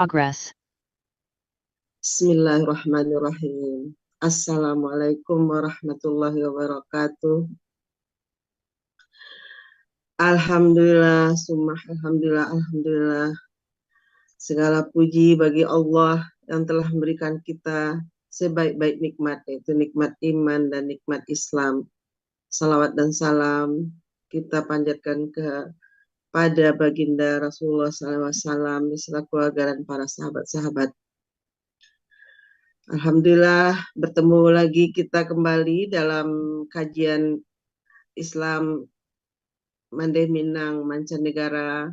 Progress. Bismillahirrahmanirrahim. Assalamualaikum warahmatullahi wabarakatuh. Alhamdulillah, alhamdulillah. Segala puji bagi Allah yang telah memberikan kita sebaik-baik nikmat, yaitu nikmat iman dan nikmat Islam. Salawat dan salam kita panjatkan kepada baginda Rasulullah SAW beserta keluarga dan para sahabat-sahabat. Alhamdulillah bertemu lagi kita kembali dalam kajian Islam Mandeh Minang Mancanegara.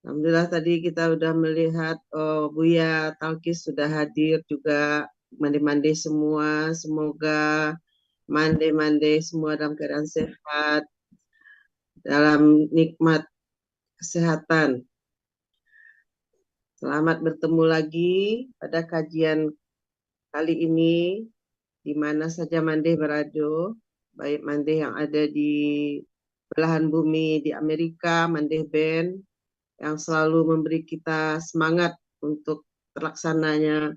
Alhamdulillah tadi kita sudah melihat Buya Talkis sudah hadir juga, mande-mande semua, semoga mande-mande semua dalam keadaan sehat, dalam nikmat kesehatan. Selamat bertemu lagi pada kajian kali ini, di mana saja Mandeh berada, baik Mandeh yang ada di belahan bumi di Amerika, Mandeh Band, yang selalu memberi kita semangat untuk terlaksananya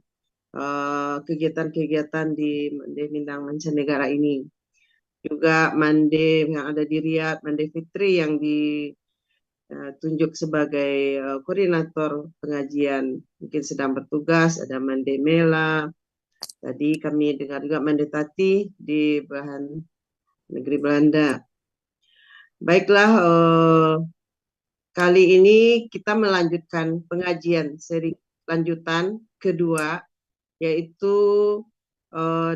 kegiatan-kegiatan di Mandeh Minang Mancanegara ini. Juga Mandeh yang ada di Riyadh, Mandeh Fitri yang ditunjuk sebagai koordinator pengajian, mungkin sedang bertugas, ada Mandeh Mela. Tadi kami dengar juga Mandeh Tati di belahan negeri Belanda. Baiklah, kali ini kita melanjutkan pengajian seri lanjutan kedua, yaitu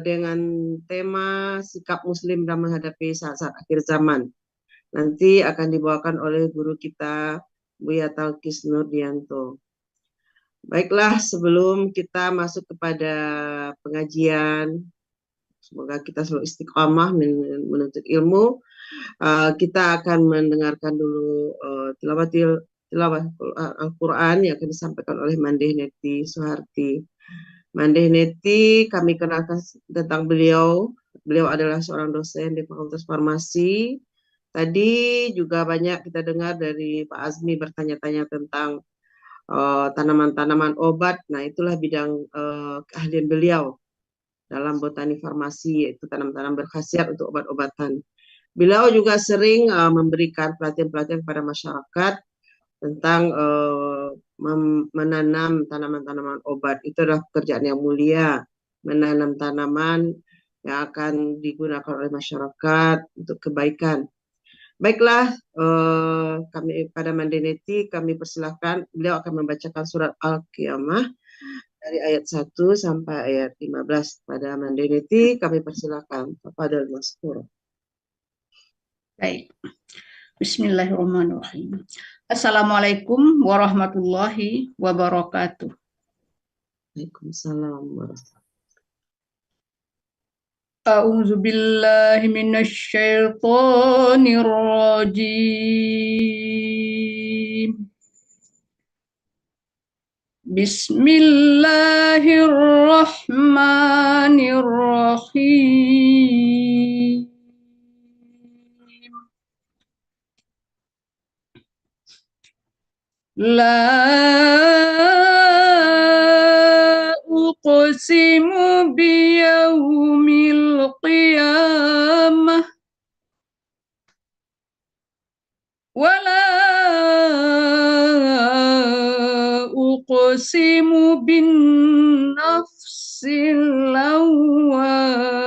dengan tema sikap Muslim dalam menghadapi saat-saat akhir zaman. Nanti akan dibawakan oleh guru kita, Buya Talkis Nurdianto. Baiklah, sebelum kita masuk kepada pengajian, semoga kita selalu istiqamah menuntut ilmu. Kita akan mendengarkan dulu tilawah Al-Quran yang akan disampaikan oleh Mandeh Neti Suharti. Mandeh Neti, kami kenalkan tentang beliau. Beliau adalah seorang dosen di Fakultas Farmasi. Tadi juga banyak kita dengar dari Pak Azmi bertanya-tanya tentang tanaman-tanaman obat. Nah, itulah bidang keahlian beliau dalam botani farmasi, yaitu tanaman-tanaman berkhasiat untuk obat-obatan. Beliau juga sering memberikan pelatihan-pelatihan kepada masyarakat tentang menanam tanaman-tanaman obat. Itu adalah pekerjaan yang mulia, menanam tanaman yang akan digunakan oleh masyarakat untuk kebaikan. Baiklah, kami pada Mandeneti kami persilahkan, beliau akan membacakan surat Al-Qiyamah dari ayat 1 sampai ayat 15. Pada Mandeneti kami persilahkan. Tafadhal Maskur. Baik. Bismillahirrahmanirrahim. Assalamualaikum warahmatullahi wabarakatuh. Waalaikumsalam warahmatullahi. A'udzu billahi minasy syaithanir rajim. Bismillahirrahmanirrahim. La uqsimu biyaumil qiyamah wa la uqsimu bin nafsil lawwamah.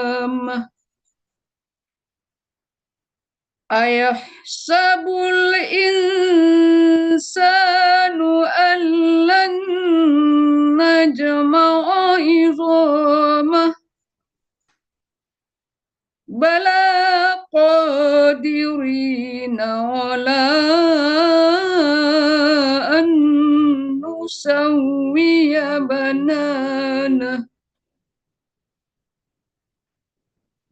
Ayahsabul insanu an lan najma'a idhamah. Bala qadirina ala an nusawwiya banana.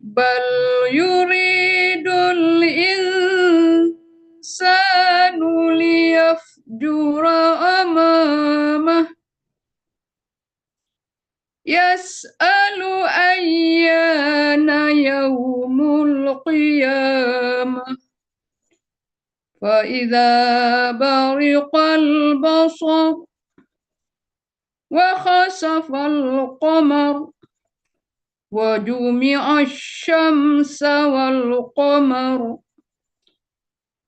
Bal yuridul insanu liyafjura amamah. Yas'alu ayyana yaumul qiyamah. Fa idza bariqal basar وخسف القمر وجمع الشمس والقمر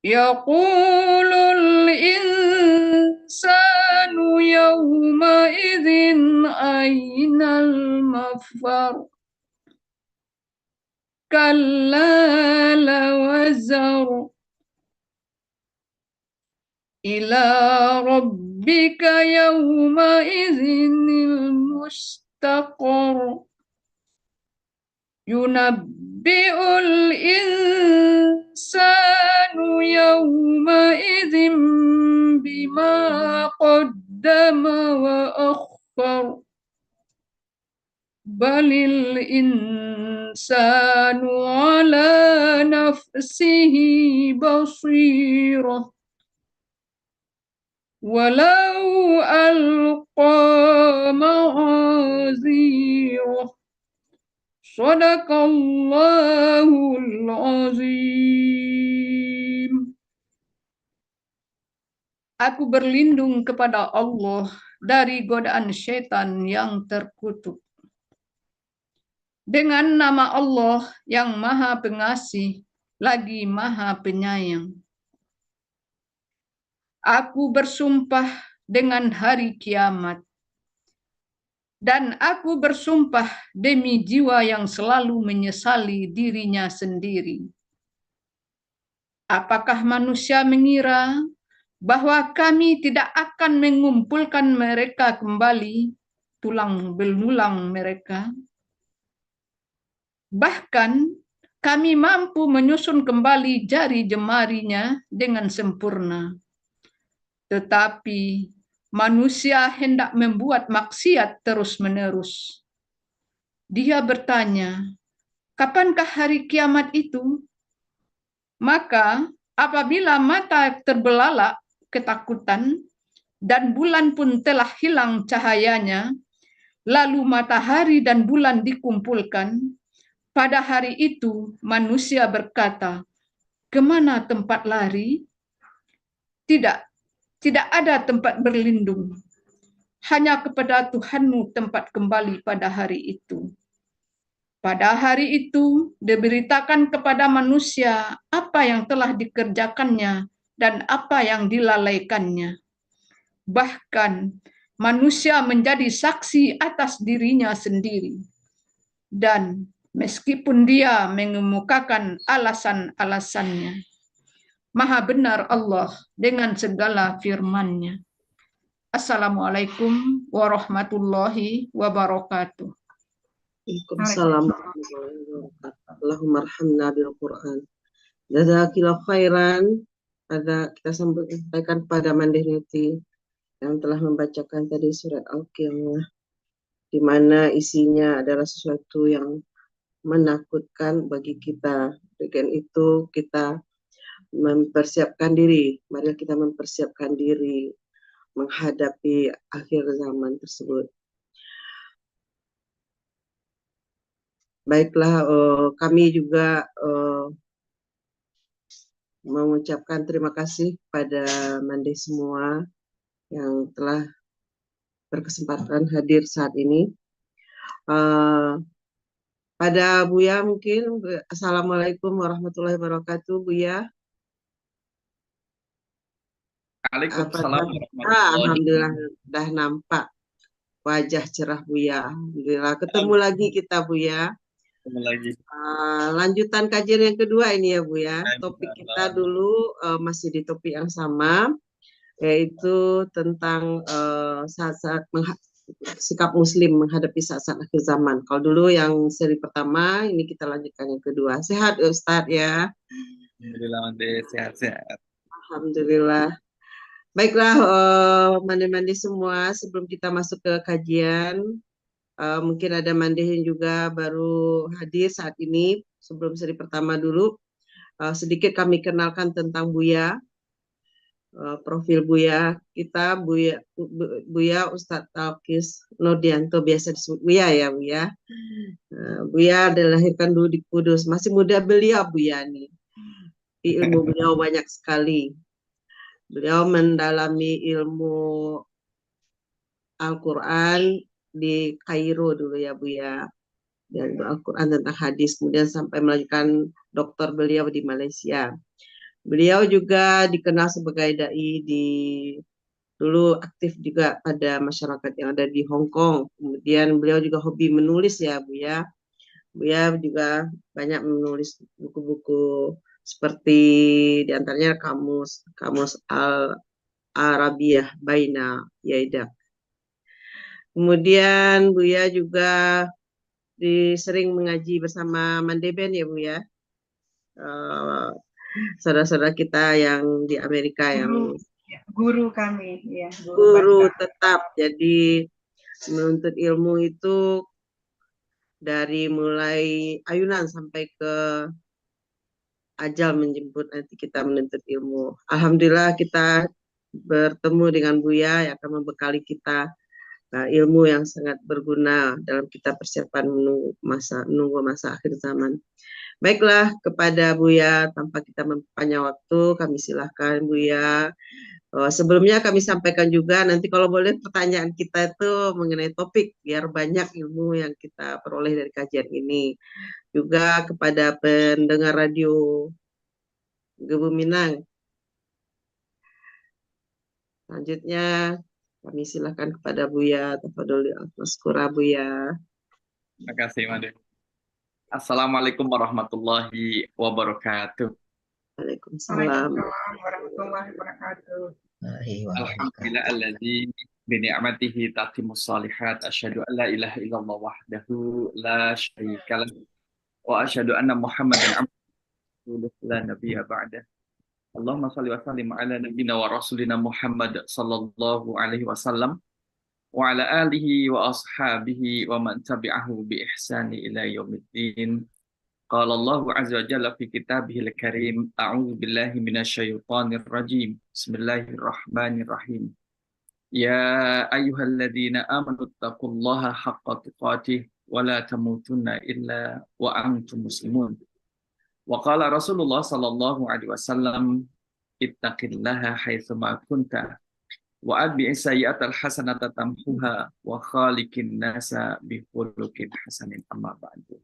يقول الإنسان يومئذ أين المفر كلا لوزر إلى ربك يومئذ المستقر ينبئ الإنسان يومئذ بما قدم وأخر بل الإنسان على نفسه بصيرة ولو ألقى معاذيره صدق الله العظيم. Aku berlindung kepada Allah dari godaan syaitan yang terkutuk. Dengan nama Allah yang Maha Pengasih lagi Maha Penyayang. Aku bersumpah dengan hari kiamat. Dan aku bersumpah demi jiwa yang selalu menyesali dirinya sendiri. Apakah manusia mengira bahwa kami tidak akan mengumpulkan mereka kembali, tulang belulang mereka? Bahkan kami mampu menyusun kembali jari jemarinya dengan sempurna. Tetapi manusia hendak membuat maksiat terus-menerus. Dia bertanya, kapankah hari kiamat itu? Maka apabila mata terbelalak ketakutan dan bulan pun telah hilang cahayanya, lalu matahari dan bulan dikumpulkan, pada hari itu manusia berkata, kemana tempat lari? Tidak, tidak ada tempat berlindung. Hanya kepada Tuhanmu tempat kembali pada hari itu. Pada hari itu diberitakan kepada manusia apa yang telah dikerjakannya dan apa yang dilalaikannya. Bahkan manusia menjadi saksi atas dirinya sendiri. Dan meskipun dia mengemukakan alasan-alasannya, Maha benar Allah dengan segala firman-Nya. Assalamualaikum warahmatullahi wabarakatuh. Waalaikumsalam warahmatullahi wabarakatuh. Allahumma arhamna bil Quran. Jazakillahu khairan. Kita sampaikan pada Mandehniti yang telah membacakan tadi surat Al-Qiyamah, di mana isinya adalah sesuatu yang menakutkan bagi kita. Dengan itu kita mempersiapkan diri. Mari kita mempersiapkan diri menghadapi akhir zaman tersebut. Baiklah, kami juga mengucapkan terima kasih pada Mande semua yang telah berkesempatan hadir saat ini. Pada Buya mungkin, Assalamualaikum warahmatullahi wabarakatuh, Buya. Waalaikumsalam warahmatullahi. Alhamdulillah, dah nampak wajah cerah Buya. Alhamdulillah, ketemu lagi kita Buya. Ketemu lagi. Lanjutan kajian yang kedua ini ya Buya. Topik kita dulu masih di topik yang sama, yaitu tentang saat-saat sikap Muslim menghadapi saat-saat akhir zaman. Kalau dulu yang seri pertama, ini kita lanjutkan yang kedua. Sehat Ustadz ya? Alhamdulillah, Mande, sehat-sehat. Alhamdulillah. Baiklah, mandi-mandi semua, sebelum kita masuk ke kajian, mungkin ada mandi yang juga baru hadir saat ini. Sebelum seri pertama dulu, sedikit kami kenalkan tentang Buya. Profil Buya kita, Buya Ustadz Talkis Nodianto, biasa disebut Buya ya Buya. Buya dilahirkan dulu di Kudus, masih muda beliau Buya nih. Ilmu beliau banyak sekali. Beliau mendalami ilmu Al-Quran di Kairo dulu ya Bu ya, dan Al-Quran tentang hadis, kemudian sampai melanjutkan doktor beliau di Malaysia. Beliau juga dikenal sebagai dai dulu aktif juga pada masyarakat yang ada di Hong Kong. Kemudian beliau juga hobi menulis ya Bu ya. Beliau juga banyak menulis buku-buku seperti diantaranya Kamus Al-Arabiyah Baina Yaida. Kemudian Buya juga sering mengaji bersama Mandeben ya Bu ya. Saudara-saudara kita yang di Amerika Guru kami, ya, guru tetap. Jadi menuntut ilmu itu dari mulai ayunan sampai ke ajal menjemput nanti kita menuntut ilmu. Alhamdulillah kita bertemu dengan Buya yang akan membekali kita ilmu yang sangat berguna dalam kita persiapan menunggu masa akhir zaman. Baiklah, kepada Buya tanpa kita memperpanjang waktu, kami silahkan Buya. Sebelumnya kami sampaikan juga nanti kalau boleh pertanyaan kita itu mengenai topik biar banyak ilmu yang kita peroleh dari kajian ini. Juga kepada pendengar radio Gebu Minang. Selanjutnya kami silahkan kepada Buya. Tafadhol Maskura Buya. Terima kasih, Made. Assalamualaikum warahmatullahi wabarakatuh. Waalaikumsalam warahmatullahi wabarakatuh. Alhamdulillahilladzi bi ni'matihi tatimmus shalihat. Asyhadu an la ilaha illallah wahdahu la syarika lah wa asyhadu anna Muhammadan abduhu la nabiyya ba'dah. Allahumma shalli wa sallim ala nabiyyina wa rasulina Muhammad sallallahu alaihi wasallam wa ala alihi wa ashabihi wa man tabi'ahu bi ihsani ila yaumiddin. Qala Allahu azza wa jalla fi kitabihil karim, a'udzu billahi minasyaitonir rajim. Bismillahirrahmanirrahim. Ya ayyuhalladzina amanu taqullaha haqqa tuqatih wa la tamutunna illa wa antum muslimun. Wa qala Rasulullah sallallahu alaihi wasallam, ittaqillaha haitsu ma kunta wa atbi'is sayyi'atal hasanata tamhuha wa khaliqin nasa bi khuluqin hasanin, amma ba'du.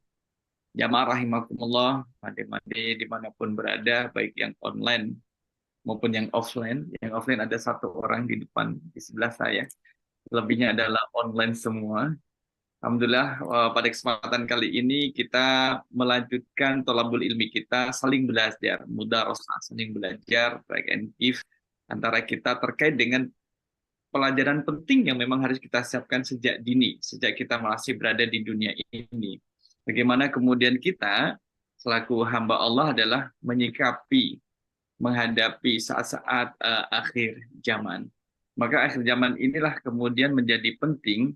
Jamaah rahimakumullah, made-made dimanapun berada, baik yang online maupun yang offline. Yang offline ada satu orang di depan, di sebelah saya. Lebihnya adalah online semua. Alhamdulillah, pada kesempatan kali ini kita melanjutkan tolabul ilmi kita, saling belajar, mudarasah, saling belajar, baik and give, antara kita terkait dengan pelajaran penting yang memang harus kita siapkan sejak dini, sejak kita masih berada di dunia ini. Bagaimana kemudian kita selaku hamba Allah adalah menghadapi saat-saat akhir zaman. Maka akhir zaman inilah kemudian menjadi penting,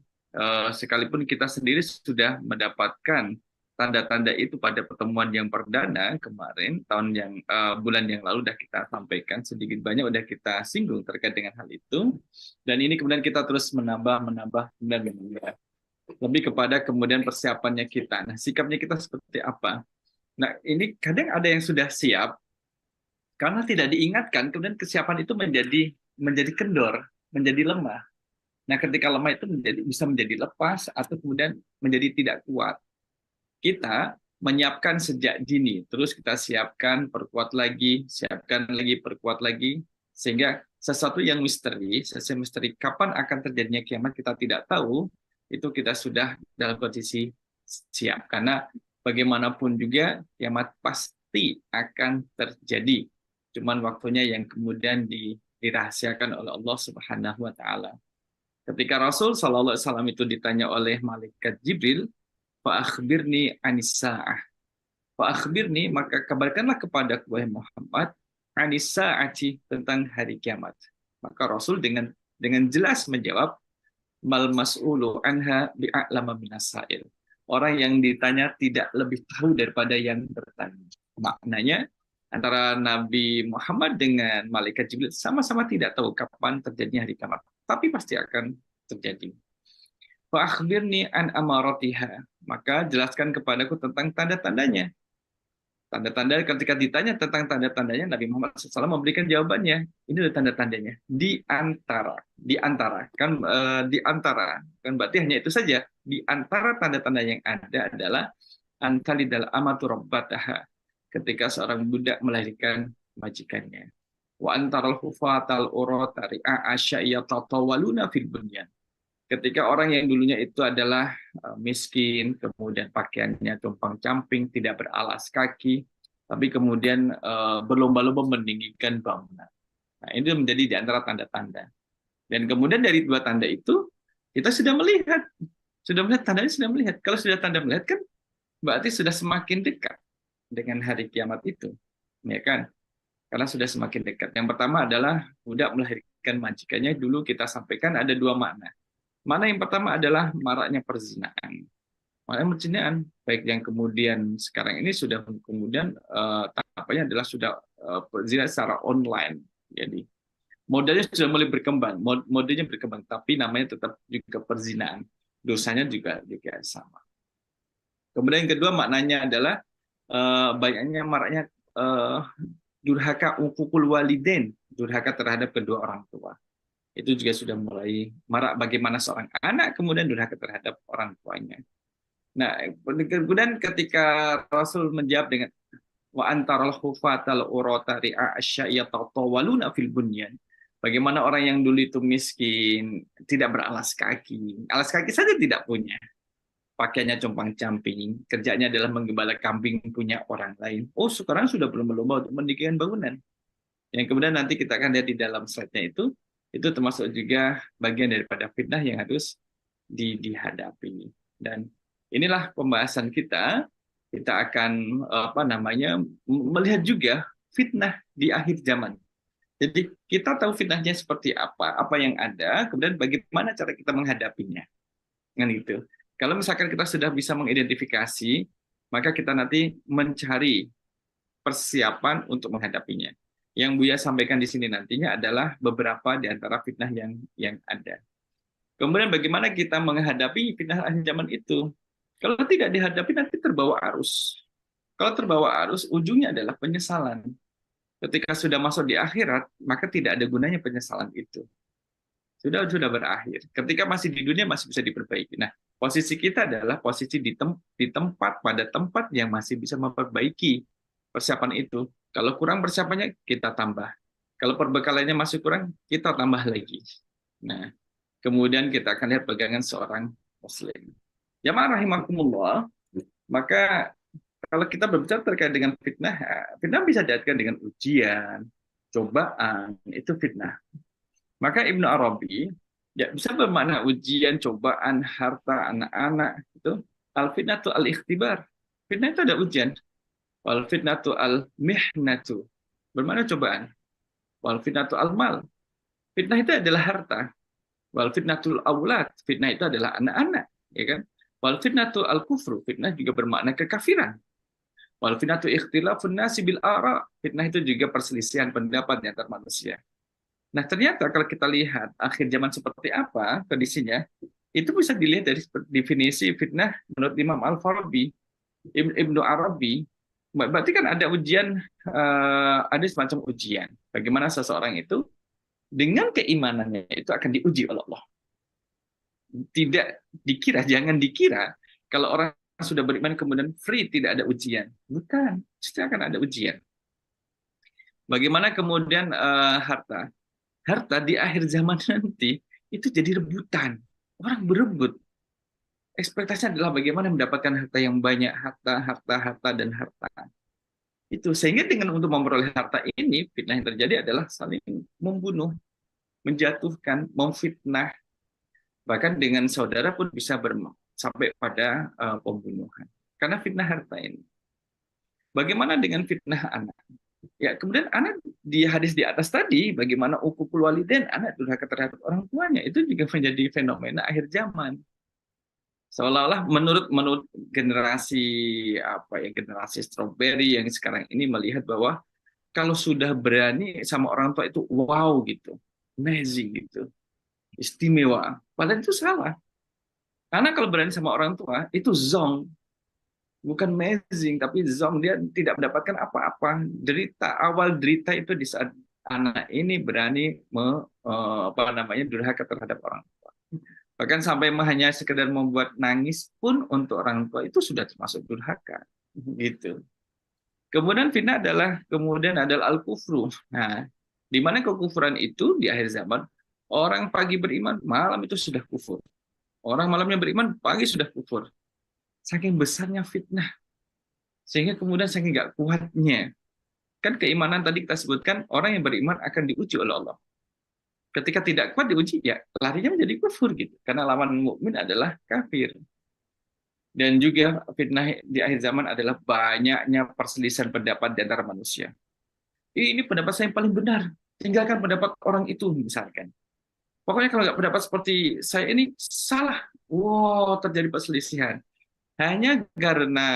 sekalipun kita sendiri sudah mendapatkan tanda-tanda itu pada pertemuan yang perdana kemarin, bulan yang lalu sudah kita sampaikan, sedikit banyak sudah kita singgung terkait dengan hal itu. Dan ini kemudian kita terus menambah, lebih kepada kemudian persiapannya kita. Nah, sikapnya kita seperti apa? Nah, ini kadang ada yang sudah siap, karena tidak diingatkan, kemudian kesiapan itu menjadi kendor, menjadi lemah. Nah, ketika lemah itu bisa menjadi lepas, atau kemudian menjadi tidak kuat. Kita menyiapkan sejak dini, terus kita siapkan, perkuat lagi, perkuat lagi, sehingga sesuatu yang misteri, kapan akan terjadinya kiamat kita tidak tahu, itu kita sudah dalam kondisi siap. Karena bagaimanapun juga kiamat pasti akan terjadi. Cuman waktunya yang kemudian dirahasiakan oleh Allah Subhanahu wa taala. Ketika Rasul sallallahu alaihi wasallam itu ditanya oleh malaikat Jibril, fa akhbirni anis saah. Fa akhbirni, maka kabarkanlah kepada wahai Muhammad, anis saati, tentang hari kiamat. Maka Rasul dengan jelas menjawab, mal mas'ulu anha bi'a'lama minas sa'il. Orang yang ditanya tidak lebih tahu daripada yang bertanya. Maknanya antara Nabi Muhammad dengan malaikat Jibril sama-sama tidak tahu kapan terjadinya hari kiamat, tapi pasti akan terjadi. Fa akhbirni an amaratiha, maka jelaskan kepadaku tentang tanda-tandanya. Tanda-tanda ketika ditanya tentang tanda-tandanya, Nabi Muhammad SAW memberikan jawabannya. Ini adalah tanda-tandanya. Di antara kan berarti hanya itu saja. Di antara tanda-tanda yang ada adalah antalidal amatu rabbataha, ketika seorang budak melahirkan majikannya. Wa antaral hufatal uratari asyaiyatatawaluna fil bunyan. Ketika orang yang dulunya itu adalah miskin, kemudian pakaiannya tumpang-camping, tidak beralas kaki, tapi kemudian berlomba-lomba meninggikan bangunan. Nah, ini menjadi di antara tanda-tanda. Dan kemudian dari dua tanda itu, kita sudah melihat tandanya sudah melihat. Kalau sudah tanda melihat kan, berarti sudah semakin dekat dengan hari kiamat itu. Ya kan? Karena sudah semakin dekat. Yang pertama adalah budak melahirkan majikannya. Dulu kita sampaikan ada dua makna. Mana yang pertama adalah maraknya perzinaan. Maraknya perzinaan, baik yang kemudian sekarang ini sudah kemudian tahapannya adalah sudah perzinahan secara online. Jadi modelnya sudah mulai berkembang, modelnya berkembang, tapi namanya tetap juga perzinaan. Dosanya juga sama. Kemudian yang kedua maknanya adalah banyaknya maraknya durhaka ukukul waliden, durhaka terhadap kedua orang tua. Itu juga sudah mulai marak bagaimana seorang anak kemudian durhaka terhadap orang tuanya. Nah, kemudian ketika Rasul menjawab dengan wa antaral hufatal uratari asyaiyatatawaluna fil bunyan. Bagaimana orang yang dulu itu miskin, tidak beralas kaki. Alas kaki saja tidak punya. Pakaiannya compang-camping, kerjanya adalah menggembala kambing punya orang lain. Oh, sekarang sudah berlomba-lomba untuk mendirikan bangunan. Yang kemudian nanti kita akan lihat di dalam slide-nya itu termasuk juga bagian daripada fitnah yang harus dihadapi. Dan inilah pembahasan kita. Kita akan melihat juga fitnah di akhir zaman. Jadi kita tahu fitnahnya seperti apa yang ada, kemudian bagaimana cara kita menghadapinya. Kan gitu. Kalau misalkan kita sudah bisa mengidentifikasi, maka kita nanti mencari persiapan untuk menghadapinya. Yang Buya sampaikan di sini nantinya adalah beberapa di antara fitnah yang ada. Kemudian bagaimana kita menghadapi fitnah akhir zaman itu? Kalau tidak dihadapi nanti terbawa arus. Kalau terbawa arus, ujungnya adalah penyesalan. Ketika sudah masuk di akhirat, maka tidak ada gunanya penyesalan itu. Sudah berakhir. Ketika masih di dunia masih bisa diperbaiki. Nah, posisi kita adalah posisi di tempat pada tempat yang masih bisa memperbaiki persiapan itu. Kalau kurang persiapannya, kita tambah. Kalau perbekalannya masih kurang, kita tambah lagi. Nah, kemudian kita akan lihat pegangan seorang Muslim. Jamaah rahimakumullah, maka kalau kita berbicara terkait dengan fitnah, fitnah bisa dikaitkan dengan ujian, cobaan, itu fitnah. Maka Ibnu Arabi ya bisa bermakna ujian, cobaan, harta, anak-anak, itu al-fitnatu al-ikhtibar. Fitnah itu ada ujian. Wal fitnatu al mihnatu, bermakna cobaan. Wal fitnatu al mal, fitnah itu adalah harta. Wal fitnatul aulad, fitnah itu adalah anak-anak, ya kan? Wal fitnatu al kufru, fitnah juga bermakna kekafiran. Wal fitnatu ikhtilafun nasi bil ara, fitnah itu juga perselisihan pendapat di antara manusia. Nah, ternyata kalau kita lihat akhir zaman seperti apa kondisinya, itu bisa dilihat dari definisi fitnah menurut Imam Al-Farabi, Ibnu Arabi. Berarti kan ada ujian, ada semacam ujian. Bagaimana seseorang itu dengan keimanannya itu akan diuji oleh Allah. Tidak dikira, jangan dikira kalau orang sudah beriman kemudian free, tidak ada ujian. Bukan, pasti akan ada ujian. Bagaimana kemudian harta? Harta di akhir zaman nanti itu jadi rebutan. Orang berebut. Ekspektasinya adalah bagaimana mendapatkan harta yang banyak, harta, dan harta. Itu sehingga dengan untuk memperoleh harta ini, fitnah yang terjadi adalah saling membunuh, menjatuhkan, memfitnah. Bahkan dengan saudara pun bisa sampai pada pembunuhan. Karena fitnah harta ini. Bagaimana dengan fitnah anak? Ya, kemudian anak di hadis di atas tadi, bagaimana ukukul walidain, anak durhaka terhadap orang tuanya, itu juga menjadi fenomena akhir zaman. Seolah-olah menurut generasi generasi strawberry yang sekarang ini melihat bahwa kalau sudah berani sama orang tua itu wow gitu, amazing gitu, istimewa. Padahal itu salah. Karena kalau berani sama orang tua itu zong. bukan amazing, tapi zonk. Dia tidak mendapatkan apa-apa. Awal derita itu di saat anak ini berani durhaka terhadap orang tua. Bahkan sampai hanya sekedar membuat nangis pun untuk orang tua itu sudah termasuk durhaka. Gitu. Kemudian fitnah kemudian adalah al-kufru. Nah, di mana kekufuran itu di akhir zaman, orang pagi beriman, malam itu sudah kufur. Orang malamnya beriman, pagi sudah kufur. Saking besarnya fitnah. Sehingga kemudian saking nggak kuatnya. Kan keimanan tadi kita sebutkan, orang yang beriman akan diuji oleh Allah. Ketika tidak kuat diuji, ya larinya menjadi kufur gitu. Karena lawan mukmin adalah kafir. Dan juga fitnah di akhir zaman adalah banyaknya perselisihan pendapat di antara manusia. Ini pendapat saya yang paling benar. Tinggalkan pendapat orang itu misalkan. Pokoknya kalau nggak pendapat seperti saya ini salah. Wow, terjadi perselisihan. Hanya karena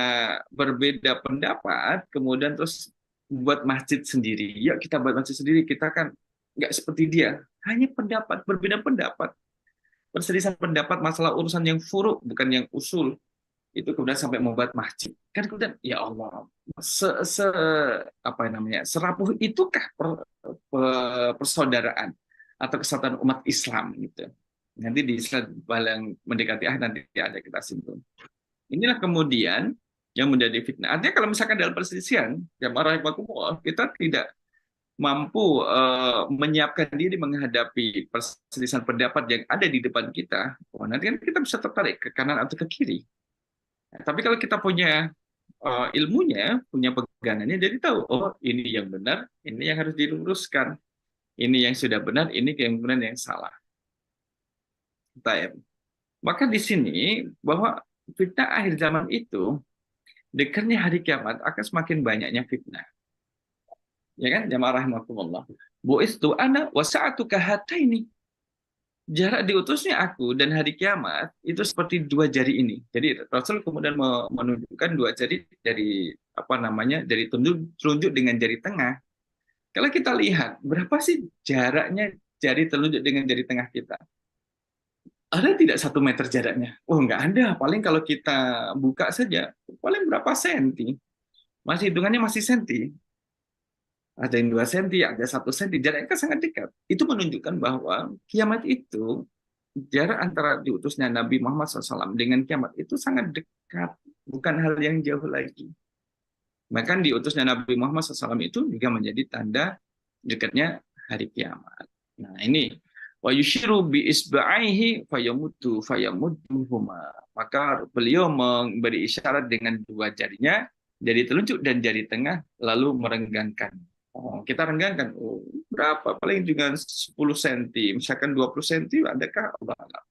berbeda pendapat, kemudian terus buat masjid sendiri. Ya kita buat masjid sendiri, kita kan nggak seperti dia. Hanya pendapat, berbeda pendapat. Perselisihan pendapat masalah urusan yang furuk, bukan yang usul. Itu kemudian sampai membuat masjid. Kan kemudian, ya Allah, serapuh itukah persaudaraan atau kesatuan umat Islam gitu. Nanti di slide yang mendekati nanti ada kita simpul. Inilah kemudian yang menjadi fitnah. Artinya kalau misalkan dalam perselisihan, kita tidak mampu menyiapkan diri menghadapi perselisihan pendapat yang ada di depan kita, nanti kan kita bisa tertarik ke kanan atau ke kiri. Tapi kalau kita punya ilmunya, punya pegangannya, jadi tahu, oh ini yang benar, ini yang harus diluruskan, ini yang sudah benar, ini yang benar yang salah. Maka di sini bahwa fitnah akhir zaman itu, dekatnya hari kiamat akan semakin banyaknya fitnah. Ya kan, jamaah rahimakumullah. Bu'istu ana wa sa'atu kahataini. Jarak diutusnya aku dan hari kiamat itu seperti dua jari ini. Jadi Rasul kemudian menunjukkan dua jari dari dari telunjuk dengan jari tengah. Kalau kita lihat berapa sih jaraknya jari telunjuk dengan jari tengah kita? Ada tidak 1 meter jaraknya? Oh, nggak ada. Paling kalau kita buka saja, paling berapa senti? Masih hitungannya masih senti. Ada yang 2 senti, ada 1 senti. Jaraknya kan sangat dekat. Itu menunjukkan bahwa kiamat itu, jarak antara diutusnya Nabi Muhammad SAW dengan kiamat itu sangat dekat. Bukan hal yang jauh lagi. Bahkan diutusnya Nabi Muhammad SAW itu juga menjadi tanda dekatnya hari kiamat. Nah ini, wa yushiru bi isba'ihi fayamudduhuma. Maka beliau memberi isyarat dengan dua jarinya, jari telunjuk dan jari tengah, lalu merenggangkan. Kita renggangkan, berapa? Paling dengan 10 cm, misalkan 20 cm, adakah? Allah.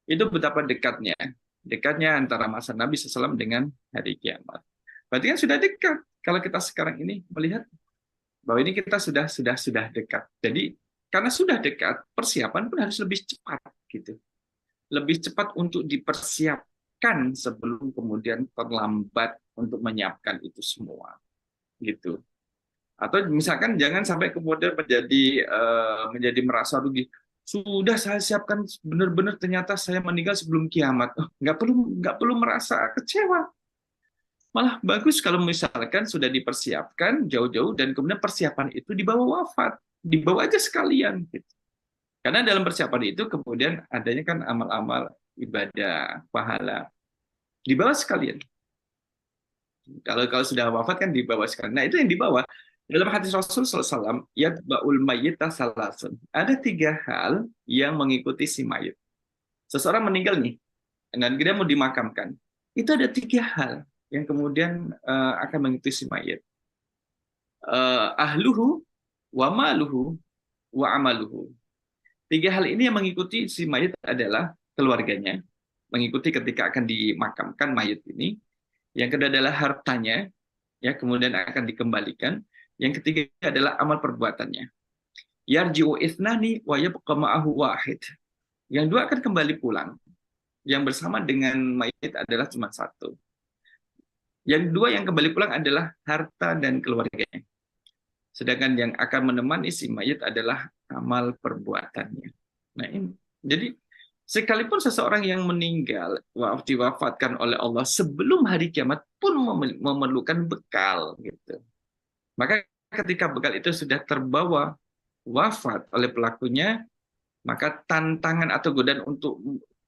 Itu betapa dekatnya antara masa Nabi SAW dengan hari kiamat. Berarti kan sudah dekat. Kalau kita sekarang ini melihat bahwa ini kita sudah dekat. Jadi karena sudah dekat, persiapan pun harus lebih cepat gitu. Lebih cepat untuk dipersiapkan sebelum kemudian terlambat untuk menyiapkan itu semua. Gitu. Atau misalkan jangan sampai kemudian menjadi merasa rugi. Sudah saya siapkan benar-benar, ternyata saya meninggal sebelum kiamat. Nggak perlu merasa kecewa. Malah bagus kalau misalkan sudah dipersiapkan jauh-jauh dan kemudian persiapan itu dibawa wafat, dibawa aja sekalian. Gitu. Karena dalam persiapan itu kemudian adanya kan amal-amal ibadah, pahala, dibawa sekalian. Kalau sudah wafat kan dibawa sekalian. Nah itu yang dibawa. Dalam hadis Rasul SAW, yatba'ul mayyita salasun. Ada 3 hal yang mengikuti si mayit. Seseorang meninggal nih, dan dia mau dimakamkan. Itu ada 3 hal yang kemudian akan mengikuti si mayit. Ahluhu, wa maluhu, wa amaluhu. 3 hal ini yang mengikuti si mayit adalah keluarganya, mengikuti ketika akan dimakamkan mayit ini. Yang kedua adalah hartanya, ya kemudian akan dikembalikan. Yang ketiga adalah amal perbuatannya. Yarji'u ithnani wa yabqa ma'ahu wahid. Yang 2 akan kembali pulang. Yang bersama dengan mayit adalah cuma 1. Yang 2 yang kembali pulang adalah harta dan keluarganya. Sedangkan yang akan menemani si mayit adalah amal perbuatannya. Nah ini, jadi Sekalipun seseorang yang meninggal, diwafatkan oleh Allah sebelum hari kiamat pun memerlukan bekal, gitu. Maka ketika bekal itu sudah terbawa wafat oleh pelakunya, maka tantangan atau godaan untuk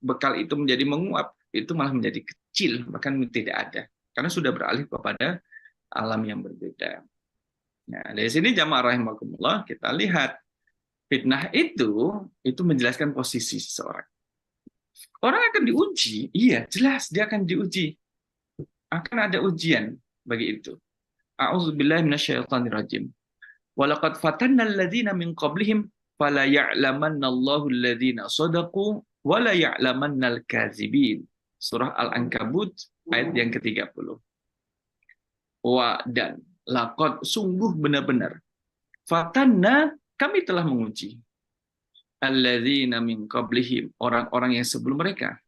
bekal itu menjadi menguap itu malah menjadi kecil, bahkan tidak ada, karena sudah beralih kepada alam yang berbeda. Nah, dari sini jamaah rahimakumullah, kita lihat fitnah itu menjelaskan posisi seseorang. Orang akan diuji, iya jelas dia akan diuji, akan ada ujian bagi itu. A'udzubillahi minasyaitonirrajim. Walaqad fatanna alladzina min qablihim fala ya'lamannallahu alladzina shadaqu wa la ya'lamannal kadzibin. Surah Al-Ankabut ayat yang ke-30. Dan laqad, sungguh benar-benar, fatanna, kami telah menguji, alladzina min qablihim, orang-orang yang sebelum mereka.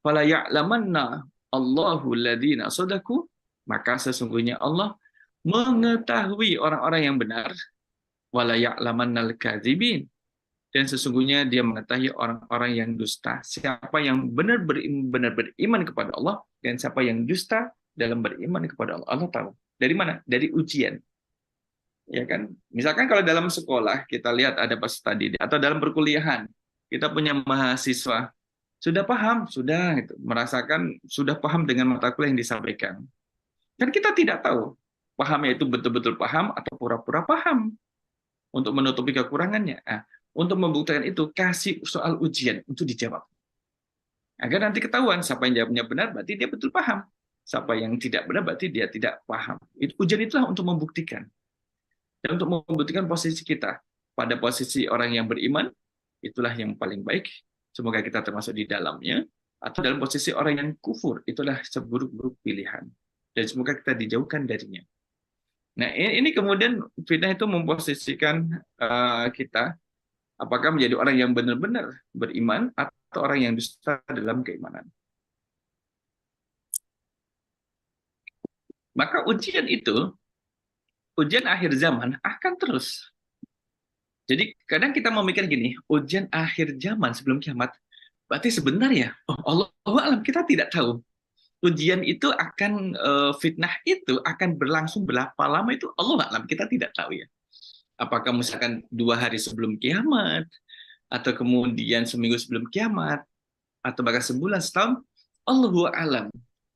Fala ya'lamanna Allahu alladzina shadaqu, maka sesungguhnya Allah mengetahui orang-orang yang benar, wala ya'lamannal kadzibin, dan sesungguhnya dia mengetahui orang-orang yang dusta. Siapa yang benar beriman kepada Allah dan siapa yang dusta dalam beriman kepada Allah, Allah tahu. Dari mana? Dari ujian. Ya kan? Misalkan kalau dalam sekolah kita lihat ada peserta didik atau dalam perkuliahan, kita punya mahasiswa sudah paham, sudah gitu, merasakan sudah paham dengan mata kuliah yang disampaikan. Dan kita tidak tahu pahamnya itu betul-betul paham atau pura-pura paham. Untuk menutupi kekurangannya. Nah, untuk membuktikan itu, kasih soal ujian untuk dijawab. Agar nanti ketahuan, siapa yang jawabnya benar, berarti dia betul paham. Siapa yang tidak benar, berarti dia tidak paham. Ujian itulah untuk membuktikan. Dan untuk membuktikan posisi kita. Pada posisi orang yang beriman, itulah yang paling baik. Semoga kita termasuk di dalamnya. Atau dalam posisi orang yang kufur, itulah seburuk-buruk pilihan. Dan semoga kita dijauhkan darinya. Nah, ini kemudian fitnah itu memposisikan kita apakah menjadi orang yang benar-benar beriman atau orang yang dusta dalam keimanan. Maka ujian itu, ujian akhir zaman akan terus. Jadi kadang kita memikir gini, ujian akhir zaman sebelum kiamat, berarti sebentar ya? Oh, Allahu a'lam, kita tidak tahu. Ujian itu akan, fitnah itu akan berlangsung berapa lama itu Allah a'lam, kita tidak tahu ya. Apakah misalkan 2 hari sebelum kiamat, atau kemudian seminggu sebelum kiamat, atau bahkan sebulan, setahun, Allahu a'lam.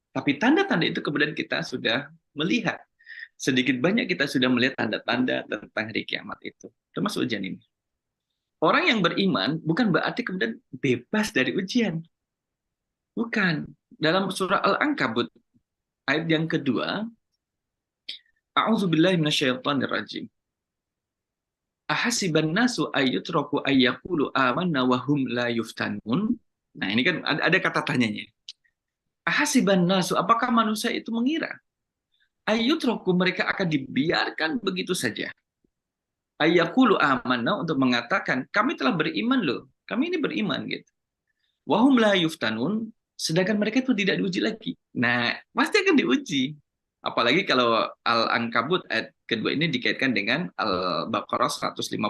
Tapi tanda-tanda itu kemudian kita sudah melihat. Sedikit banyak kita sudah melihat tanda-tanda tentang hari kiamat itu. Termasuk ujian ini. Orang yang beriman bukan berarti kemudian bebas dari ujian. Bukan. Dalam surah Al-Ankabut, ayat yang kedua, A'udzubillahi minasyaitonirrajim. Ahasiban nasu ayyutraku ayyaqulu amanna wa hum la yuftanun. Nah, ini kan ada kata tanyanya. Ahasiban nasu, apakah manusia itu mengira ayyutraku, mereka akan dibiarkan begitu saja. Ayyaqulu amanna, untuk mengatakan kami telah beriman loh. Kami ini beriman gitu. Wa hum la yuftanun, sedangkan mereka itu tidak diuji lagi. Nah, pasti akan diuji. Apalagi kalau Al-Ankabut ayat kedua ini dikaitkan dengan Al-Baqarah 155.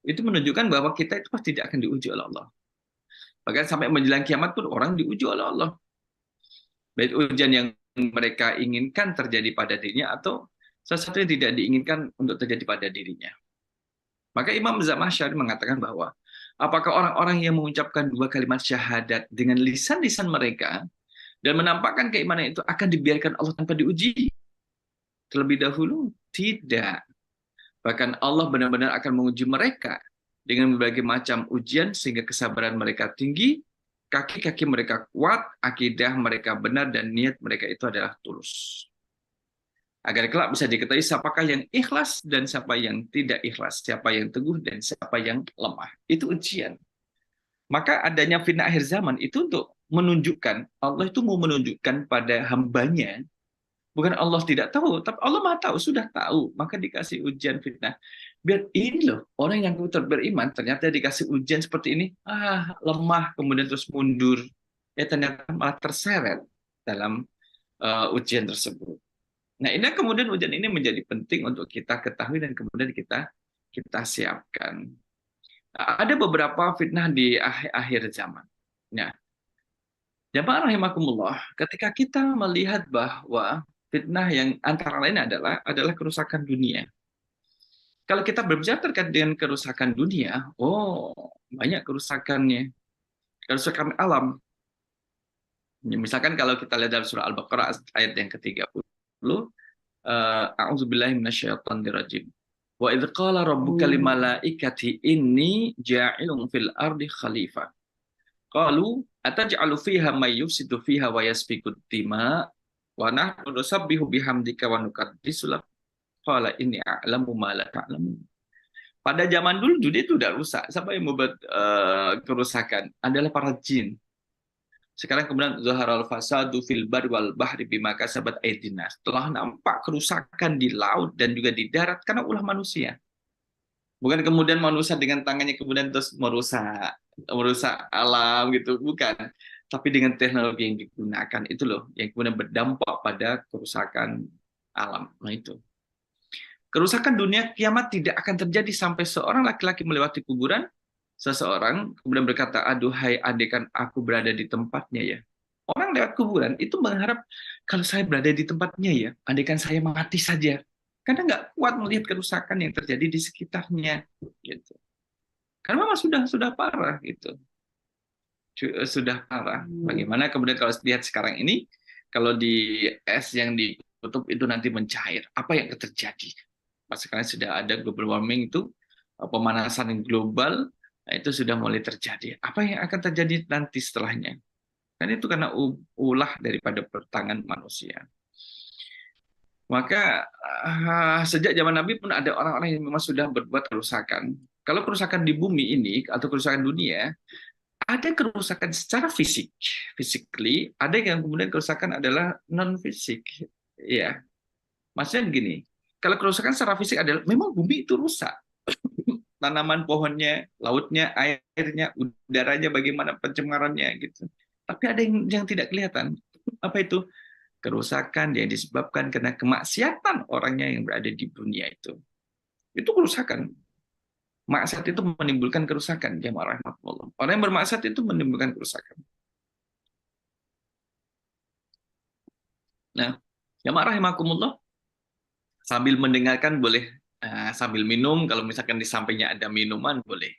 Itu menunjukkan bahwa kita itu pasti tidak akan diuji oleh Allah. Bahkan sampai menjelang kiamat pun orang diuji oleh Allah. Baik ujian yang mereka inginkan terjadi pada dirinya atau sesuatu yang tidak diinginkan untuk terjadi pada dirinya. Maka Imam Zamakhsyari mengatakan bahwa apakah orang-orang yang mengucapkan 2 kalimat syahadat dengan lisan-lisan mereka dan menampakkan keimanan itu akan dibiarkan Allah tanpa diuji terlebih dahulu? Tidak. Bahkan Allah benar-benar akan menguji mereka dengan berbagai macam ujian sehingga kesabaran mereka tinggi, kaki-kaki mereka kuat, akidah mereka benar, dan niat mereka itu adalah tulus. Agar kelak bisa diketahui siapakah yang ikhlas dan siapa yang tidak ikhlas, siapa yang teguh dan siapa yang lemah. Itu ujian. Maka adanya fitnah akhir zaman itu untuk menunjukkan, Allah itu mau menunjukkan pada hambanya, bukan Allah tidak tahu, tapi Allah Maha tahu, sudah tahu, maka dikasih ujian fitnah. Biar ini loh, orang yang beriman ternyata dikasih ujian seperti ini, lemah, kemudian terus mundur, ternyata malah terseret dalam ujian tersebut. Nah, ini kemudian ujian ini menjadi penting untuk kita ketahui dan kemudian kita siapkan. Ada beberapa fitnah di akhir zaman. Nah, jamaah rahimakumullah, ketika kita melihat bahwa fitnah yang antara lain adalah kerusakan dunia. Kalau kita berbicara terkait dengan kerusakan dunia, oh banyak kerusakannya, kerusakan alam. Misalkan kalau kita lihat dalam surah Al-Baqarah ayat yang ke-30, a'udzubillahi minasyaitonirrajim. Wa idz qala rabbuka lil malaikati inni ja'ilun fil ardi khalifah. Qalu ataj'alu fiha may yufsidu fiha wa yasfiku dima wa nahnu nusabbihu bihamdika wa nuqaddisu lak. Qala inni a'lamu ma la ta'lamun. Pada zaman dulu dunia itu udah rusak. Siapa yang membuat kerusakan? Adalah para jin. Sekarang kemudian zaharal fasadu fil barri wal bahri bima kasabat aydin nas. Telah nampak kerusakan di laut dan juga di darat karena ulah manusia. Bukan kemudian manusia dengan tangannya kemudian terus merusak alam gitu, bukan. Tapi dengan teknologi yang digunakan itu loh yang kemudian berdampak pada kerusakan alam. Nah itu. Kerusakan dunia kiamat tidak akan terjadi sampai seorang laki-laki melewati kuburan. Seseorang kemudian berkata, aduhai andaikan aku berada di tempatnya ya. Orang lewat kuburan itu mengharap kalau saya berada di tempatnya ya, andaikan saya mati saja. Karena nggak kuat melihat kerusakan yang terjadi di sekitarnya. Gitu. Karena memang sudah parah gitu. Sudah parah. Bagaimana kemudian kalau lihat sekarang ini, kalau di es yang ditutup itu nanti mencair, apa yang terjadi? Pas sekarang sudah ada global warming itu, pemanasan global, nah, itu sudah mulai terjadi. Apa yang akan terjadi nanti setelahnya? Kan itu karena ulah daripada pertangan manusia. Maka sejak zaman Nabi pun ada orang-orang yang memang sudah berbuat kerusakan. Kalau kerusakan di bumi ini atau kerusakan dunia, ada kerusakan secara fisik, physically, ada yang kemudian kerusakan adalah non fisik. Ya, maksudnya gini. Kalau kerusakan secara fisik adalah memang bumi itu rusak. Tanaman, pohonnya, lautnya, airnya, udaranya, bagaimana pencemarannya gitu. Tapi ada yang tidak kelihatan. Apa itu? Kerusakan yang disebabkan karena kemaksiatan orangnya yang berada di dunia itu. Itu kerusakan. Maksiat itu menimbulkan kerusakan. Jamaah rahmatullah. Orang yang bermaksiat itu menimbulkan kerusakan. Nah, jamaah rahimakumullah, sambil mendengarkan boleh, sambil minum, kalau misalkan di sampingnya ada minuman boleh.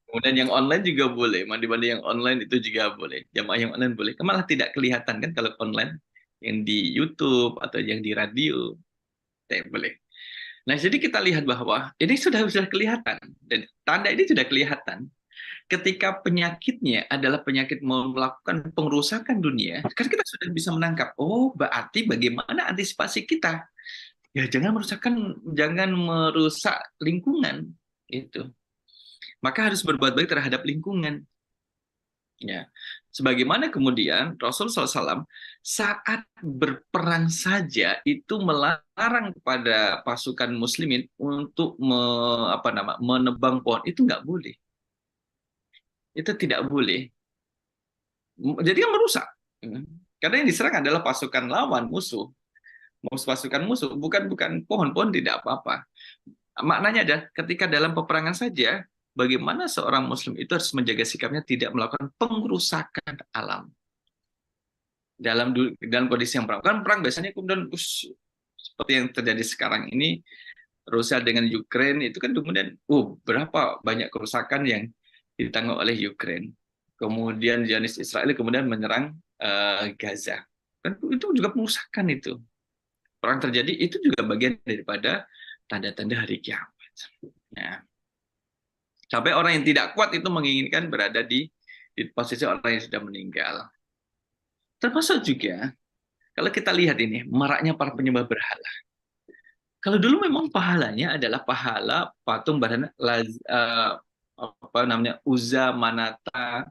Kemudian yang online juga boleh, mandi-mandi yang online itu juga boleh. Jamaah yang online boleh. Malah tidak kelihatan kan kalau online, yang di YouTube atau yang di radio, tidak boleh. Nah, jadi kita lihat bahwa ini sudah kelihatan, dan tanda ini sudah kelihatan. Ketika penyakitnya adalah penyakit melakukan pengrusakan dunia, kan kita sudah bisa menangkap, oh berarti bagaimana antisipasi kita? Ya jangan merusak lingkungan itu. Maka harus berbuat baik terhadap lingkungan. Ya, sebagaimana kemudian Rasul SAW saat berperang saja itu melarang kepada pasukan Muslimin untuk menebang pohon, itu nggak boleh. Itu tidak boleh. Jadi kan merusak. Karena yang diserang adalah pasukan lawan, musuh. Pasukan musuh, bukan pohon-pohon tidak apa-apa. Maknanya adalah ketika dalam peperangan saja, bagaimana seorang Muslim itu harus menjaga sikapnya tidak melakukan pengrusakan alam. Dalam kondisi yang perang. Kan perang biasanya kemudian seperti yang terjadi sekarang ini, Rusia dengan Ukraina itu kan kemudian berapa banyak kerusakan yang ditanggung oleh Ukraina. Kemudian Zionis Israel kemudian menyerang Gaza. Kan itu juga pengusakan itu. Perang terjadi itu juga bagian daripada tanda-tanda hari kiamat. Nah, sampai orang yang tidak kuat itu menginginkan berada di posisi orang yang sudah meninggal. Termasuk juga kalau kita lihat ini maraknya para penyembah berhala. Kalau dulu memang pahalanya adalah pahala patung berhala Uzza, Manata,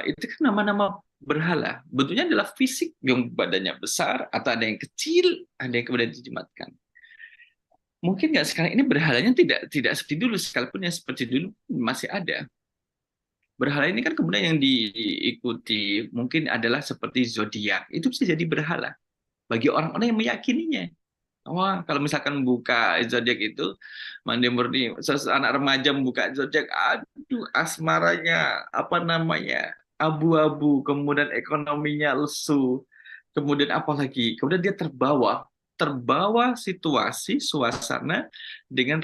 itu kan nama-nama berhala. Bentuknya adalah fisik yang badannya besar, atau ada yang kecil, ada yang kemudian dijimatkan. Mungkin nggak sekarang ini berhalanya tidak seperti dulu, sekalipun yang seperti dulu masih ada. Berhala ini kan kemudian yang diikuti mungkin adalah seperti zodiak. Itu bisa jadi berhala bagi orang-orang yang meyakininya. Wah, kalau misalkan buka zodiak itu, mandi murni, anak remaja membuka zodiak, aduh, asmaranya, apa namanya, abu-abu, kemudian ekonominya lesu, kemudian apa lagi? Kemudian dia terbawa situasi, suasana dengan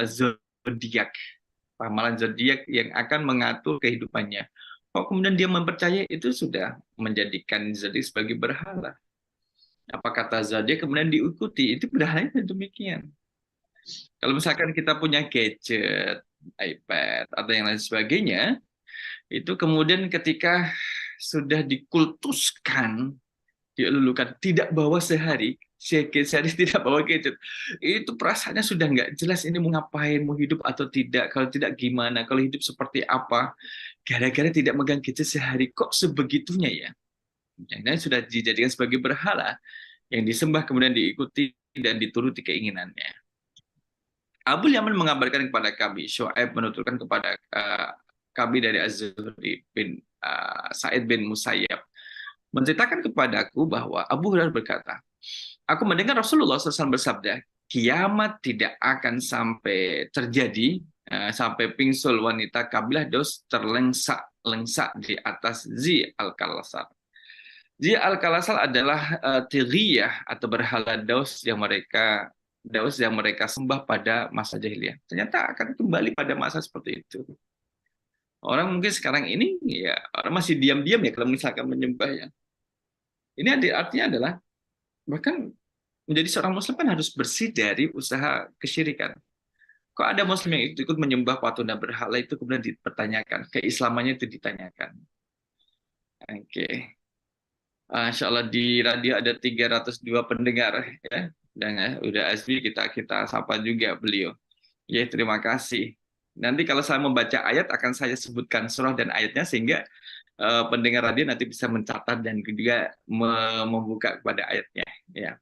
zodiak, ramalan zodiak yang akan mengatur kehidupannya. Kok kemudian dia mempercayai itu sudah menjadikan zodiak sebagai berhala. Apa kata zodiak kemudian diikuti, itu berhalanya demikian. Kalau misalkan kita punya gadget, iPad atau yang lain sebagainya, itu kemudian ketika sudah dikultuskan, dilulukan, tidak bawa sehari tidak bawa gadget, itu perasaannya sudah nggak jelas ini mau ngapain, mau hidup atau tidak, kalau tidak gimana, kalau hidup seperti apa, gara-gara tidak megang gadget sehari, kok sebegitunya ya? Yang sudah dijadikan sebagai berhala, yang disembah kemudian diikuti dan dituruti keinginannya. Abu Yaman mengabarkan kepada kami, Shu'aib menuturkan kepada kami dari Az-Zuhri bin Sa'id bin Musayyab, menceritakan kepadaku bahwa Abu Hurairah berkata, aku mendengar Rasulullah SAW bersabda, kiamat tidak akan sampai terjadi sampai pingsul wanita kabilah Daus terlengsak di atas Zi al-Kalasar. Zi al-Kalasar adalah tiriyah atau berhala Daus yang mereka sembah pada masa jahiliyah. Ternyata akan kembali pada masa seperti itu. Orang mungkin sekarang ini ya orang masih diam-diam ya kalau misalkan menyembahnya. Ini artinya adalah bahkan menjadi seorang muslim kan harus bersih dari usaha kesyirikan. Kok ada muslim yang ikut menyembah patung dan berhala itu kemudian dipertanyakan, keislamannya itu ditanyakan. Oke. Insya Allah di radio ada 302 pendengar ya. Dan udah asli kita sapa juga beliau. Ya, terima kasih. Nanti kalau saya membaca ayat akan saya sebutkan surah dan ayatnya sehingga pendengar radio nanti bisa mencatat dan juga membuka kepada ayatnya ya.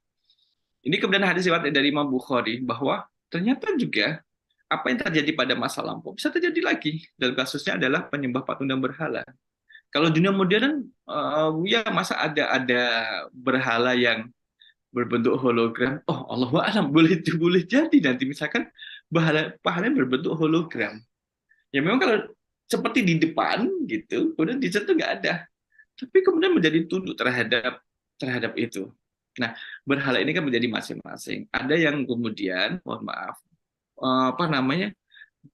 Ini kemudian hadis riwayat dari Imam Bukhari bahwa ternyata juga apa yang terjadi pada masa lampau bisa terjadi lagi. Dalam kasusnya adalah penyembah patung dan berhala. Kalau dunia modern, ya masa ada berhala yang berbentuk hologram? Oh, Allahu a'lam, boleh jadi nanti misalkan pahalanya berbentuk hologram. Ya memang kalau seperti di depan gitu, kemudian di situ nggak ada. Tapi kemudian menjadi tunduk terhadap itu. Nah, berhala ini kan menjadi masing-masing. Ada yang kemudian, mohon maaf, apa namanya,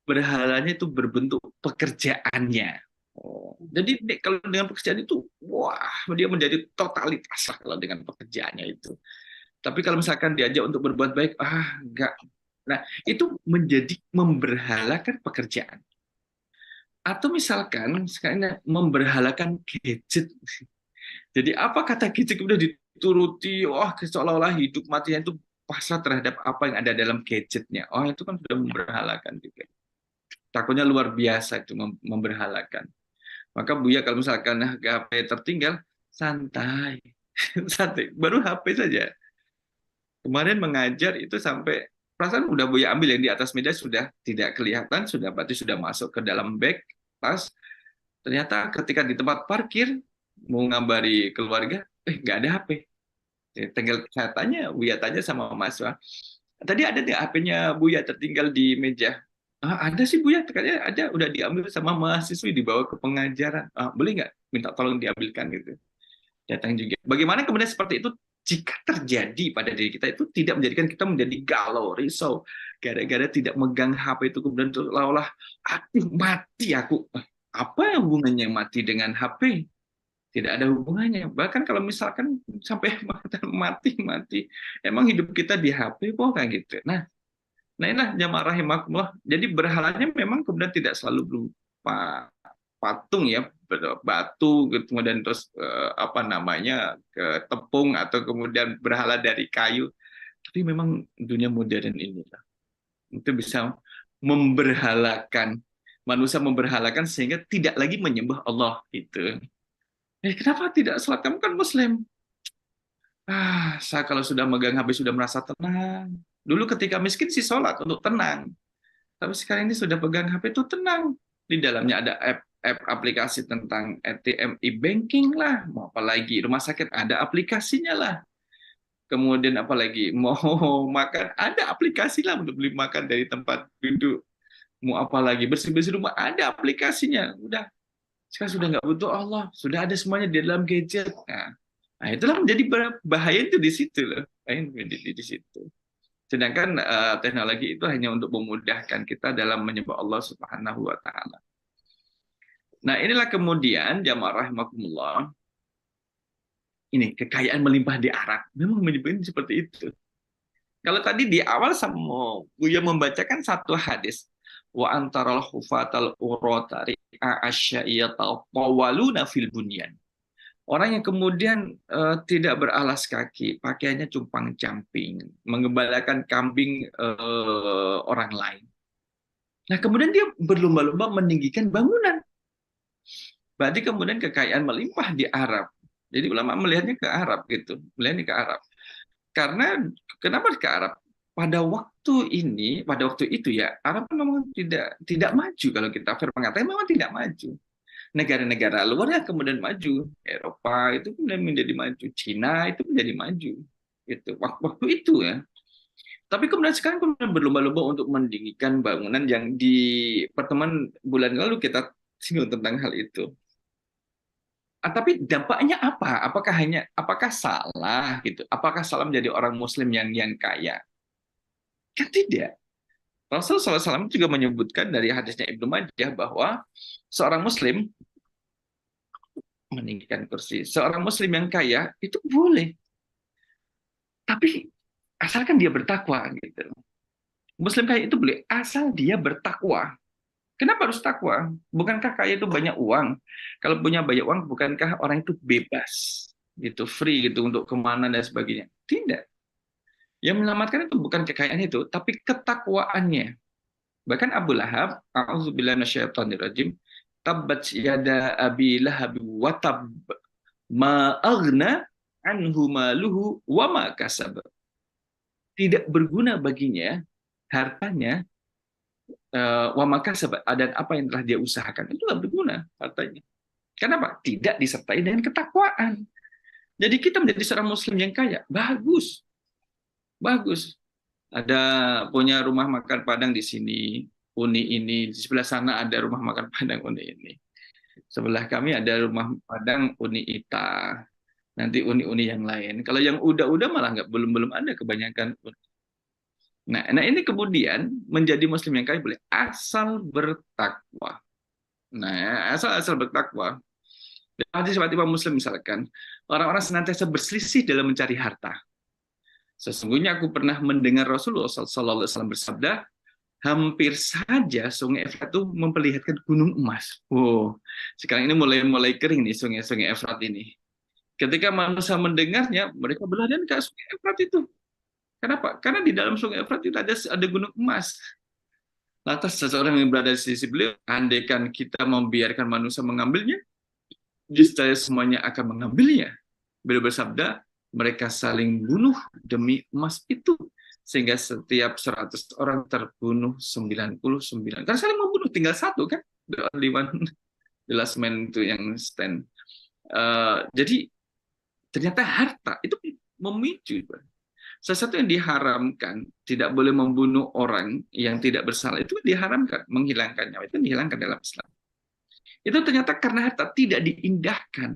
berhalanya itu berbentuk pekerjaannya. Oh, jadi kalau dengan pekerjaan itu, wah, dia menjadi totalitas lah kalau dengan pekerjaannya itu. Tapi kalau misalkan diajak untuk berbuat baik, enggak. Nah, itu menjadi memberhalakan pekerjaan. Atau misalkan sekarang memberhalakan gadget. Jadi apa kata gadget kemudian dituruti, wah seolah-olah hidup matinya itu pasrah terhadap apa yang ada dalam gadgetnya. Oh, itu kan sudah memberhalakan juga. Takutnya luar biasa itu memberhalakan. Maka Buya kalau misalkan HP tertinggal, santai. Santai, baru HP saja. Kemarin mengajar itu sampai perasaan udah Buya ambil yang di atas meja sudah tidak kelihatan, sudah berarti sudah masuk ke dalam bag, tas. Ternyata ketika di tempat parkir mau ngabari keluarga, nggak ada HP. Tinggal saya tanya, Buya tanya sama mahasiswa, tadi ada nggak HP-nya Buya tertinggal di meja? Ada sih Buya, katanya ada, udah diambil sama mahasiswi dibawa ke pengajaran. Boleh nggak minta tolong diambilkan gitu? Datang juga. Bagaimana kemudian seperti itu jika terjadi pada diri kita itu tidak menjadikan kita menjadi galau, risau, gara-gara tidak megang HP itu kemudian seolah-olah mati aku. Apa hubungannya mati dengan HP? Tidak ada hubungannya. Bahkan kalau misalkan sampai mati, emang hidup kita di HP kok kayak gitu. Nah inilah jamaah rahimakumullah. Jadi berhalanya memang kemudian tidak selalu berupa patung ya, batu, kemudian terus apa namanya ke tepung atau kemudian berhala dari kayu. Tapi memang dunia modern ini itu bisa memberhalakan, manusia memberhalakan sehingga tidak lagi menyembah Allah itu. Kenapa tidak sholat? Kamu kan Muslim. Saya kalau sudah megang HP sudah merasa tenang. Dulu ketika miskin sih sholat untuk tenang. Tapi sekarang ini sudah pegang HP itu tenang. Di dalamnya ada app aplikasi tentang ATM e-banking lah. Mau apa lagi? Rumah sakit ada aplikasinya lah. kemudian apalagi mau makan, ada aplikasi lah untuk beli makan dari tempat duduk. Mau apalagi bersih-bersih rumah, ada aplikasinya. Udah, sekarang sudah nggak butuh Allah, sudah ada semuanya di dalam gadget. Nah, itulah menjadi bahaya itu di situ loh. Bahaya di situ. Sedangkan teknologi itu hanya untuk memudahkan kita dalam menyembah Allah Subhanahu wa taala. Nah, inilah kemudian jamaah rahimakumullah, ini kekayaan melimpah di Arab. Memang menyebutkan seperti itu. Kalau tadi di awal sama Buya membacakan satu hadis, wa antaral hufatal urata ri'a asya'iyatal tawaluna fil bunyan. Orang yang kemudian tidak beralas kaki, pakaiannya compang-camping, menggembalakan kambing orang lain. Nah, kemudian dia berlomba-lomba meninggikan bangunan. Berarti kemudian kekayaan melimpah di Arab. Jadi ulama melihatnya ke Arab gitu, melihatnya ke Arab. Karena kenapa ke Arab? Pada waktu itu ya, Arab memang tidak maju, kalau kita fair mengatakan memang tidak maju. Negara-negara luar yang kemudian maju, Eropa itu kemudian menjadi maju, Cina itu menjadi maju. Itu waktu itu ya. Tapi kemudian sekarang kemudian berlomba-lomba untuk mendirikan bangunan yang di pertemuan bulan lalu kita singgung tentang hal itu. Tapi dampaknya apa? Apakah salah gitu? Apakah salah menjadi orang Muslim yang kaya? Kan tidak. Rasul SAW juga menyebutkan dari hadisnya Ibnu Majah bahwa seorang Muslim meninggikan kursi. Seorang Muslim yang kaya itu boleh, tapi asalkan dia bertakwa gitu. Muslim kaya itu boleh asal dia bertakwa. Kenapa harus takwa? Bukankah kaya itu banyak uang? Kalau punya banyak uang, bukankah orang itu bebas, gitu, free gitu untuk kemana dan sebagainya? Tidak. Yang menyelamatkan itu bukan kekayaan itu, tapi ketakwaannya. Bahkan Abu Lahab, a'udzubillahi minasyaitonirrajim, tabbat yada abi lahab wa tab ma aghna anhu maluhu wa ma kasab. Tidak berguna baginya hartanya, wa maka dan apa yang telah dia usahakan itu tidak berguna hartanya. Kenapa? Tidak disertai dengan ketakwaan. Jadi kita menjadi seorang Muslim yang kaya, bagus, bagus. Ada punya rumah makan Padang di sini, Uni ini, di sebelah sana ada rumah makan Padang Uni ini. Sebelah kami ada rumah Padang Uni ITA, nanti uni-uni yang lain. Kalau yang udah malah belum ada kebanyakan. Nah, ini kemudian menjadi Muslim yang kaya boleh asal bertakwa. Nah, asal bertakwa. Hadis Fatimah Muslim misalkan, orang-orang senantiasa berselisih dalam mencari harta. Sesungguhnya aku pernah mendengar Rasulullah SAW bersabda, hampir saja Sungai Efrat itu memperlihatkan gunung emas. Wow, sekarang ini mulai kering nih sungai Efrat ini. Ketika manusia mendengarnya, mereka berlarian ke Sungai Efrat itu. Kenapa? Karena di dalam Sungai Efrat itu ada gunung emas. Lantas seseorang yang berada di sisi beliau, andaikan kita membiarkan manusia mengambilnya, niscaya semuanya akan mengambilnya. Beliau bersabda, mereka saling bunuh demi emas itu. Sehingga setiap 100 orang terbunuh 99. Karena saling membunuh, tinggal satu kan? The only one, the last man itu yang stand. Jadi ternyata harta itu memicu. Sesuatu yang diharamkan, tidak boleh membunuh orang yang tidak bersalah, itu diharamkan, menghilangkan nyawa, itu dihilangkan dalam Islam. Itu ternyata karena harta tidak diindahkan.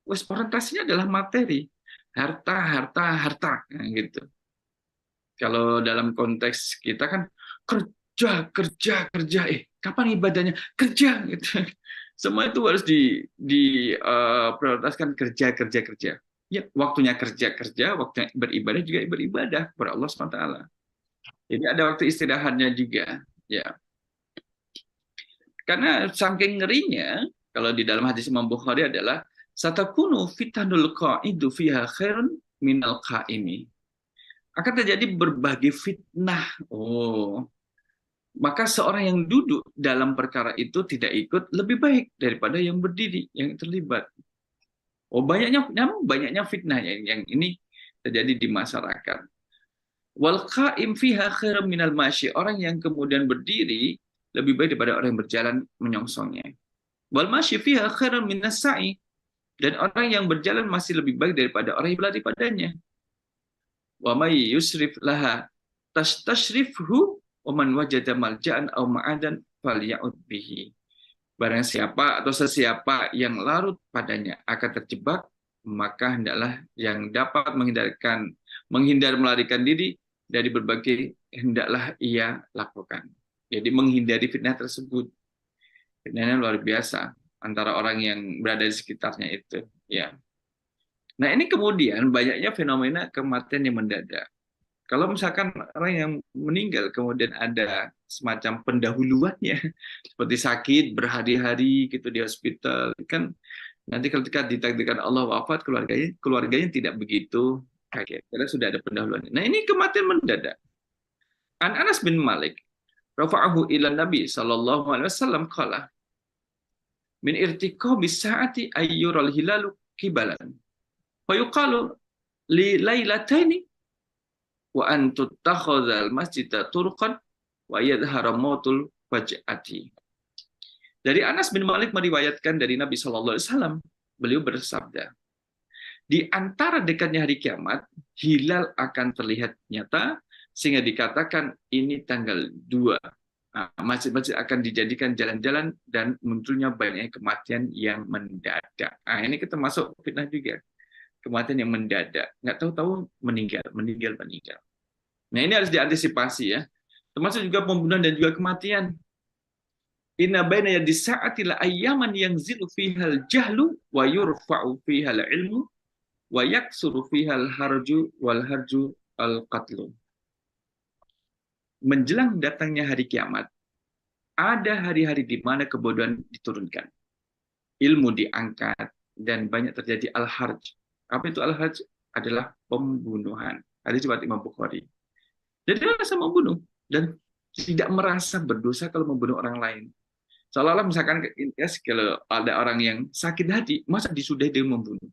Orientasinya adalah materi. Harta, gitu. Kalau dalam konteks kita kan kerja, kapan ibadahnya? Kerja, gitu. Semua itu harus prioritaskan kerja. Ya, waktunya kerja, waktunya beribadah juga beribadah kepada Allah SWT. Jadi ada waktu istirahatnya juga, ya. Karena saking ngerinya, kalau di dalam hadis Imam Bukhari adalah satakunu fitanul qa'idu fiha khairun minal qa'imi. Akan terjadi berbagai fitnah. Maka seorang yang duduk dalam perkara itu tidak ikut lebih baik daripada yang berdiri, yang terlibat. Banyaknya fitnah yang ini terjadi di masyarakat. Wal qa'im fiha khairum minal masyi. Orang yang kemudian berdiri lebih baik daripada orang yang berjalan menyongsongnya. Wal masyi fiha khairum minas sa'i. Dan orang yang berjalan masih lebih baik daripada orang yang berlari padanya. wa may yusrif laha tashrifhu wa man wajada malja'an aw ma'adan falya'ud bihi. Barang siapa atau sesiapa yang larut padanya akan terjebak, maka hendaklah yang dapat menghindar melarikan diri dari berbagai, hendaklah ia lakukan. Jadi menghindari fitnah tersebut. Fitnahnya luar biasa antara orang yang berada di sekitarnya itu, ya. Nah, ini kemudian banyaknya fenomena kematian yang mendadak. Kalau misalkan orang yang meninggal kemudian ada semacam pendahuluannya, seperti sakit berhari-hari gitu di hospital, kan nanti ketika ditakdirkan Allah wafat, keluarganya tidak begitu kaget karena sudah ada pendahuluannya. Nah, ini kematian mendadak. An Anas bin Malik rafa'ahu ila Nabi sallallahu alaihi wasallam qala min irtiqabi sa'ati ayyural hilalu kibalan fa yuqalu li lailataini wa an tuttakhadzal masjida turqan wa yadhhara mautul faj'ati. Dari Anas bin Malik meriwayatkan dari Nabi sallallahu alaihi wasallam, beliau bersabda, di antara dekatnya hari kiamat, hilal akan terlihat nyata sehingga dikatakan ini tanggal 2. Masjid-masjid akan dijadikan jalan-jalan dan munculnya banyak kematian yang mendadak. Ini kita masuk fitnah juga. Kematian yang mendadak, nggak tahu-tahu meninggal. Nah, ini harus diantisipasi ya. Termasuk juga pembunuhan dan juga kematian. Inna baina yadi sa'ati la ayyaman yanzilu fihal jahlu wa yurfa'u fihal ilmu wa yaksuru fihal harju wal harju al qatlu. Menjelang datangnya hari kiamat, ada hari-hari di mana kebodohan diturunkan. Ilmu diangkat dan banyak terjadi al-harj. Apa itu al-harj? Adalah pembunuhan. Hadis riwayat Imam Bukhari. Jadi orang merasa membunuh dan tidak merasa berdosa kalau membunuh orang lain. Seolah-olah misalkan kalau ada orang yang sakit hati, masa disudahi dengan membunuh?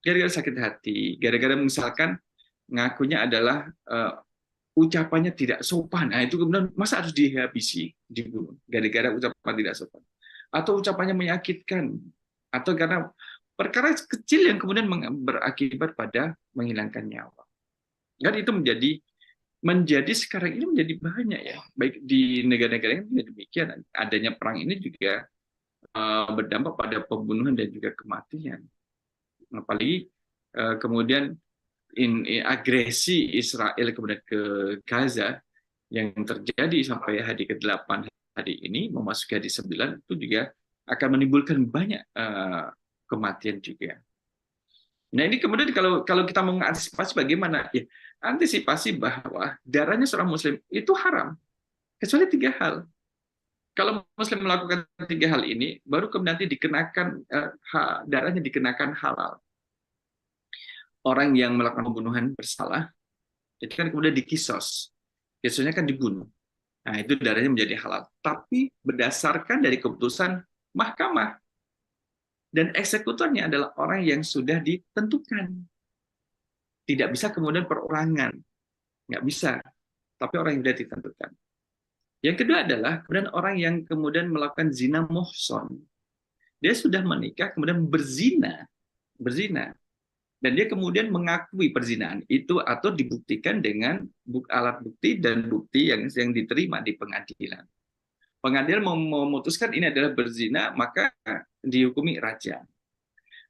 Gara-gara sakit hati, gara-gara misalkan ngakunya adalah ucapannya tidak sopan. Nah, itu kemudian masa harus dihabisi, dibunuh gara-gara ucapan tidak sopan. Atau ucapannya menyakitkan, atau karena perkara kecil yang kemudian berakibat pada menghilangkan nyawa. Dan itu menjadi sekarang ini menjadi banyak ya, baik di negara-negara yang demikian. Adanya perang ini juga berdampak pada pembunuhan dan juga kematian. Apalagi kemudian agresi Israel kemudian ke Gaza yang terjadi sampai hari ke-8 hari ini, memasuki hari 9, itu juga akan menimbulkan banyak kematian juga. Nah, ini kemudian kalau kita mengantisipasi bagaimana? Ya, antisipasi bahwa darahnya seorang muslim itu haram, kecuali 3 hal. Kalau muslim melakukan 3 hal ini, baru kemudian nanti dikenakan darahnya dikenakan halal. Orang yang melakukan pembunuhan bersalah, itu kan kemudian dikisos. Kisosnya kan dibunuh. Nah, itu darahnya menjadi halal. Tapi berdasarkan dari keputusan mahkamah. Dan eksekutornya adalah orang yang sudah ditentukan. Tidak bisa kemudian perorangan. Nggak bisa. Tapi orang yang sudah ditentukan. Yang kedua adalah kemudian orang yang kemudian melakukan zina muhson. Dia sudah menikah, kemudian berzina. Dan dia kemudian mengakui perzinahan itu atau dibuktikan dengan alat bukti dan bukti yang diterima di pengadilan. Pengadilan memutuskan ini adalah berzina, maka dihukumi rajam.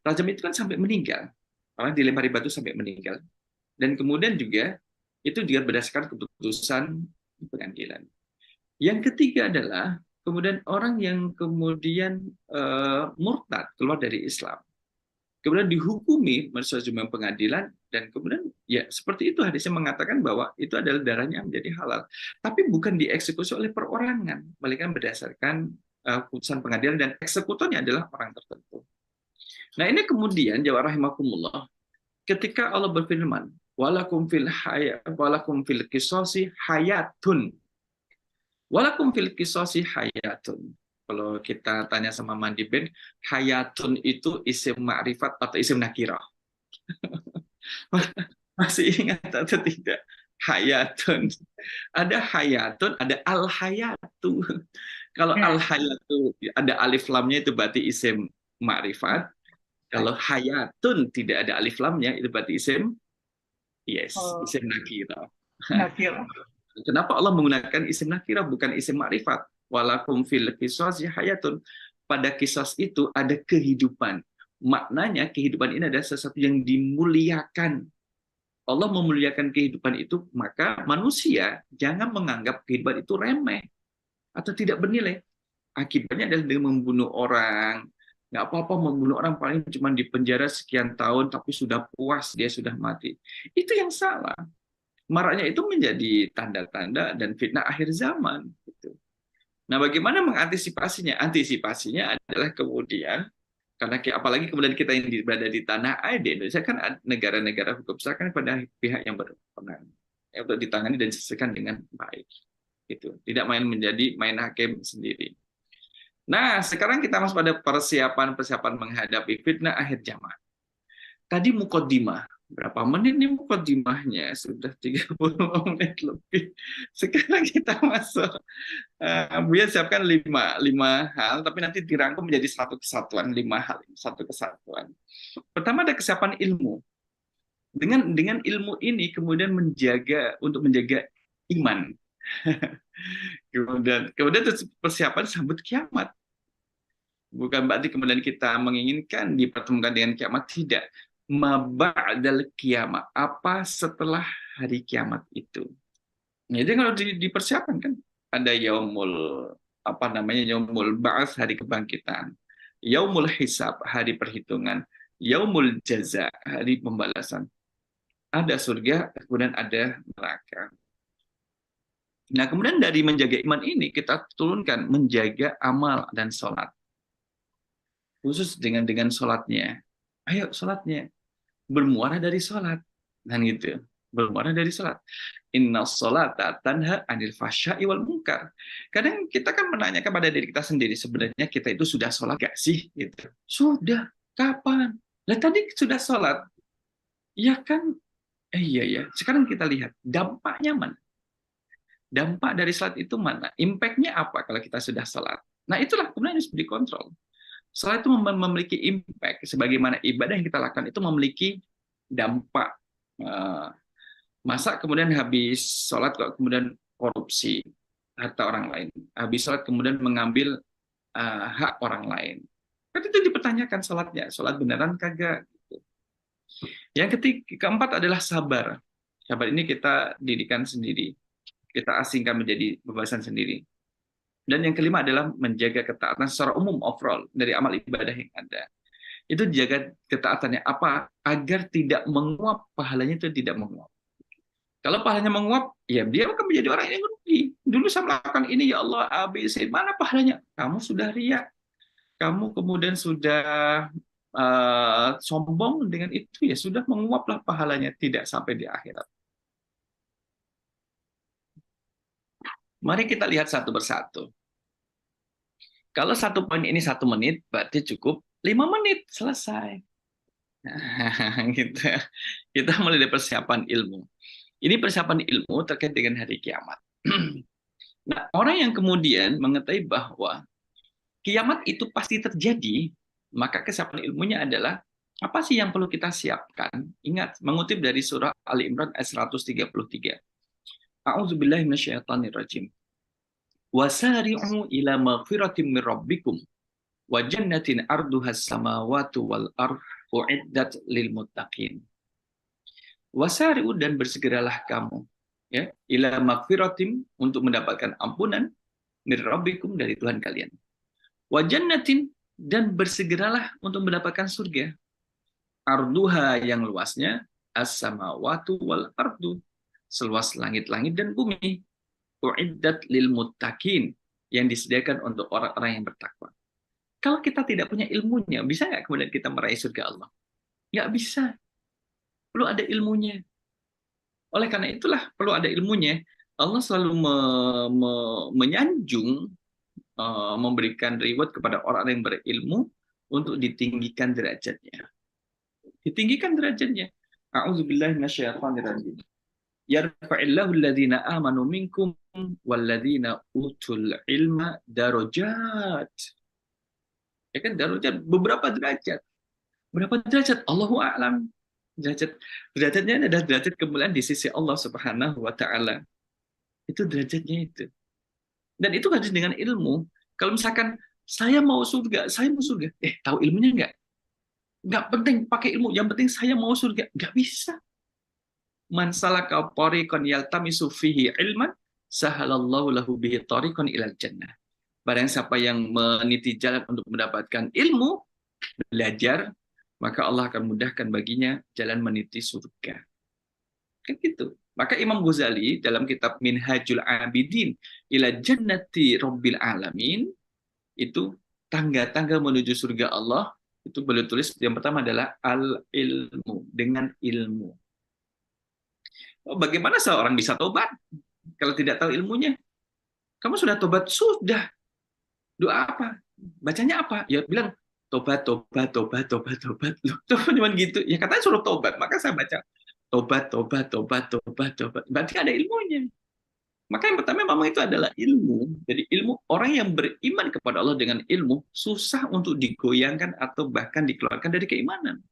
Rajam itu kan sampai meninggal. Orang dilempari batu sampai meninggal. Dan kemudian juga itu juga berdasarkan keputusan pengadilan. Yang ketiga adalah kemudian orang yang kemudian murtad, keluar dari Islam. Kemudian dihukumi melalui pengadilan, dan kemudian ya seperti itu hadisnya mengatakan bahwa itu adalah darahnya menjadi halal. Tapi bukan dieksekusi oleh perorangan, melainkan berdasarkan putusan pengadilan, dan eksekutornya adalah orang tertentu. Nah, ini kemudian jawab rahimakumullah, ketika Allah berfirman, walakum fil qisasi hayatun. Walakum fil qisasi hayatun. Kalau kita tanya sama Mandi Ben, hayatun itu isim ma'rifat atau isim nakirah? Masih ingat atau tidak? Hayatun. Ada hayatun, ada al-hayatu. Kalau al-hayatu ada alif lamnya itu berarti isim ma'rifat. Kalau hayatun tidak ada alif lamnya itu berarti isim Yes, isim nakirah. nakirah. Kenapa Allah menggunakan isim nakirah bukan isim ma'rifat? Walakum fil qisas hayatun. Pada kisas itu ada kehidupan. Maknanya kehidupan ini adalah sesuatu yang dimuliakan. Allah memuliakan kehidupan itu, maka manusia jangan menganggap kehidupan itu remeh atau tidak bernilai. Akibatnya adalah dengan membunuh orang. Nggak apa-apa membunuh orang, paling cuma di penjara sekian tahun, tapi sudah puas, dia sudah mati. Itu yang salah. Maraknya itu menjadi tanda-tanda dan fitnah akhir zaman. Gitu. Nah, bagaimana mengantisipasinya? Antisipasinya adalah kemudian, karena apalagi kemudian kita yang berada di tanah air, di Indonesia kan negara-negara hukum besar kan pada pihak yang berwenang untuk ditangani dan diselesaikan dengan baik. Gitu. Tidak main hakim sendiri. Nah, sekarang kita masuk pada persiapan menghadapi fitnah akhir zaman. Tadi mukaddimah. Berapa menit nih mukaddimahnya? Sudah 30 menit lebih. Sekarang kita masuk. Buya siapkan 5 hal, tapi nanti dirangkum menjadi satu kesatuan. 5 hal, satu kesatuan. Pertama ada kesiapan ilmu. Dengan ilmu ini kemudian untuk menjaga iman. kemudian persiapan sambut kiamat. Bukan berarti kemudian kita menginginkan dipertemukan dengan kiamat, tidak. Maba'dal kiamat, apa setelah hari kiamat itu. Jadi kalau dipersiapkan kan ada yaumul ba'ats, hari kebangkitan, yaumul hisab, hari perhitungan, yaumul jaza, hari pembalasan. Ada surga, kemudian ada neraka. Nah, kemudian dari menjaga iman ini kita turunkan menjaga amal dan sholat. Khusus dengan sholatnya. Ayo sholatnya. Bermuara dari sholat. Dan gitu. Bermuara dari sholat. Inna sholata tanha anil fahsya'i wal munkar. Kadang kita kan menanyakan pada diri kita sendiri, sebenarnya kita itu sudah sholat gak sih? Gitu. Sudah. Kapan? Lah tadi sudah sholat. Ya kan? Iya ya. Sekarang kita lihat dampaknya mana? Dampak dari sholat itu mana? Impact-nya apa kalau kita sudah sholat? Nah itulah kemudian harus dikontrol. Sholat itu memiliki impact, sebagaimana ibadah yang kita lakukan itu memiliki dampak. Masa kemudian habis sholat kok kemudian korupsi harta orang lain, habis sholat kemudian mengambil hak orang lain. Kan itu dipertanyakan sholatnya, sholat beneran kagak? Yang keempat adalah sabar. Sabar ini kita didikan sendiri, kita asingkan menjadi pembahasan sendiri. Dan yang kelima adalah menjaga ketaatan secara umum overall dari amal ibadah yang ada. Itu jaga ketaatannya apa? Agar tidak menguap, pahalanya itu tidak menguap. Kalau pahalanya menguap, ya dia akan menjadi orang yang rugi. Dulu saya melakukan ini, ya Allah, A, B, C, mana pahalanya? Kamu sudah riya. Kamu kemudian sudah sombong dengan itu, ya sudah menguaplah pahalanya, tidak sampai di akhirat. Mari kita lihat satu persatu. Kalau satu poin ini 1 menit, berarti cukup 5 menit, selesai. Gitu. Kita mulai dari persiapan ilmu. Ini persiapan ilmu terkait dengan hari kiamat. Nah, orang yang kemudian mengetahui bahwa kiamat itu pasti terjadi, maka kesiapan ilmunya adalah apa sih yang perlu kita siapkan? Ingat, mengutip dari surah Ali Imran ayat 133. A'udzubillahi minasyaitonirrajim. Wasari'u ila maghfiratin min rabbikum wa jannatin arduhas samawati wal ardh uiddat lil muttaqin. Wasari'u, dan bersegeralah kamu ya ila maghfiratin, untuk mendapatkan ampunan, min rabbikum, dari Tuhan kalian. Wa jannatin, dan bersegeralah untuk mendapatkan surga. Arduha, yang luasnya, as-samawati wal ardu, seluas langit-langit dan bumi. Uiddat lil muttaqin, yang disediakan untuk orang-orang yang bertakwa. Kalau kita tidak punya ilmunya, bisa nggak kemudian kita meraih surga Allah? Nggak bisa. Perlu ada ilmunya. Oleh karena itulah perlu ada ilmunya. Allah selalu menyanjung, memberikan reward kepada orang yang berilmu untuk ditinggikan derajatnya. Ditinggikan derajatnya. A'udzubillahi minasyaitonirrajim. Yarfa'illahu alladhina amanu minkum walladzina utul ilma darajat. Ya kan, darajat, beberapa derajat. Berapa derajat? Allahu a'lam. Derajatnya adalah derajat kemuliaan di sisi Allah Subhanahu wa taala. Itu derajatnya itu. Dan itu harus dengan ilmu. Kalau misalkan saya mau surga, tahu ilmunya enggak? Enggak penting pakai ilmu, yang penting saya mau surga. Enggak bisa. Man salaka tariqan yaltamisu fihi ilman, sahalallahu lahu bihi tariqan ilal jannah. Barang siapa yang meniti jalan untuk mendapatkan ilmu, belajar, maka Allah akan mudahkan baginya jalan meniti surga. Kan gitu. Maka Imam Ghazali dalam kitab Minhajul Abidin ila Jannati Rabbil Alamin, itu tangga-tangga menuju surga Allah, itu beliau tulis yang pertama adalah al-ilmu, dengan ilmu. Bagaimana seorang bisa tobat kalau tidak tahu ilmunya? Kamu sudah tobat? Sudah. Doa apa? Bacanya apa? Ya bilang tobat, tobat, tobat, tobat, tobat. Loh, cuma gitu. Ya katanya suruh tobat, maka saya baca tobat, tobat, tobat, tobat, tobat. Berarti ada ilmunya. Maka yang pertama memang itu adalah ilmu. Jadi ilmu, orang yang beriman kepada Allah dengan ilmu susah untuk digoyangkan atau bahkan dikeluarkan dari keimanan.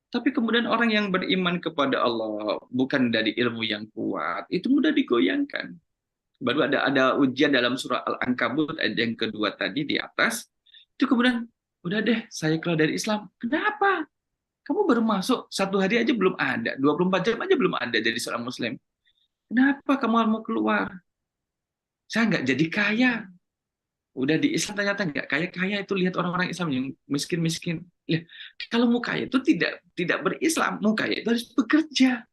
Tapi kemudian orang yang beriman kepada Allah bukan dari ilmu yang kuat, itu mudah digoyangkan. Baru ada ujian dalam surah Al-Ankabut ayat yang kedua tadi di atas, itu kemudian udah deh saya keluar dari Islam. Kenapa? Kamu baru masuk, 1 hari aja belum ada, 24 jam aja belum ada jadi seorang Muslim. Kenapa kamu mau keluar? Saya nggak jadi kaya. Udah di Islam ternyata nggak kaya-kaya, itu lihat orang-orang Islam yang miskin-miskin. Lihat, kalau mau kaya itu tidak berislam, mau kaya itu harus bekerja.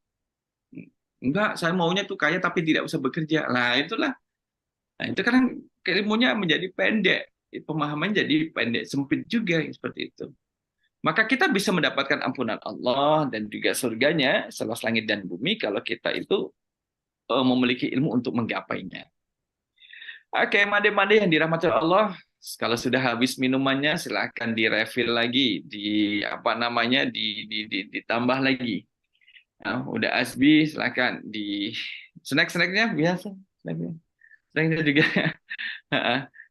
Enggak, saya maunya tuh kaya tapi tidak usah bekerja. Lah itulah. Nah, itu kan ilmunya menjadi pendek, pemahaman jadi pendek, sempit juga seperti itu. Maka kita bisa mendapatkan ampunan Allah dan juga surganya seluas langit dan bumi kalau kita itu memiliki ilmu untuk menggapainya. Oke, made-made yang dirahmati Allah, kalau sudah habis minumannya silahkan direfill lagi, ditambah lagi. Nah, udah asbi silahkan di snack-snacknya biasa, snacknya juga.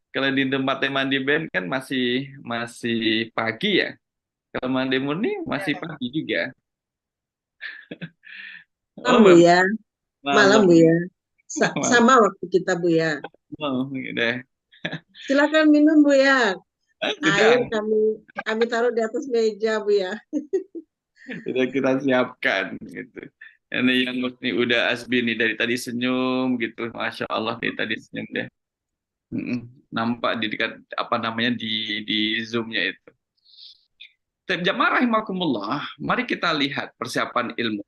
Kalau di tempat mandi band kan masih pagi ya. Kalau mandi murni masih pagi juga. Malam, Oh, Bu ya. malam. Malam, Bu ya. Sama waktu kita, Bu ya. Oh, deh. Silakan minum, Bu ya. Sudah, Air kami taruh di atas meja, Bu ya. sudah kita siapkan gitu. Ini yang mesti udah asbi nih dari tadi senyum gitu. Masya Allah dari tadi senyum deh. Nampak di dekat di Zoom-nya itu. Jamaah rahimakumullah, mari kita lihat persiapan ilmu.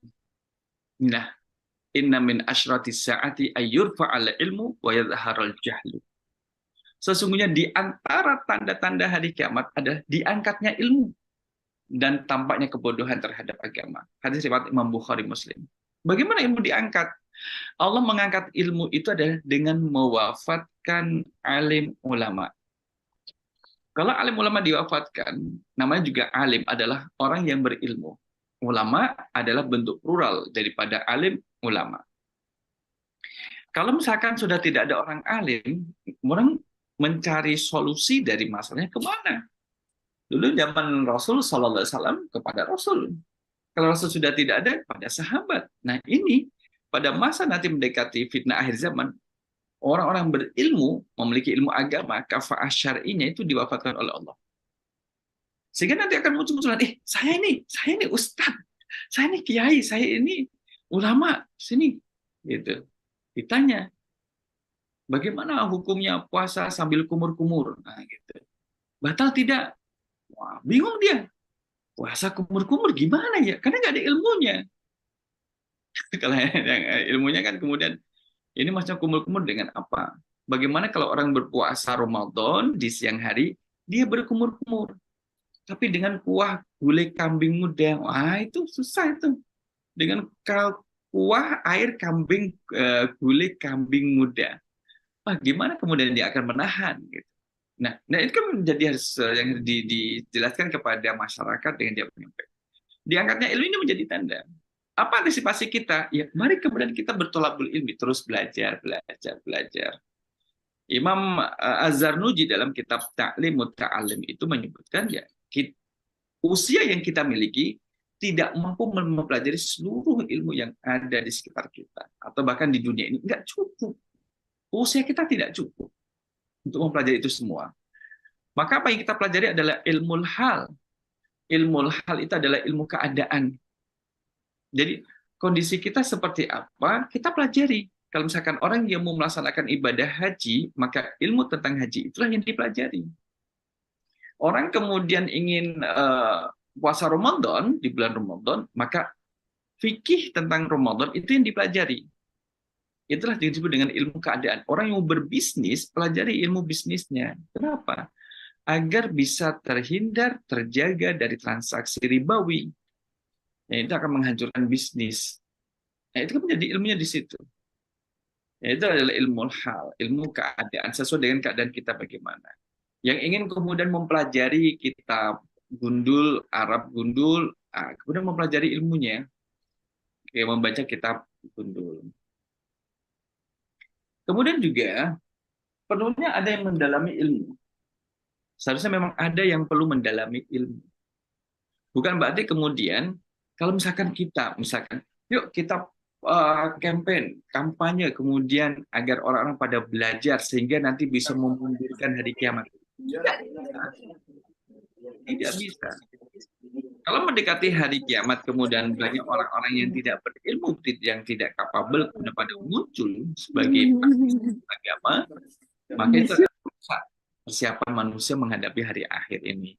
Nah, inna min asyrati sa'ati ayyurfa'al ilmu wa yadhharul jahlu. Sesungguhnya di antara tanda-tanda hari kiamat adalah diangkatnya ilmu dan tampaknya kebodohan terhadap agama. Hadis riwayat Imam Bukhari Muslim. Bagaimana ilmu diangkat? Allah mengangkat ilmu itu adalah dengan mewafatkan alim ulama. Kalau alim ulama diwafatkan, namanya juga alim adalah orang yang berilmu. Ulama adalah bentuk plural daripada alim ulama. Kalau misalkan sudah tidak ada orang alim, orang mencari solusi dari masalahnya kemana? Dulu zaman Rasul Sallallahu Alaihi Wasallam kepada Rasul. Kalau Rasul sudah tidak ada, pada sahabat. Nah ini pada masa nanti mendekati fitnah akhir zaman, orang-orang berilmu, memiliki ilmu agama, kafa'ah syar'inya itu diwafatkan oleh Allah. Sehingga nanti akan muncul-munculan, saya ini ustadz, saya ini kiai, saya ini ulama, sini. Gitu. Ditanya, bagaimana hukumnya puasa sambil kumur-kumur? Nah, gitu. Batal tidak? Wah, bingung dia. Puasa kumur-kumur gimana ya? Karena nggak ada ilmunya. Kalau ilmunya kan kemudian, ini maksudnya kumur-kumur dengan apa? Bagaimana kalau orang berpuasa Ramadan di siang hari, dia berkumur-kumur. Tapi dengan kuah gulai kambing muda, wah itu susah itu. Dengan kuah air kambing, gulai kambing muda. Wah, gimana kemudian dia akan menahan? Gitu. Nah, itu kan menjadi yang dijelaskan kepada masyarakat dengan dia menyampaikan. Diangkatnya ilmu ini menjadi tanda. Apa antisipasi kita? Ya, mari kemudian kita bertolabul ilmi, terus belajar. Imam Az-Zarnuji dalam kitab Ta'lim Muta'alim itu menyebutkan ya, usia yang kita miliki tidak mampu mempelajari seluruh ilmu yang ada di sekitar kita atau bahkan di dunia ini. Nggak cukup. Usia kita tidak cukup untuk mempelajari itu semua. Maka apa yang kita pelajari adalah ilmu hal. Ilmu hal itu adalah ilmu keadaan. Jadi kondisi kita seperti apa, kita pelajari. Kalau misalkan orang yang mau melaksanakan ibadah haji, maka ilmu tentang haji itulah yang dipelajari. Orang kemudian ingin puasa Ramadan di bulan Ramadan, maka fikih tentang Ramadan itu yang dipelajari. Itulah yang disebut dengan ilmu keadaan. Orang yang mau berbisnis, pelajari ilmu bisnisnya. Kenapa? Agar bisa terhindar, terjaga dari transaksi ribawi. Nah, itu akan menghancurkan bisnis. Nah, itu kan menjadi ilmunya di situ. Ya, itu adalah ilmu hal, ilmu keadaan, sesuai dengan keadaan kita bagaimana. Yang ingin kemudian mempelajari kitab gundul, Arab gundul, kemudian mempelajari ilmunya, kayak membaca kitab gundul. Kemudian juga, perlunya ada yang mendalami ilmu. Seharusnya memang ada yang perlu mendalami ilmu. Bukan berarti kemudian, kalau misalkan yuk kita campaign, kampanye kemudian agar orang-orang pada belajar sehingga nanti bisa memundurkan hari kiamat. Tidak bisa. Kalau mendekati hari kiamat kemudian banyak orang-orang yang tidak berilmu, yang tidak kapabel kemudian pada muncul sebagai agama, maka itu akan merusak persiapan manusia menghadapi hari akhir ini.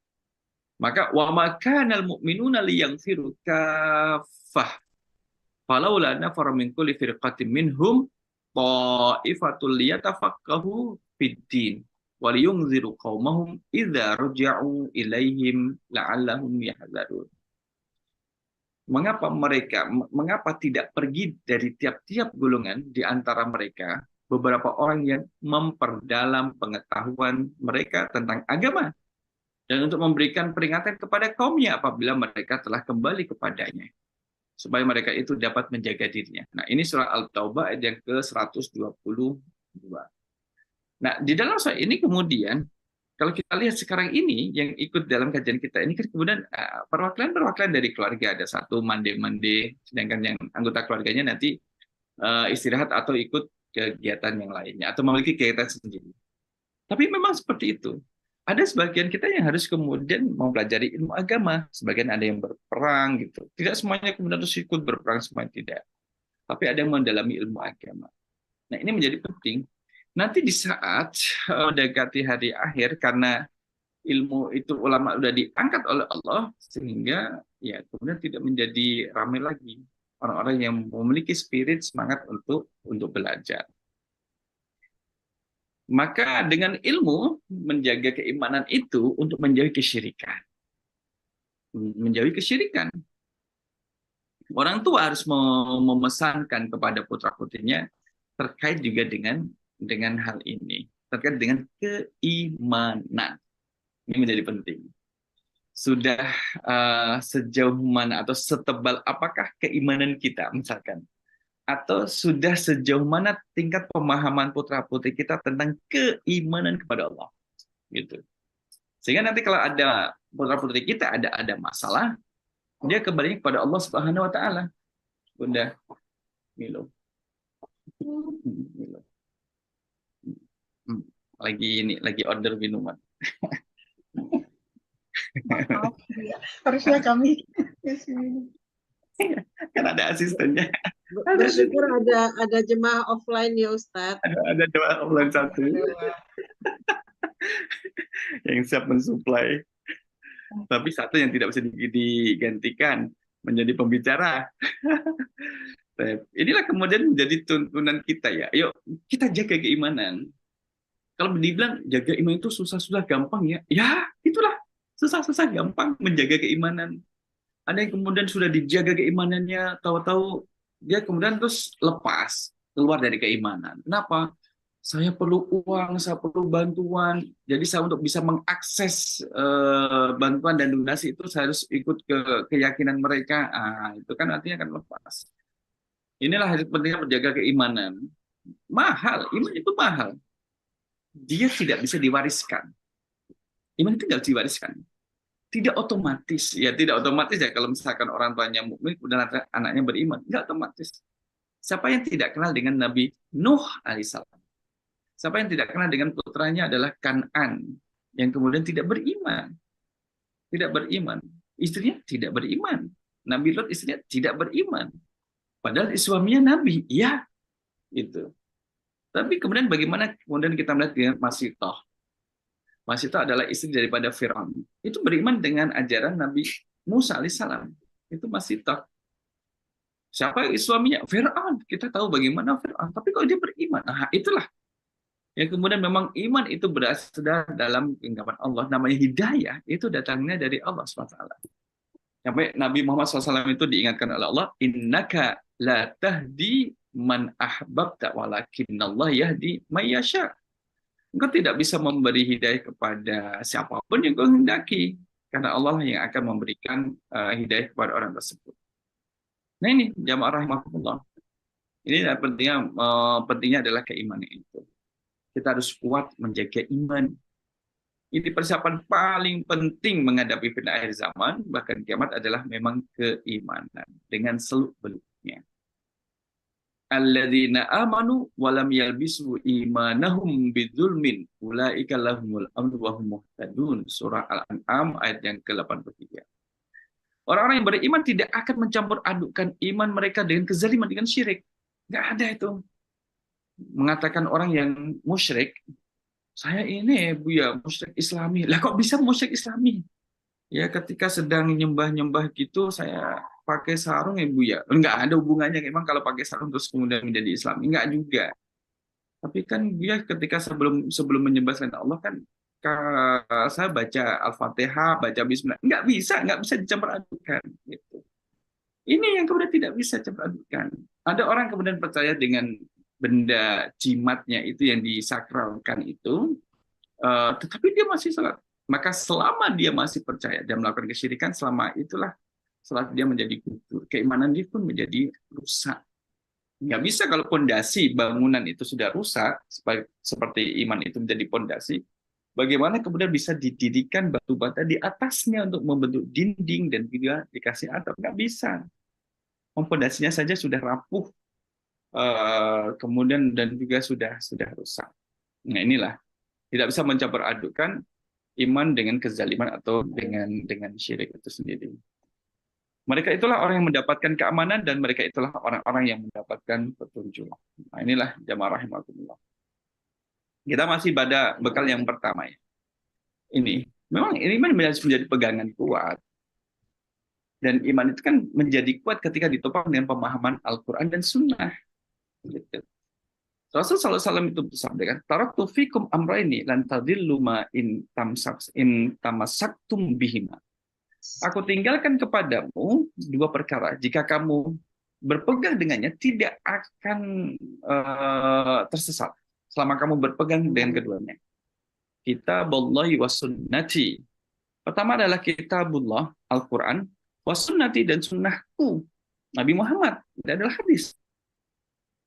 Maka wa makanal mu'minuna liyanfiru kaffah falaula nafara min kulli firqatin minhum ta'ifatul liyatafaqahu fid-din wa liyunziru qaumahum idza raja'u ilaihim la'allahum yahzarun. Mengapa tidak pergi dari tiap-tiap golongan di antara mereka beberapa orang yang memperdalam pengetahuan mereka tentang agama dan untuk memberikan peringatan kepada kaumnya apabila mereka telah kembali kepadanya, supaya mereka itu dapat menjaga dirinya. Nah, ini surah Al-Taubah ayat yang ke-122. Nah, di dalam surah ini kemudian, kalau kita lihat sekarang ini, yang ikut dalam kajian kita ini kan kemudian perwakilan-perwakilan dari keluarga. Ada satu mande-mande, sedangkan yang anggota keluarganya nanti istirahat atau ikut kegiatan yang lainnya, atau memiliki kegiatan sendiri. Tapi memang seperti itu. Ada sebagian kita yang harus kemudian mempelajari ilmu agama. Sebagian ada yang berperang gitu. Tidak semuanya kemudian harus ikut berperang, semuanya tidak. Tapi ada yang mendalami ilmu agama. Nah, ini menjadi penting. Nanti di saat mendekati hari akhir, karena ilmu itu ulama sudah diangkat oleh Allah, sehingga ya kemudian tidak menjadi ramai lagi orang-orang yang memiliki spirit semangat untuk belajar. Maka dengan ilmu menjaga keimanan itu untuk menjauhi kesyirikan. Menjauhi kesyirikan. Orang tua harus memesankan kepada putra-putrinya terkait juga dengan hal ini. Terkait dengan keimanan. Ini menjadi penting. Sudah sejauh mana atau setebal apakah keimanan kita misalkan? Atau sudah sejauh mana tingkat pemahaman putra-putri kita tentang keimanan kepada Allah, gitu. Sehingga nanti kalau ada putra-putri kita ada masalah, dia kembali kepada Allah Subhanahu Wa Taala. Bunda, minum. Lagi order minuman. Maaf, ya. Harusnya kami Kan ada asistennya. Bersyukur ada jemaah offline ya Ustadz. Ada jemaah offline satu yang siap mensuplai. Tapi satu yang tidak bisa digantikan menjadi pembicara. Inilah kemudian menjadi tuntunan kita ya. Ayo kita jaga keimanan. Kalau dibilang jaga iman itu susah-susah gampang ya. Ya itulah susah-susah gampang menjaga keimanan. Ada yang kemudian sudah dijaga keimanannya, tahu-tahu dia kemudian terus lepas, keluar dari keimanan. Kenapa? Saya perlu uang, saya perlu bantuan. Jadi saya untuk bisa mengakses bantuan dan donasi itu saya harus ikut ke keyakinan mereka. Itu kan artinya akan lepas. Inilah pentingnya menjaga keimanan. Mahal, iman itu mahal. Dia tidak bisa diwariskan. Iman itu tidak bisa diwariskan. Tidak otomatis, ya tidak otomatis ya kalau misalkan orang tuanya mukmin, kemudian anaknya beriman, nggak otomatis. Siapa yang tidak kenal dengan Nabi Nuh alaihissalam? Siapa yang tidak kenal dengan putranya adalah Kan'an, yang kemudian tidak beriman, tidak beriman. Istrinya tidak beriman. Nabi Lot istrinya tidak beriman. Padahal suaminya Nabi, ya itu. Tapi kemudian bagaimana kemudian kita melihat dengan Masitoh? Masitoh adalah istri daripada Fir'aun. Itu beriman dengan ajaran Nabi Musa alaihissalam. Itu Masitoh. Siapa suaminya? Fir'aun. Kita tahu bagaimana Fir'aun. Tapi kalau dia beriman, nah itulah. Yang kemudian memang iman itu berasal dalam genggaman Allah. Namanya hidayah, itu datangnya dari Allah SWT. Sampai Nabi Muhammad SAW itu diingatkan oleh Allah, innaka la tahdi man ahbabta walakinallah yahdi may yasha. Engkau tidak bisa memberi hidayah kepada siapapun yang kau hendaki, karena Allah yang akan memberikan hidayah kepada orang tersebut. Nah ini jamaah rahimahullah. Ini pentingnya adalah keimanan itu. Kita harus kuat menjaga iman. Ini persiapan paling penting menghadapi fitnah akhir zaman, bahkan kiamat adalah memang keimanan dengan seluk-beluknya. Alladzina amanu wa lam yalbisu imanahum bidzulmin ulaika lahumul amnu wa hum muhtadun. Surah Al-An'am ayat yang ke-83. Orang-orang yang beriman tidak akan mencampur adukkan iman mereka dengan kezaliman, dengan syirik. Nggak ada itu. Mengatakan orang yang musyrik, saya ini Buya musyrik Islami. Lah kok bisa musyrik Islami? Ya ketika sedang nyembah-nyembah gitu saya pakai sarung ya Buya. Enggak ada hubungannya memang kalau pakai sarung terus kemudian menjadi Islami. Enggak juga. Tapi kan Buya ketika sebelum menyembah selain Allah kan saya baca Al-Fatihah, baca Bismillah. Enggak bisa dicampur adukan gitu. Ini yang kemudian tidak bisa campur adukan. Ada orang kemudian percaya dengan benda jimatnya itu yang disakralkan itu, tetapi dia masih salat. Maka selama dia masih percaya dan melakukan kesyirikan, selama itulah salat dia menjadi gugur. Keimanan dia pun menjadi rusak. Nggak bisa kalau pondasi bangunan itu sudah rusak, seperti iman itu menjadi pondasi, bagaimana kemudian bisa didirikan batu bata di atasnya untuk membentuk dinding dan juga dikasih atap? Nggak bisa. Pondasinya saja sudah rapuh, kemudian dan juga sudah rusak. Nah inilah tidak bisa mencampur adukan iman dengan kezaliman atau dengan syirik itu sendiri. Mereka itulah orang yang mendapatkan keamanan dan mereka itulah orang-orang yang mendapatkan petunjuk. Nah inilah jamaah rahimakumullah. Kita masih pada bekal yang pertama ya. Ini memang iman menjadi pegangan kuat. Dan iman itu kan menjadi kuat ketika ditopang dengan pemahaman Al-Quran dan Sunnah. Gitu. Rasulullah SAW itu bersabda, taraktu fikum amraini lan tadillu ma in tamassaktum bihima. Aku tinggalkan kepadamu dua perkara. Jika kamu berpegang dengannya, tidak akan tersesat selama kamu berpegang dengan keduanya. Kitabullahi wa sunnati. Pertama adalah kitabullah, Al-Quran, wa sunnati dan sunnahku, Nabi Muhammad. Itu adalah hadis.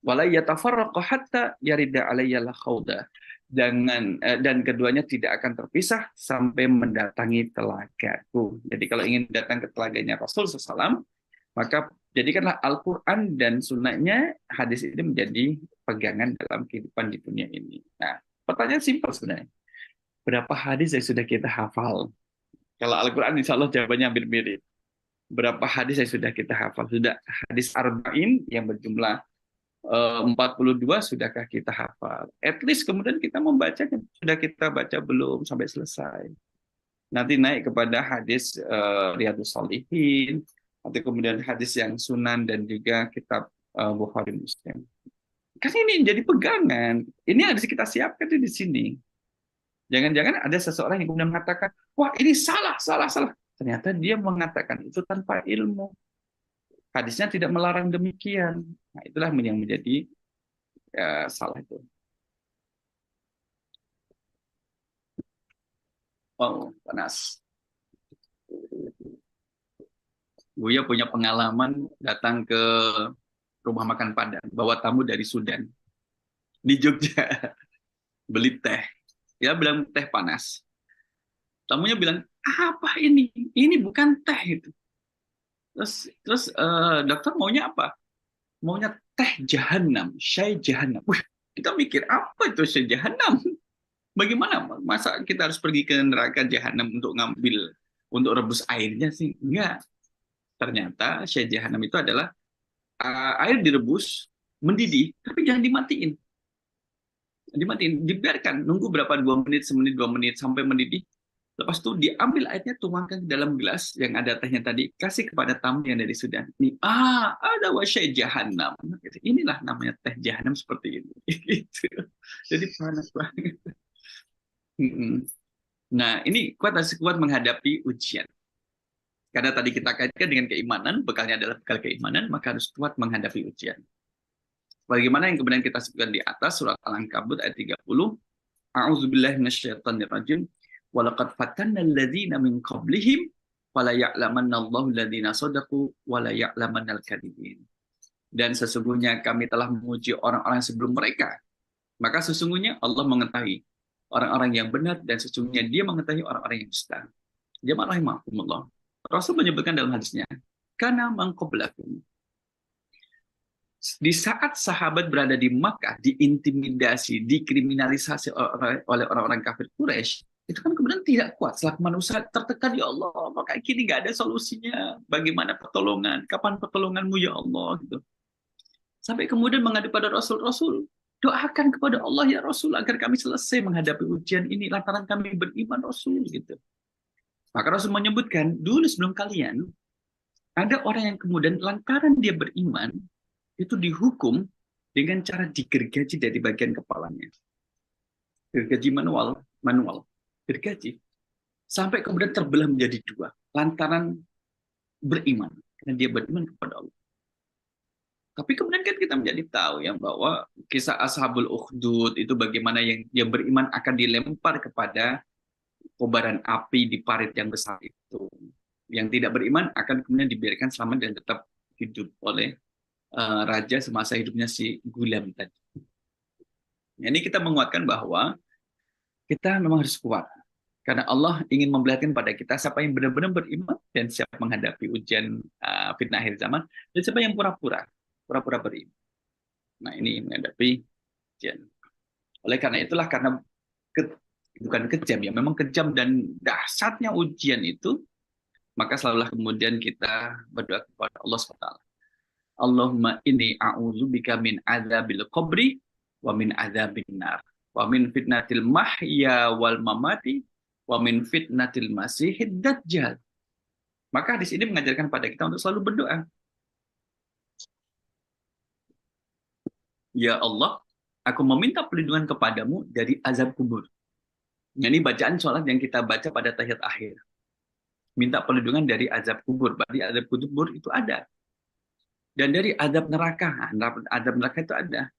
Wala yatafarraqu hatta yarida alayya la khawda. Dan keduanya tidak akan terpisah sampai mendatangi telagaku. Jadi kalau ingin datang ke telaganya Rasul SAW, maka jadikanlah Al-Quran dan sunnahnya, hadis ini menjadi pegangan dalam kehidupan di dunia ini. Nah, pertanyaan simpel sebenarnya. Berapa hadis yang sudah kita hafal? Kalau Al-Quran insya Allah jawabannya hampir mirip. Berapa hadis yang sudah kita hafal? Sudah hadis arba'in yang berjumlah 42 sudahkah kita hafal? At least kemudian kita membacanya. Sudah kita baca belum sampai selesai? Nanti naik kepada hadis Riyadhus Shalihin, atau kemudian hadis yang Sunan dan juga kitab Bukhari Muslim. Kan ini jadi pegangan. Ini harus kita siapkan di sini. Jangan-jangan ada seseorang yang kemudian mengatakan, wah ini salah. Ternyata dia mengatakan itu tanpa ilmu. Hadisnya tidak melarang demikian. Nah, itulah yang menjadi salah itu. Wow, panas. Buya punya pengalaman datang ke rumah makan Padang, bawa tamu dari Sudan. Di Jogja. Beli teh. Dia bilang teh panas. Tamunya bilang, apa ini? Ini bukan teh itu. Terus dokter maunya apa? Maunya teh jahanam, syai jahanam. Wih, kita mikir apa itu syai jahanam? Bagaimana? Masa kita harus pergi ke neraka jahanam untuk ngambil, untuk rebus airnya sih? Enggak. Ternyata syai jahanam itu adalah air direbus, mendidih, tapi jangan dimatiin. Dimatiin, dibiarkan, nunggu berapa, 2 menit, semenit, 2 menit, sampai mendidih. Lepas itu diambil airnya, tuangkan ke dalam gelas yang ada tehnya tadi, kasih kepada tamu yang dari Sudan. Nih, ada wasyai jahanam. Inilah namanya teh jahanam seperti ini. Gitu. Jadi panas banget. Nah, ini harus kuat menghadapi ujian. Karena tadi kita kaitkan dengan keimanan, bekalnya adalah bekal keimanan, maka harus kuat menghadapi ujian. Bagaimana yang kemudian kita sebutkan di atas, surat Al-Ankabut ayat 30, A'udzubillahi minasyaitonirrajim, walaqad fatanna alladzina min qablihim fala ya'lamanna Allahu alladzina shadaqu wala ya'lamanna al-kadhibin. Dan sesungguhnya kami telah menguji orang-orang sebelum mereka. Maka sesungguhnya Allah mengetahui orang-orang yang benar dan sesungguhnya Dia mengetahui orang-orang yang dusta. Jamaah rahimakumullah. Rasul menyebutkan dalam hadisnya, kana man qablakum. Di saat sahabat berada di Makkah, diintimidasi, dikriminalisasi oleh orang-orang kafir Quraisy, itu kan kemudian tidak kuat. Setelah manusia tertekan, ya Allah, maka kini nggak ada solusinya. Bagaimana pertolongan? Kapan pertolonganmu ya Allah? Gitu. Sampai kemudian mengadu pada Rasul, doakan kepada Allah ya Rasul agar kami selesai menghadapi ujian ini lantaran kami beriman Rasul. Gitu. Maka Rasul menyebutkan, dulu sebelum kalian, ada orang yang kemudian lantaran dia beriman, itu dihukum dengan cara digergaji dari bagian kepalanya. Gergaji manual, gergaji. Sampai kemudian terbelah menjadi 2, lantaran beriman. Karena dia beriman kepada Allah. Tapi kemudian kan kita menjadi tahu ya bahwa kisah Ashabul Ukhdud itu bagaimana yang beriman akan dilempar kepada kobaran api di parit yang besar itu. Yang tidak beriman akan kemudian dibiarkan selamat dan tetap hidup oleh raja semasa hidupnya si Gulam tadi. Ini kita menguatkan bahwa kita memang harus kuat. Karena Allah ingin memperlihatkan pada kita siapa yang benar-benar beriman dan siap menghadapi ujian fitnah akhir zaman, dan siapa yang pura-pura beriman. Nah, ini menghadapi ujian. Oleh karena itulah, karena bukan kejam ya, memang kejam dan dahsyatnya ujian itu, maka selalulah kemudian kita berdoa kepada Allah SWT. Allahumma inni a'udzubika min adzabil qabri wa min adzabin nar wa min fitnatil mahya wal mamati wa min fitnatil masihid dajjal. Maka hadis ini mengajarkan pada kita untuk selalu berdoa. Ya Allah, aku meminta perlindungan kepadamu dari azab kubur. Ini bacaan sholat yang kita baca pada tahiyat akhir. Minta perlindungan dari azab kubur. Berarti azab kubur itu ada. Dan dari azab neraka itu ada.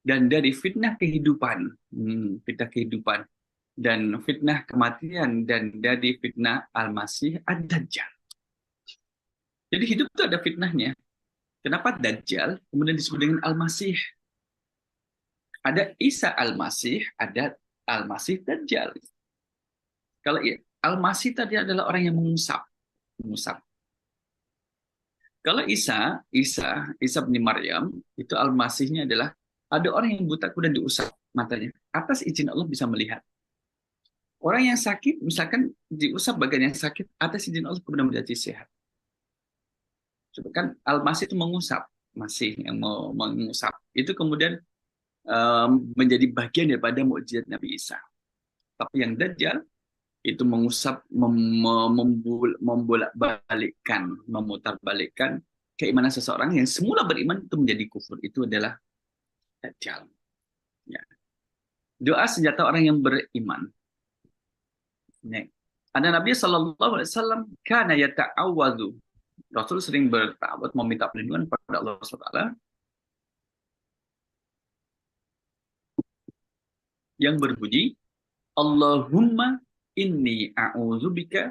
Dan dari fitnah kehidupan, dan fitnah kematian, dan dari fitnah Al-Masih Ad-Dajjal. Jadi hidup itu ada fitnahnya. Kenapa Dajjal kemudian disebut dengan Al-Masih? Ada Isa Al-Masih, ada Al-Masih Dajjal. Kalau Al-Masih tadi adalah orang yang mengusap. Kalau Isa bin Maryam, itu Al-Masihnya adalah ada orang yang buta kemudian diusap matanya. Atas izin Allah bisa melihat. Orang yang sakit, misalkan diusap bagian yang sakit, atas izin Allah kemudian menjadi sehat. Coba kan Al-Masih itu mengusap, Masih yang mengusap. Itu kemudian menjadi bagian daripada mukjizat Nabi Isa. Tapi yang Dajjal itu mengusap, memutarbalikkan keimanan seseorang yang semula beriman itu menjadi kufur. Itu adalah Dajjal. Ya. Doa senjata orang yang beriman. Ya. Ada Nabi SAW kana yata'awwadhu. Rasul sering bertawad meminta perlindungan kepada Allah SWT yang berbunyi, Allahumma inni a'udzubika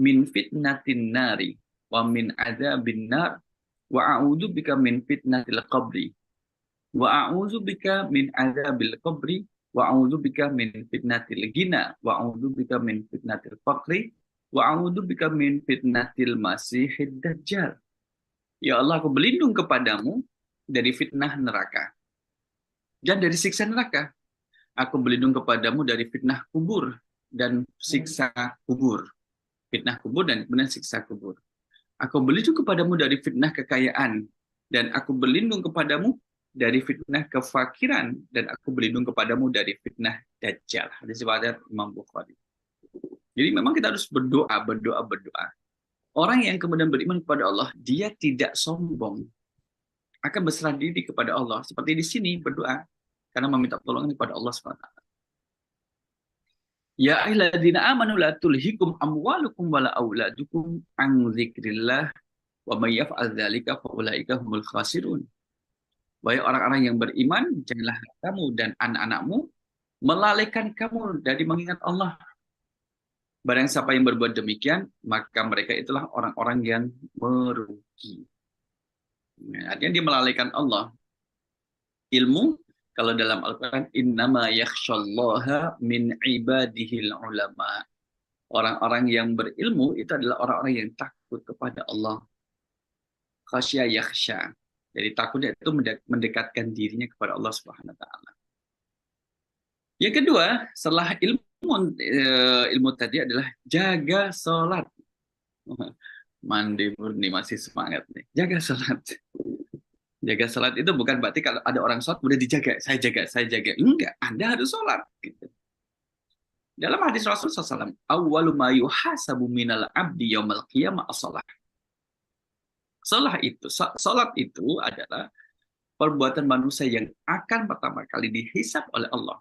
min fitnatin nari wa min adzabin nar wa a'udzubika min fitnatil qabri wa a'udzubika min adzabil qabri wa a'udzubika min fitnatil ghina wa a'udzubika min fitnatil faqri Wa a'udzubika min fitnatil masihid dajjal. Ya Allah, aku berlindung kepadamu dari fitnah neraka dan dari siksa neraka. Aku berlindung kepadamu dari fitnah kubur dan siksa kubur. Fitnah kubur dan kemudian siksa kubur. Aku berlindung kepadamu dari fitnah kekayaan dan aku berlindung kepadamu dari fitnah kefakiran dan aku berlindung kepadamu dari fitnah dajjal. Hadis riwayat Imam Bukhari. Jadi memang kita harus berdoa. Orang yang kemudian beriman kepada Allah, dia tidak sombong, akan berserah diri kepada Allah. Seperti di sini berdoa, karena meminta pertolongan kepada Allah SWT. Ya ayyuhalladzina amanu la tulhikum amwalukum wala auladukum an dzikrillah wa may yaf'al dzalika fa ulaika humul khasirun. Wahai orang-orang yang beriman, janganlah kamu dan anak-anakmu melalaikan kamu dari mengingat Allah. Barang siapa yang berbuat demikian, maka mereka itulah orang-orang yang merugi. Artinya dia melalaikan Allah. Ilmu, kalau dalam Al-Quran, innama yakhshallaha min ibadihil ulama. Orang-orang yang berilmu itu adalah orang-orang yang takut kepada Allah. Khasya yakhsha. Jadi takutnya itu mendekatkan dirinya kepada Allah Subhanahu wa taala. Yang kedua, setelah ilmu tadi adalah jaga sholat. Mandi Murni masih semangat nih. Jaga sholat. Jaga sholat itu bukan berarti kalau ada orang sholat udah dijaga, saya jaga. Enggak, Anda harus sholat. Gitu. Dalam hadis Rasulullah SAW, awwalu ma yuhasabu minal abdi yaumal qiyamah as-shalah. Sholat itu adalah perbuatan manusia yang akan pertama kali dihisab oleh Allah.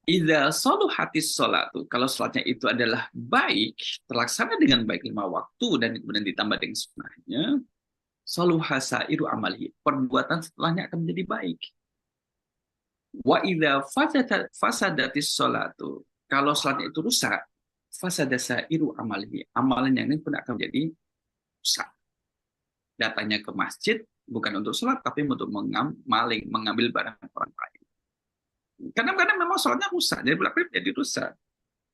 Idza saluhatis sholatu, kalau sholatnya itu adalah baik, terlaksana dengan baik 5 waktu dan kemudian ditambah dengan sunnahnya, saluha sairu amalihi, perbuatan setelahnya akan menjadi baik. Wa idza fasadatis sholatu, kalau sholatnya itu rusak, fasada sairu amalihi, amalannya ini pun akan menjadi rusak. Datanya ke masjid bukan untuk sholat tapi untuk mengambil barang orang lain. Kadang-kadang memang sholatnya rusak, jadi belakang jadi rusak.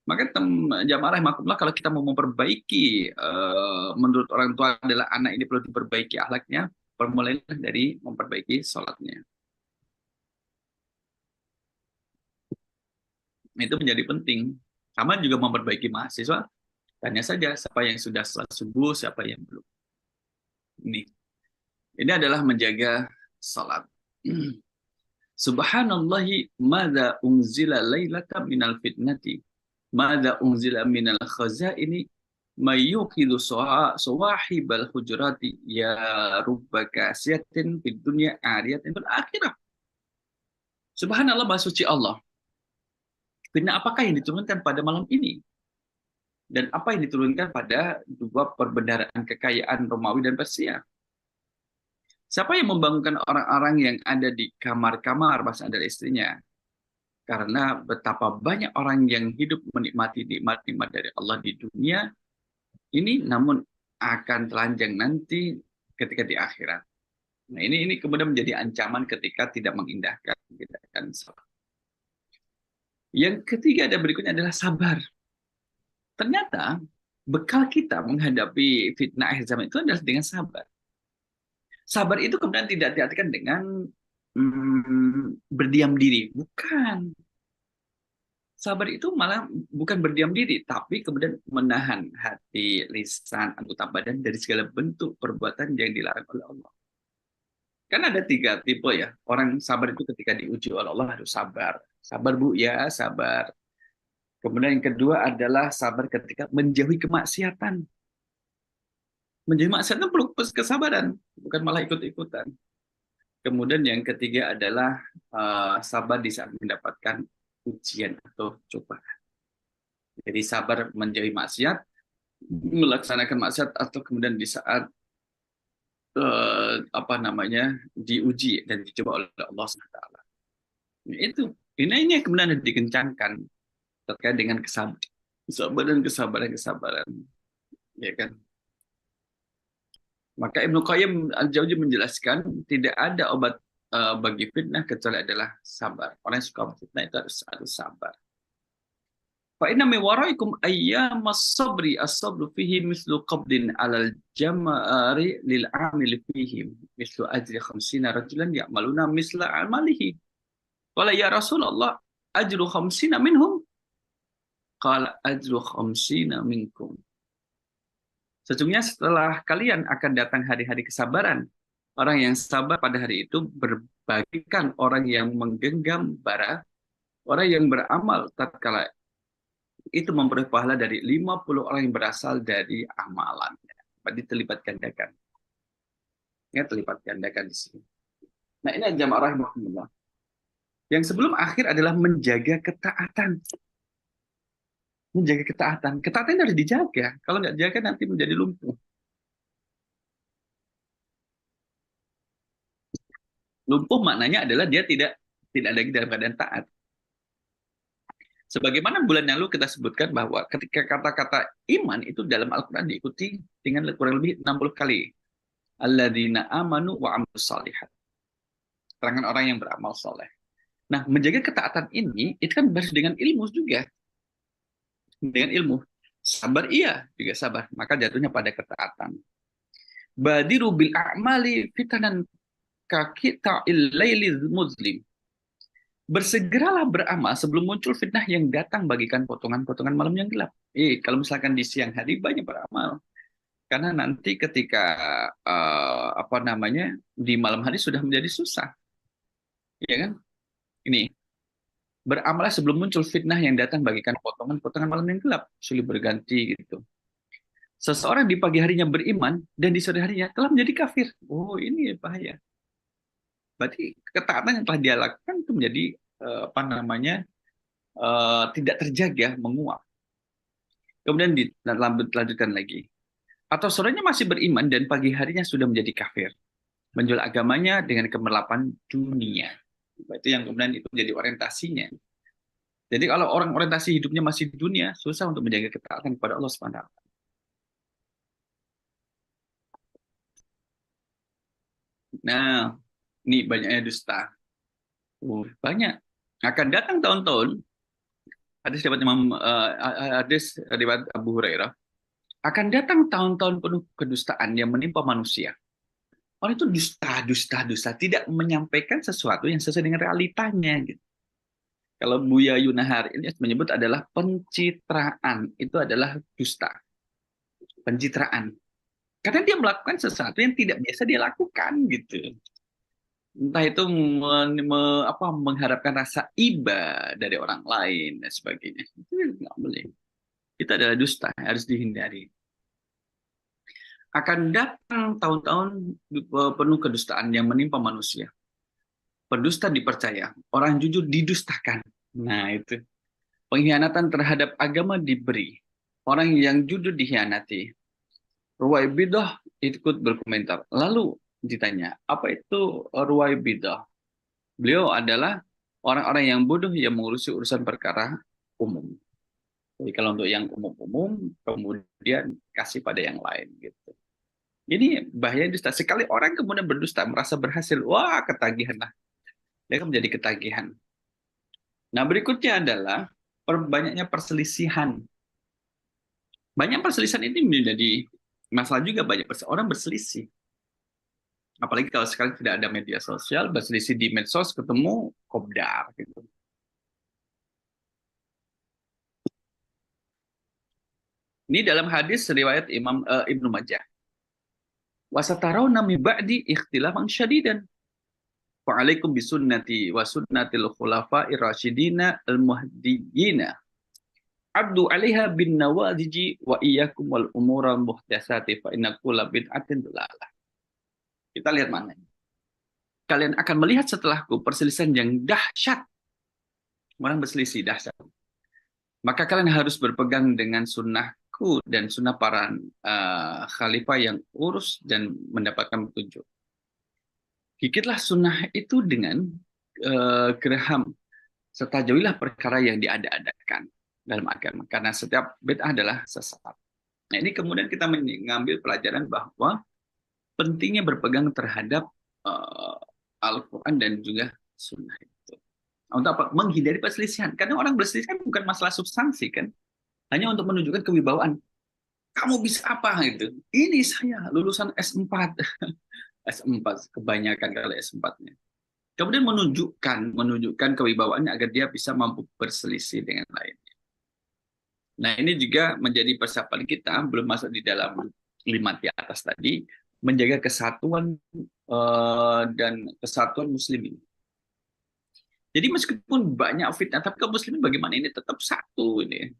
Maka jamaah rahimakumullah, kalau kita mau memperbaiki, menurut orang tua adalah anak ini perlu diperbaiki akhlaknya, permulailah dari memperbaiki sholatnya. Itu menjadi penting. Sama juga memperbaiki mahasiswa. Tanya saja siapa yang sudah sholat subuh, siapa yang belum. Ini adalah menjaga sholat. Subhanallahi madza unzila lailata minal fitnati madza unzila minal khazaini mayyuqidu sawahibal hujurati ya rubba kasiyatin fid dunya ariyatin fil akhirah. Subhanallah, maha suci Allah. Fitnah apakah yang diturunkan pada malam ini? Dan apa yang diturunkan pada dua perbendaharaan kekayaan Romawi dan Persia? Siapa yang membangunkan orang-orang yang ada di kamar-kamar pasangan dan istrinya? Karena betapa banyak orang yang hidup menikmati nikmat-nikmat dari Allah di dunia ini, namun akan telanjang nanti ketika di akhirat. Nah, ini kemudian menjadi ancaman ketika tidak mengindahkan, tidak akan salah. Yang ketiga dan berikutnya adalah sabar. Ternyata bekal kita menghadapi fitnah akhir zaman itu adalah dengan sabar. Sabar itu kemudian tidak diartikan dengan berdiam diri. Bukan. Sabar itu malah bukan berdiam diri, tapi kemudian menahan hati, lisan, anggota badan dari segala bentuk perbuatan yang dilarang oleh Allah. Kan ada 3 tipe ya. Orang sabar itu ketika diuji oleh Allah harus sabar. Sabar Bu, ya sabar. Kemudian yang kedua adalah sabar ketika menjauhi kemaksiatan. Menjauhi maksiatan perlu kesabaran, bukan malah ikut-ikutan. Kemudian yang ketiga adalah sabar di saat mendapatkan ujian atau cobaan. Jadi sabar menjauhi maksiat, melaksanakan maksiat, atau kemudian di saat diuji dan dicoba oleh Allah SWT. Ini yang kemudian dikencangkan terkait dengan kesabaran, ya kan? Maka Ibnu Qayyim Al-Jauziyah menjelaskan tidak ada obat bagi fitnah kecuali adalah sabar. Orang yang suka fitnah itu harus sabar. Fa inna min waraikum ayyamas sabri as-sabru fihi mislu qabdin 'alal jamari lil 'amili fihi mislu ajri 50 rajulan ya'maluna misla 'amalihi. Qala ya Rasulullah ajru 50 minhum? Qala ajru 50 minkum. Sesungguhnya setelah kalian akan datang hari-hari kesabaran, orang yang sabar pada hari itu berbagikan orang yang menggenggam bara, orang yang beramal tatkala itu memperoleh pahala dari 50 orang yang berasal dari amalannya. Berarti terlibat gandakan. Ya, terlibat gandakan di sini. Nah, ini jamaah rahimahumullah. Yang sebelum akhir adalah menjaga ketaatan. Menjaga ketaatan. Ketaatan harus dijaga. Kalau nggak dijaga nanti menjadi lumpuh. Lumpuh maknanya adalah dia tidak lagi dalam keadaan taat. Sebagaimana bulan yang lalu kita sebutkan bahwa ketika kata-kata iman itu dalam Al-Quran diikuti dengan kurang lebih 60 kali. Alladzina amanu wa amilus shalihat. Keterangan orang yang beramal soleh. Nah, menjaga ketaatan ini, itu kan harus dengan ilmu juga. Dengan ilmu. Sabar iya, juga sabar. Maka jatuhnya pada ketaatan. Badiru bil a'mali fitanan kakita'il lailil muslim. Bersegeralah beramal sebelum muncul fitnah yang datang bagikan potongan-potongan malam yang gelap. Kalau misalkan di siang hari banyak beramal, karena nanti ketika di malam hari sudah menjadi susah, ya kan? Ini beramal sebelum muncul fitnah yang datang bagikan potongan-potongan malam yang gelap, silih berganti gitu. Seseorang di pagi harinya beriman dan di sore harinya telah menjadi kafir. Oh, ini bahaya. Berarti ketaatan yang telah dia lakukan itu menjadi tidak terjaga, menguap. Kemudian dilanjutkan lagi. Atau sorenya masih beriman dan pagi harinya sudah menjadi kafir. Menjual agamanya dengan kemerlapan dunia. Itu yang kemudian itu menjadi orientasinya. Jadi kalau orang orientasi hidupnya masih dunia, susah untuk menjaga ketaatan kepada Allah SWT. Nah, ini banyaknya dusta. Banyak. Akan datang tahun-tahun, hadis riwayat Abu Hurairah, akan datang tahun-tahun penuh kedustaan yang menimpa manusia. Orang itu dusta, tidak menyampaikan sesuatu yang sesuai dengan realitanya. Gitu. Kalau Buya Yunahar ini menyebut adalah pencitraan, itu adalah dusta. Pencitraan. Karena dia melakukan sesuatu yang tidak biasa dia lakukan, gitu. Entah itu mengharapkan rasa iba dari orang lain dan sebagainya. Itu nggak boleh. Itu adalah dusta, harus dihindari. Akan datang tahun-tahun penuh kedustaan yang menimpa manusia. Pendusta dipercaya, orang jujur didustakan. Nah itu. Pengkhianatan terhadap agama diberi. Orang yang jujur dikhianati. Ruwaibidah ikut berkomentar. Lalu ditanya, apa itu Ruwaibidah? Beliau adalah orang-orang yang bodoh yang mengurusi urusan perkara umum. Jadi kalau untuk yang umum-umum, kemudian kasih pada yang lain gitu. Ini bahaya dusta. Sekali orang kemudian berdusta, merasa berhasil, wah ketagihan lah. Dia akan menjadi ketagihan. Nah berikutnya adalah banyaknya perselisihan. Banyak perselisihan ini menjadi masalah juga, banyak orang berselisih. Apalagi kalau sekarang tidak ada media sosial, berselisih di medsos ketemu kopdar gitu. Ini dalam hadis riwayat Imam Ibnu Majah. Wasatarawna min ba'di ikhtilafan syadidan. Fa'alaikum bisunnati wa sunnatil khulafa'ir rasyidina al-muhdiyina. Abdu 'alaiha bin nawajiji wa iyyakum wal umural muhdatsati fa inna kulla bid'atin dhalalah. Kita lihat mana. Kalian akan melihat setelahku perselisihan yang dahsyat. Orang berselisih dahsyat. Maka kalian harus berpegang dengan sunnahku dan sunnah para khalifah yang urus dan mendapatkan petunjuk. Gigitlah sunnah itu dengan geraham, serta jauhilah perkara yang diada-adakan dalam agama. Karena setiap bid'ah adalah sesat. Nah ini kemudian kita mengambil pelajaran bahwa pentingnya berpegang terhadap Al-Quran dan juga sunnah itu. Untuk apa? Menghindari perselisihan. Karena orang berselisih kan bukan masalah substansi kan, hanya untuk menunjukkan kewibawaan. Kamu bisa apa gitu? Ini saya lulusan S4. S4 kebanyakan kalau S4-nya. Kemudian menunjukkan kewibawaannya agar dia bisa mampu berselisih dengan lainnya. Nah, ini juga menjadi persiapan kita, belum masuk di dalam 5 di atas tadi, menjaga kesatuan dan kesatuan muslimin. Jadi meskipun banyak fitnah, tapi kaum muslimin bagaimana ini tetap satu ini.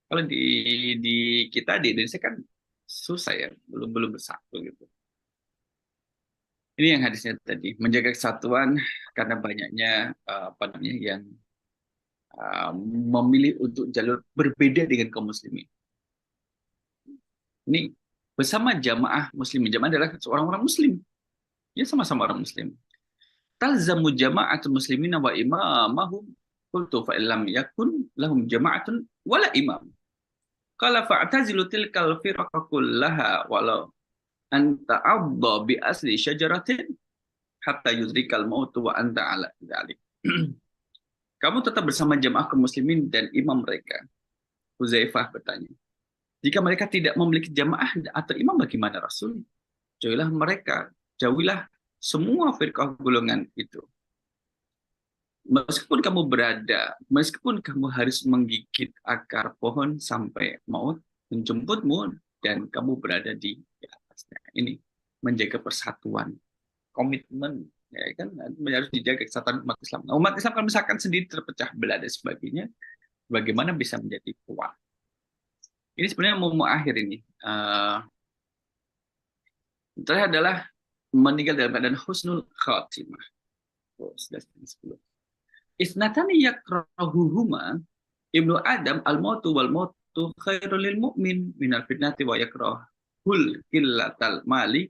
Kalau di kita di Indonesia kan susah ya, belum bersatu gitu. Ini yang hadisnya tadi, menjaga kesatuan karena banyaknya yang memilih untuk jalur berbeda dengan kaum muslimin. Ini bersama jamaah muslimin. Jamaah adalah orang-orang muslim. Ya sama-sama orang muslim. Talzamu jama'atul muslimina wa imamahum qultu fa illam yakun lahum jama'atun wala imam. Qala fa'tazilu tilkal firqa kullaha walau anta adda bi asli syajaratin hatta yudrikal mautu wa anta ala dzalik. Kamu tetap bersama jamaah kaum muslimin dan imam mereka. Huzaifah bertanya, jika mereka tidak memiliki jamaah atau imam bagaimana Rasul? Jauhilah mereka, jauhilah semua firqah golongan itu. Meskipun kamu harus menggigit akar pohon sampai maut menjemputmu dan kamu berada di atasnya. Ini menjaga persatuan, komitmen, ya kan, harus dijaga kesatuan umat Islam. Nah, umat Islam kalau misalkan sendiri terpecah belah dan sebagainya, bagaimana bisa menjadi kuat? Ini sebenarnya mau akhir ini. Terakhir adalah meninggal dalam keadaan husnul khatimah. Isnatani yakrahuhuma ibnu Adam al-mautu wal mautu khairul lil mu'min minal fitnati wa yakrahul qillatal mali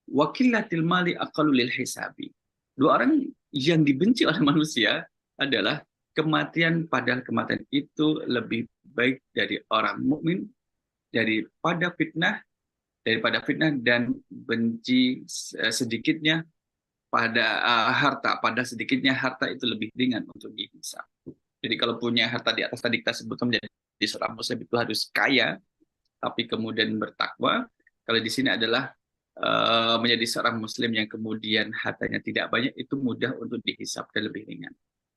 wa qillatil mali aqallu lil hisabi. Dua orang yang dibenci oleh manusia adalah kematian, padahal kematian itu lebih baik dari orang mukmin daripada fitnah dan benci sedikitnya pada harta, pada sedikitnya harta itu lebih ringan untuk dihisab. Jadi kalau punya harta di atas tadi kita sebutkan menjadi seorang muslim itu harus kaya, tapi kemudian bertakwa. Kalau di sini adalah menjadi seorang muslim yang kemudian hartanya tidak banyak, itu mudah untuk dihisab dan lebih ringan.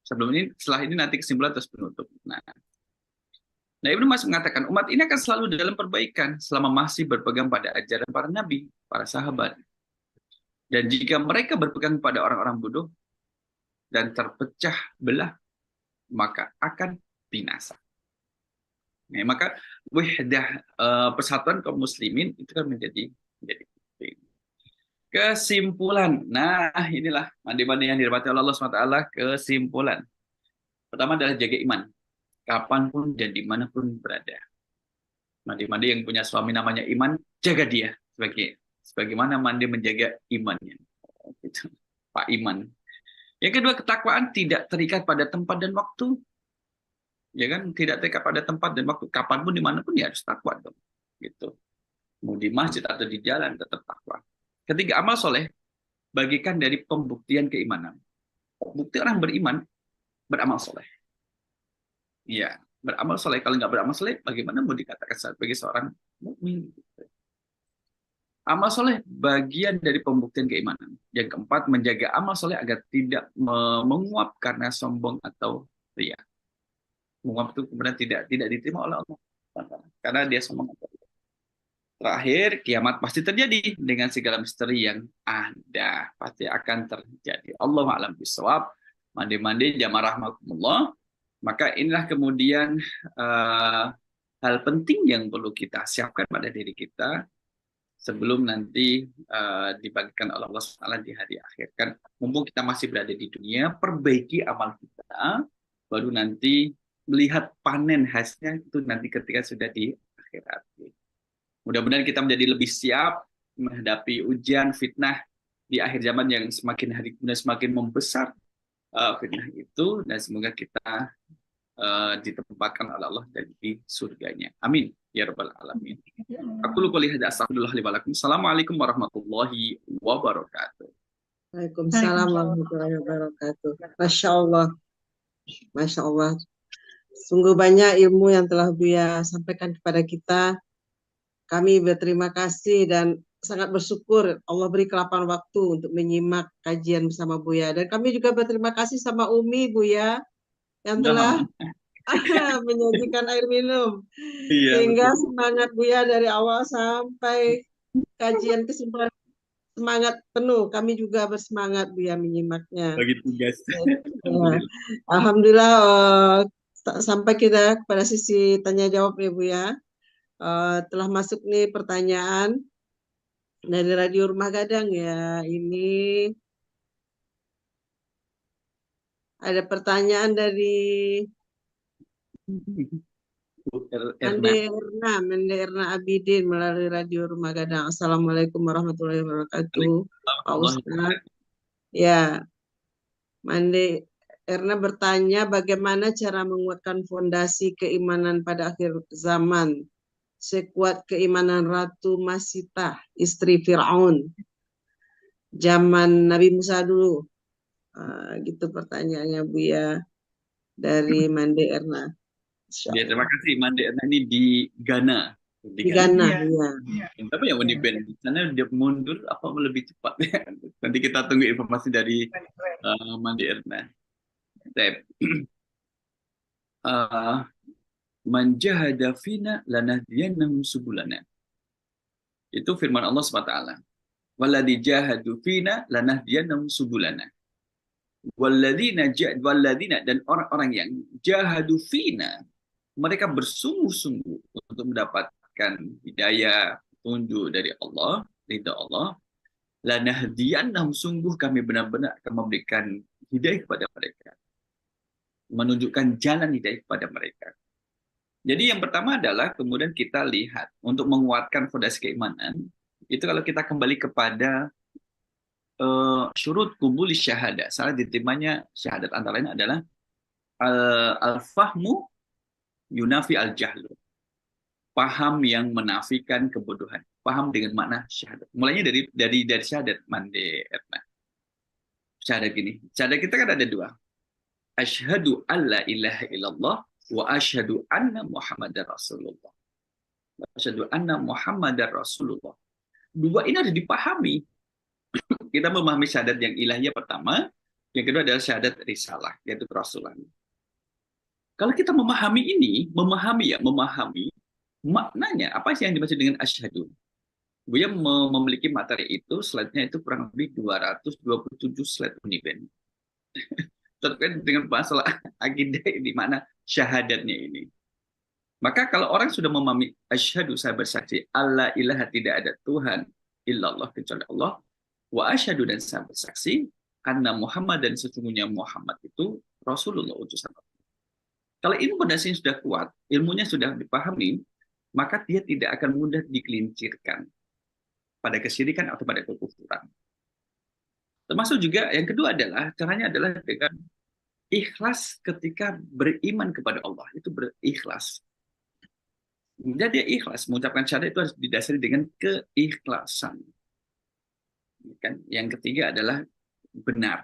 Setelah ini nanti kesimpulan terus penutup. Nah, Ibnu Mas'ud mengatakan, umat ini akan selalu dalam perbaikan selama masih berpegang pada ajaran para nabi, para sahabat. Dan jika mereka berpegang pada orang-orang bodoh dan terpecah belah, maka akan binasa. Nah, maka wahdah persatuan kaum muslimin itu kan menjadi penting. Kesimpulan. Nah, inilah mandi-mandi yang dirahmati Allah SWT. Kesimpulan. Pertama adalah jaga iman. Kapanpun dan dimanapun berada. Mandi-mandi yang punya suami namanya Iman, jaga dia sebagaimana mandi menjaga imannya. Gitu. Pak Iman. Yang kedua, ketakwaan tidak terikat pada tempat dan waktu. Ya kan, tidak terikat pada tempat dan waktu. Kapanpun dimanapun dia harus takwa dong. Gitu. Mau di masjid atau di jalan tetap takwa. Ketiga, amal soleh bagikan dari pembuktian keimanan. Bukti orang beriman beramal soleh. Iya, beramal soleh. Kalau nggak beramal soleh, bagaimana mau dikatakan sebagai seorang mukmin? Amal soleh bagian dari pembuktian keimanan. Yang keempat, menjaga amal soleh agar tidak menguap karena sombong atau ria. Menguap itu kemudian tidak diterima oleh Allah karena dia sombong atau ria. Terakhir, kiamat pasti terjadi dengan segala misteri yang ada. Pasti akan terjadi. Allahu a'lam bishawab. Mandi-mandi jamaah rahmatullah. Maka inilah kemudian hal penting yang perlu kita siapkan pada diri kita sebelum nanti dibagikan oleh Allah SWT di hari akhir. Kan mumpung kita masih berada di dunia, perbaiki amal kita, baru nanti melihat panen hasilnya itu nanti ketika sudah di akhirat. Mudah-mudahan kita menjadi lebih siap menghadapi ujian fitnah di akhir zaman yang semakin hari kemudian semakin membesar. Fitnah itu, dan semoga kita ditempatkan oleh Allah dan di surganya. Amin ya rabbal alamin. Aku lupa lihat astagfirullah li wa lakum. Assalamualaikum warahmatullahi wabarakatuh. Waalaikumsalam warahmatullahi wabarakatuh. Masya Allah. Masya Allah. Sungguh banyak ilmu yang telah Buya sampaikan kepada kita. Kami berterima kasih dan sangat bersyukur Allah beri kelapangan waktu untuk menyimak kajian bersama Buya. Dan kami juga berterima kasih sama Umi Buya yang telah Nah, menyajikan air minum. iya Sehingga betul. semangat Buya dari awal sampai kajian kesimpulan semangat penuh. Kami juga bersemangat Buya menyimaknya. Bagi tugas. Ya. Alhamdulillah. Alhamdulillah sampai kita pada sisi tanya jawab ya Bu ya. Telah masuk nih pertanyaan dari Radio Rumah Gadang ya. Ini ada pertanyaan dari Erna. Mende Erna Abidin melalui Radio Rumah Gadang. Assalamualaikum warahmatullahi wabarakatuh. Pak Ustadz. Ya, Mande Erna bertanya bagaimana cara menguatkan fondasi keimanan pada akhir zaman sekuat keimanan Ratu Masitah, istri Fir'aun, zaman Nabi Musa dulu. Gitu pertanyaannya Bu ya, dari Mande Erna. Ya, terima kasih Mande Erna ini di Ghana. Di Ghana, Iya. ya. Iya. Tapi yang di band di sana dia mundur apa lebih cepat. Nanti kita tunggu informasi dari Mande Erna. Man jahada fina lanahdiyannahum subulana. Itu firman Allah SWT. Walladzi jahadu fina lanahdiyannahum subulana. Walladzina dan orang-orang yang jahadu fina, mereka bersungguh-sungguh untuk mendapatkan hidayah, petunjuk dari Allah, ridha Allah. Lanahdiyannahum, sungguh kami benar-benar akan memberikan hidayah kepada mereka. Menunjukkan jalan hidayah kepada mereka. Jadi yang pertama adalah kemudian kita lihat untuk menguatkan fondasi keimanan, itu kalau kita kembali kepada syurut kubuli syahadah, salah diterimanya syahadat antara lain adalah al-fahmu yunafi al-jahlu, paham yang menafikan kebodohan, paham dengan makna syahadat. Mulainya dari syahadat Mande Erna. Syahadat gini, syahadat kita kan ada dua. Asyhadu alla ilaha illallah wa asyhadu anna Muhammadar Rasulullah. Asyhadu anna Muhammadar Rasulullah. Dua ini harus dipahami. Kita memahami syahadat yang ilahiyah pertama, yang kedua adalah syahadat risalah, yaitu kerasulan. Kalau kita memahami ini, memahami maknanya apa sih yang dimaksud dengan asyhadu? Buya memiliki materi itu, slide-nya itu kurang lebih 227 slide Uniben. Terkait dengan masalah akidah di mana syahadatnya ini. Maka kalau orang sudah memahami asyhadu, saya bersaksi alla ilaha, tidak ada Tuhan illallah kecuali Allah, wa asyhadu, dan saya bersaksi anna Muhammad, dan sesungguhnya Muhammad itu Rasulullah, utusan Allah. Kalau ilmu fondasinya sudah kuat, ilmunya sudah dipahami, maka dia tidak akan mudah dikelincirkan pada kesyirikan atau pada kekufuran. Termasuk juga yang kedua adalah caranya adalah dengan ikhlas ketika beriman kepada Allah, itu berikhlas. Jadi dia ikhlas, mengucapkan syahadat itu harus didasari dengan keikhlasan. Kan? Yang ketiga adalah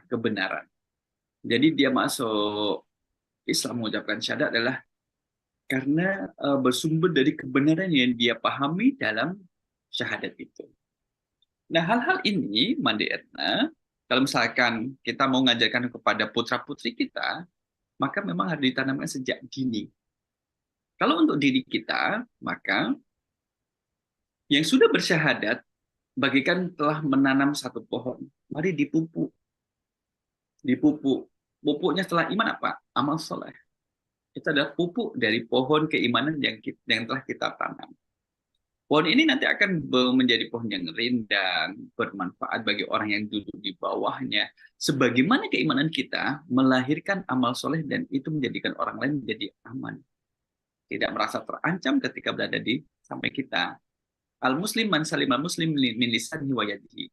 kebenaran. Jadi dia masuk Islam mengucapkan syahadat adalah karena bersumber dari kebenaran yang dia pahami dalam syahadat itu. Nah, hal-hal ini, Mande Erna, kalau misalkan kita mau mengajarkan kepada putra-putri kita, maka memang harus ditanamkan sejak dini. Kalau untuk diri kita, maka yang sudah bersyahadat, bagikan telah menanam satu pohon. Mari dipupuk. Pupuknya setelah iman apa? Amal soleh. Itu adalah pupuk dari pohon keimanan yang telah kita tanam. Pohon ini nanti akan menjadi pohon yang rindang, bermanfaat bagi orang yang duduk di bawahnya. Sebagaimana keimanan kita melahirkan amal soleh dan itu menjadikan orang lain menjadi aman. Tidak merasa terancam ketika berada di samping kita. Al-Muslim man salimal muslim min lisanihi wa yadihi.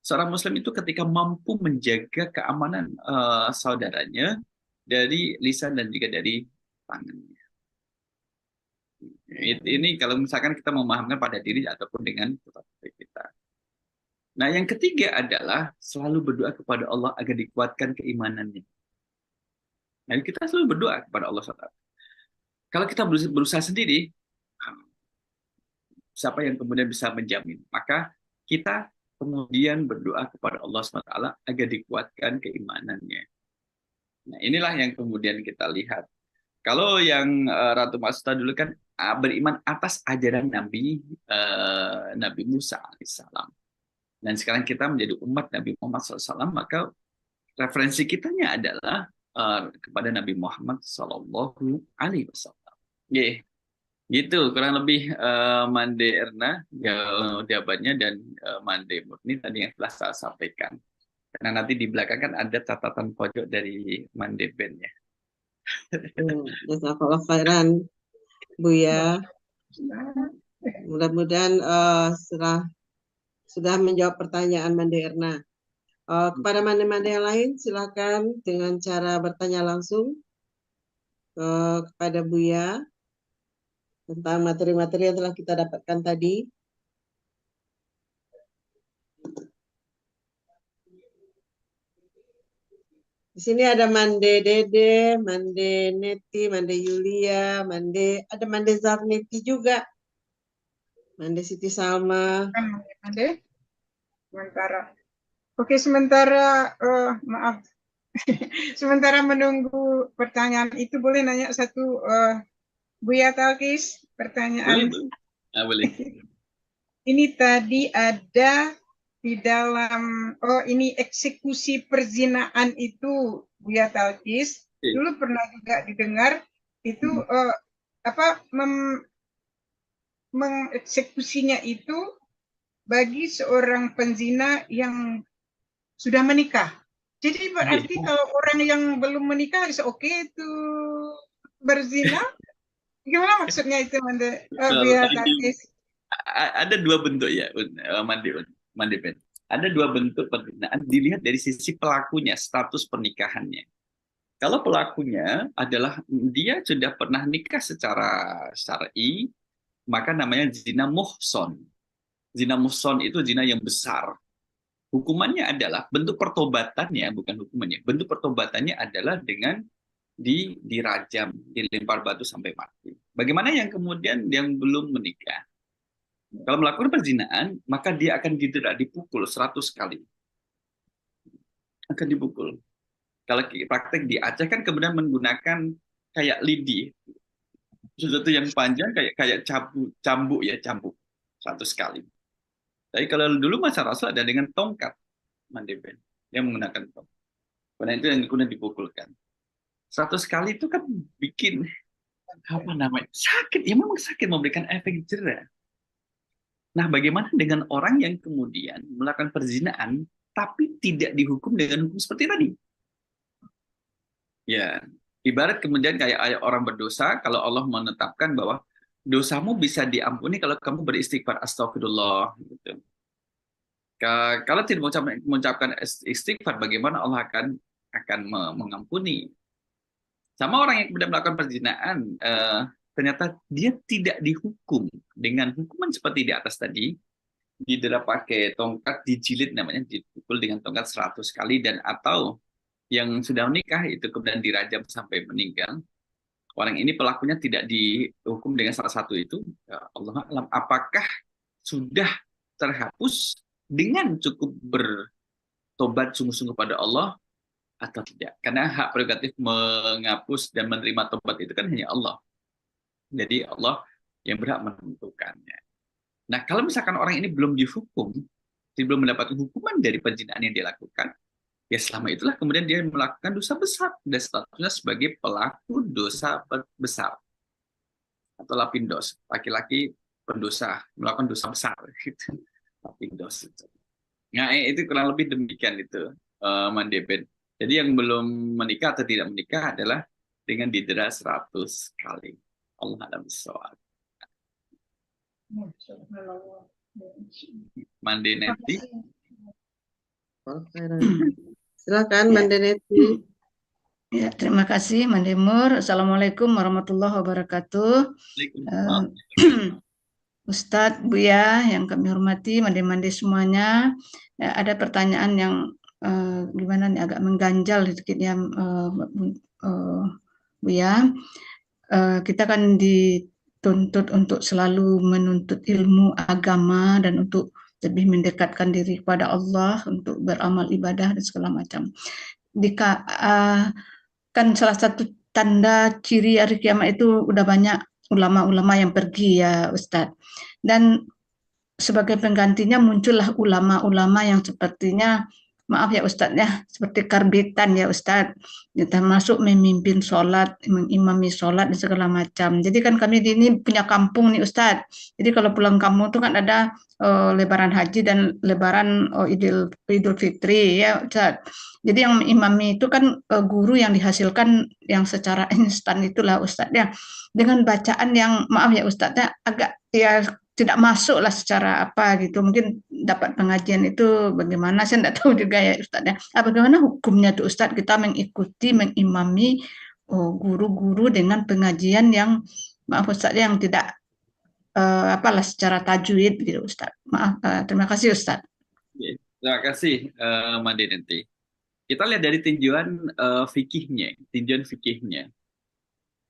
Seorang Muslim itu ketika mampu menjaga keamanan saudaranya dari lisan dan juga dari tangannya. Ini kalau misalkan kita memahamkan pada diri ataupun dengan putra-putri kita. Nah, yang ketiga adalah selalu berdoa kepada Allah agar dikuatkan keimanannya. Dan kita selalu berdoa kepada Allah SWT. Kalau kita berusaha sendiri, siapa yang kemudian bisa menjamin? Maka kita kemudian berdoa kepada Allah SWT agar dikuatkan keimanannya. Nah, inilah yang kemudian kita lihat. Kalau yang Ratu Masuta dulu kan beriman atas ajaran Nabi Musa alaihissalam. Dan sekarang kita menjadi umat Nabi Muhammad SAW, maka referensi kitanya adalah kepada Nabi Muhammad Sallallahu Alaihi Wasallam. Gitu kurang lebih Mande Erna jawabannya, dan Mande Murni tadi yang telah saya sampaikan. Karena nanti di belakang kan ada catatan pojok dari Mande Ben ya. Jazakallah khairan, Buya. Mudah-mudahan sudah menjawab pertanyaan Mande Erna. Kepada Mande-Mande yang lain, silakan dengan cara bertanya langsung kepada Buya tentang materi-materi yang telah kita dapatkan tadi. Di sini ada Mande Dede, Mande Neti, Mande Yulia, ada Mande Zarneti juga. Mande Siti Salma. Mande, sementara. Oke, sementara maaf. Sementara menunggu pertanyaan itu, boleh nanya satu, Buya Talkis, pertanyaan. Boleh. Ini tadi ada di dalam, ini eksekusi perzinaan itu, Buya Talkis. Dulu pernah juga didengar itu mengeksekusinya itu bagi seorang penzina yang sudah menikah. Jadi berarti kalau orang yang belum menikah is oke itu berzina? Gimana maksudnya itu, Buya Talkis? Ada dua bentuk ya, Mande Ben. Ada dua bentuk perzinaan dilihat dari sisi pelakunya, status pernikahannya. Kalau pelakunya adalah dia sudah pernah nikah secara syar'i, maka namanya zina muhson. Zina muhson itu zina yang besar. Hukumannya adalah bentuk pertobatannya, bukan hukumannya. Bentuk pertobatannya adalah dengan dirajam, dilempar batu sampai mati. Bagaimana yang kemudian yang belum menikah? Kalau melakukan perzinaan, maka dia akan didera, dipukul 100 kali. Akan dipukul. Kalau praktek di Aceh kan kemudian menggunakan kayak lidi. Sesuatu yang panjang kayak cambuk 100 kali. Tapi kalau dulu masa Rasul ada dengan tongkat, Mande Ben. Dia menggunakan tongkat. Karena itu yang kemudian dipukulkan. 100 kali itu kan bikin sakit. Ya memang sakit, memberikan efek jera. Nah, bagaimana dengan orang yang kemudian melakukan perzinaan tapi tidak dihukum dengan hukum seperti tadi? Ya, ibarat kemudian kayak orang berdosa, kalau Allah menetapkan bahwa dosamu bisa diampuni kalau kamu beristighfar, astagfirullah gitu. Kalau tidak mengucapkan istighfar, bagaimana Allah akan mengampuni? Sama orang yang kemudian melakukan perzinaan, ternyata dia tidak dihukum dengan hukuman seperti di atas tadi, didera pakai tongkat, dijilid namanya, dipukul dengan tongkat 100 kali, dan atau yang sudah menikah itu kemudian dirajam sampai meninggal. Orang ini pelakunya tidak dihukum dengan salah satu itu. Allah alam, apakah sudah terhapus dengan cukup bertobat sungguh-sungguh pada Allah atau tidak? Karena hak prerogatif menghapus dan menerima tobat itu kan hanya Allah. Jadi Allah yang berhak menentukannya. Nah, kalau misalkan orang ini belum dihukum, belum mendapatkan hukuman dari perzinaan yang dia lakukan, ya selama itulah kemudian dia melakukan dosa besar dan statusnya sebagai pelaku dosa besar atau lapindos, laki-laki pendosa melakukan dosa besar, gitu. Lapindos itu. Nah, itu kurang lebih demikian itu, Mande Ben. Jadi yang belum menikah atau tidak menikah adalah dengan didera 100 kali. Allah a'lam bishawab. Mande Neti. Silakan Mande Neti. Ya, terima kasih Mandemur. Assalamualaikum warahmatullahi wabarakatuh. Ustadz, Buya yang kami hormati, Mande-Mande semuanya. Ya, ada pertanyaan yang gimana nih, agak mengganjal sedikit ya, Bu ya. Kita kan dituntut untuk selalu menuntut ilmu agama dan untuk lebih mendekatkan diri kepada Allah, untuk beramal ibadah dan segala macam. Kan salah satu tanda ciri hari kiamat itu udah banyak ulama-ulama yang pergi ya Ustadz. Dan sebagai penggantinya muncullah ulama-ulama yang sepertinya, maaf ya Ustadz ya, seperti karbitan ya Ustadz, termasuk memimpin sholat, mengimami sholat dan segala macam. Jadi kan kami di ini punya kampung nih Ustadz. Jadi kalau pulang kampung tuh kan ada lebaran haji dan lebaran Idul Fitri ya Ustadz. Jadi yang mengimami itu kan guru yang dihasilkan yang secara instan itulah Ustadz ya. Dengan bacaan yang maaf ya Ustadz ya, agak ya tidak masuk lah secara apa gitu. Mungkin dapat pengajian itu bagaimana, saya tidak tahu juga ya Ustadz ya. Bagaimana hukumnya tuh Ustadz kita mengikuti, mengimami guru-guru dengan pengajian yang maaf Ustadz yang tidak apalah secara tajwid gitu Ustadz. Maaf, terima kasih Ustadz. Terima kasih Made nanti. Kita lihat dari tinjauan fikihnya, tinjauan fikihnya.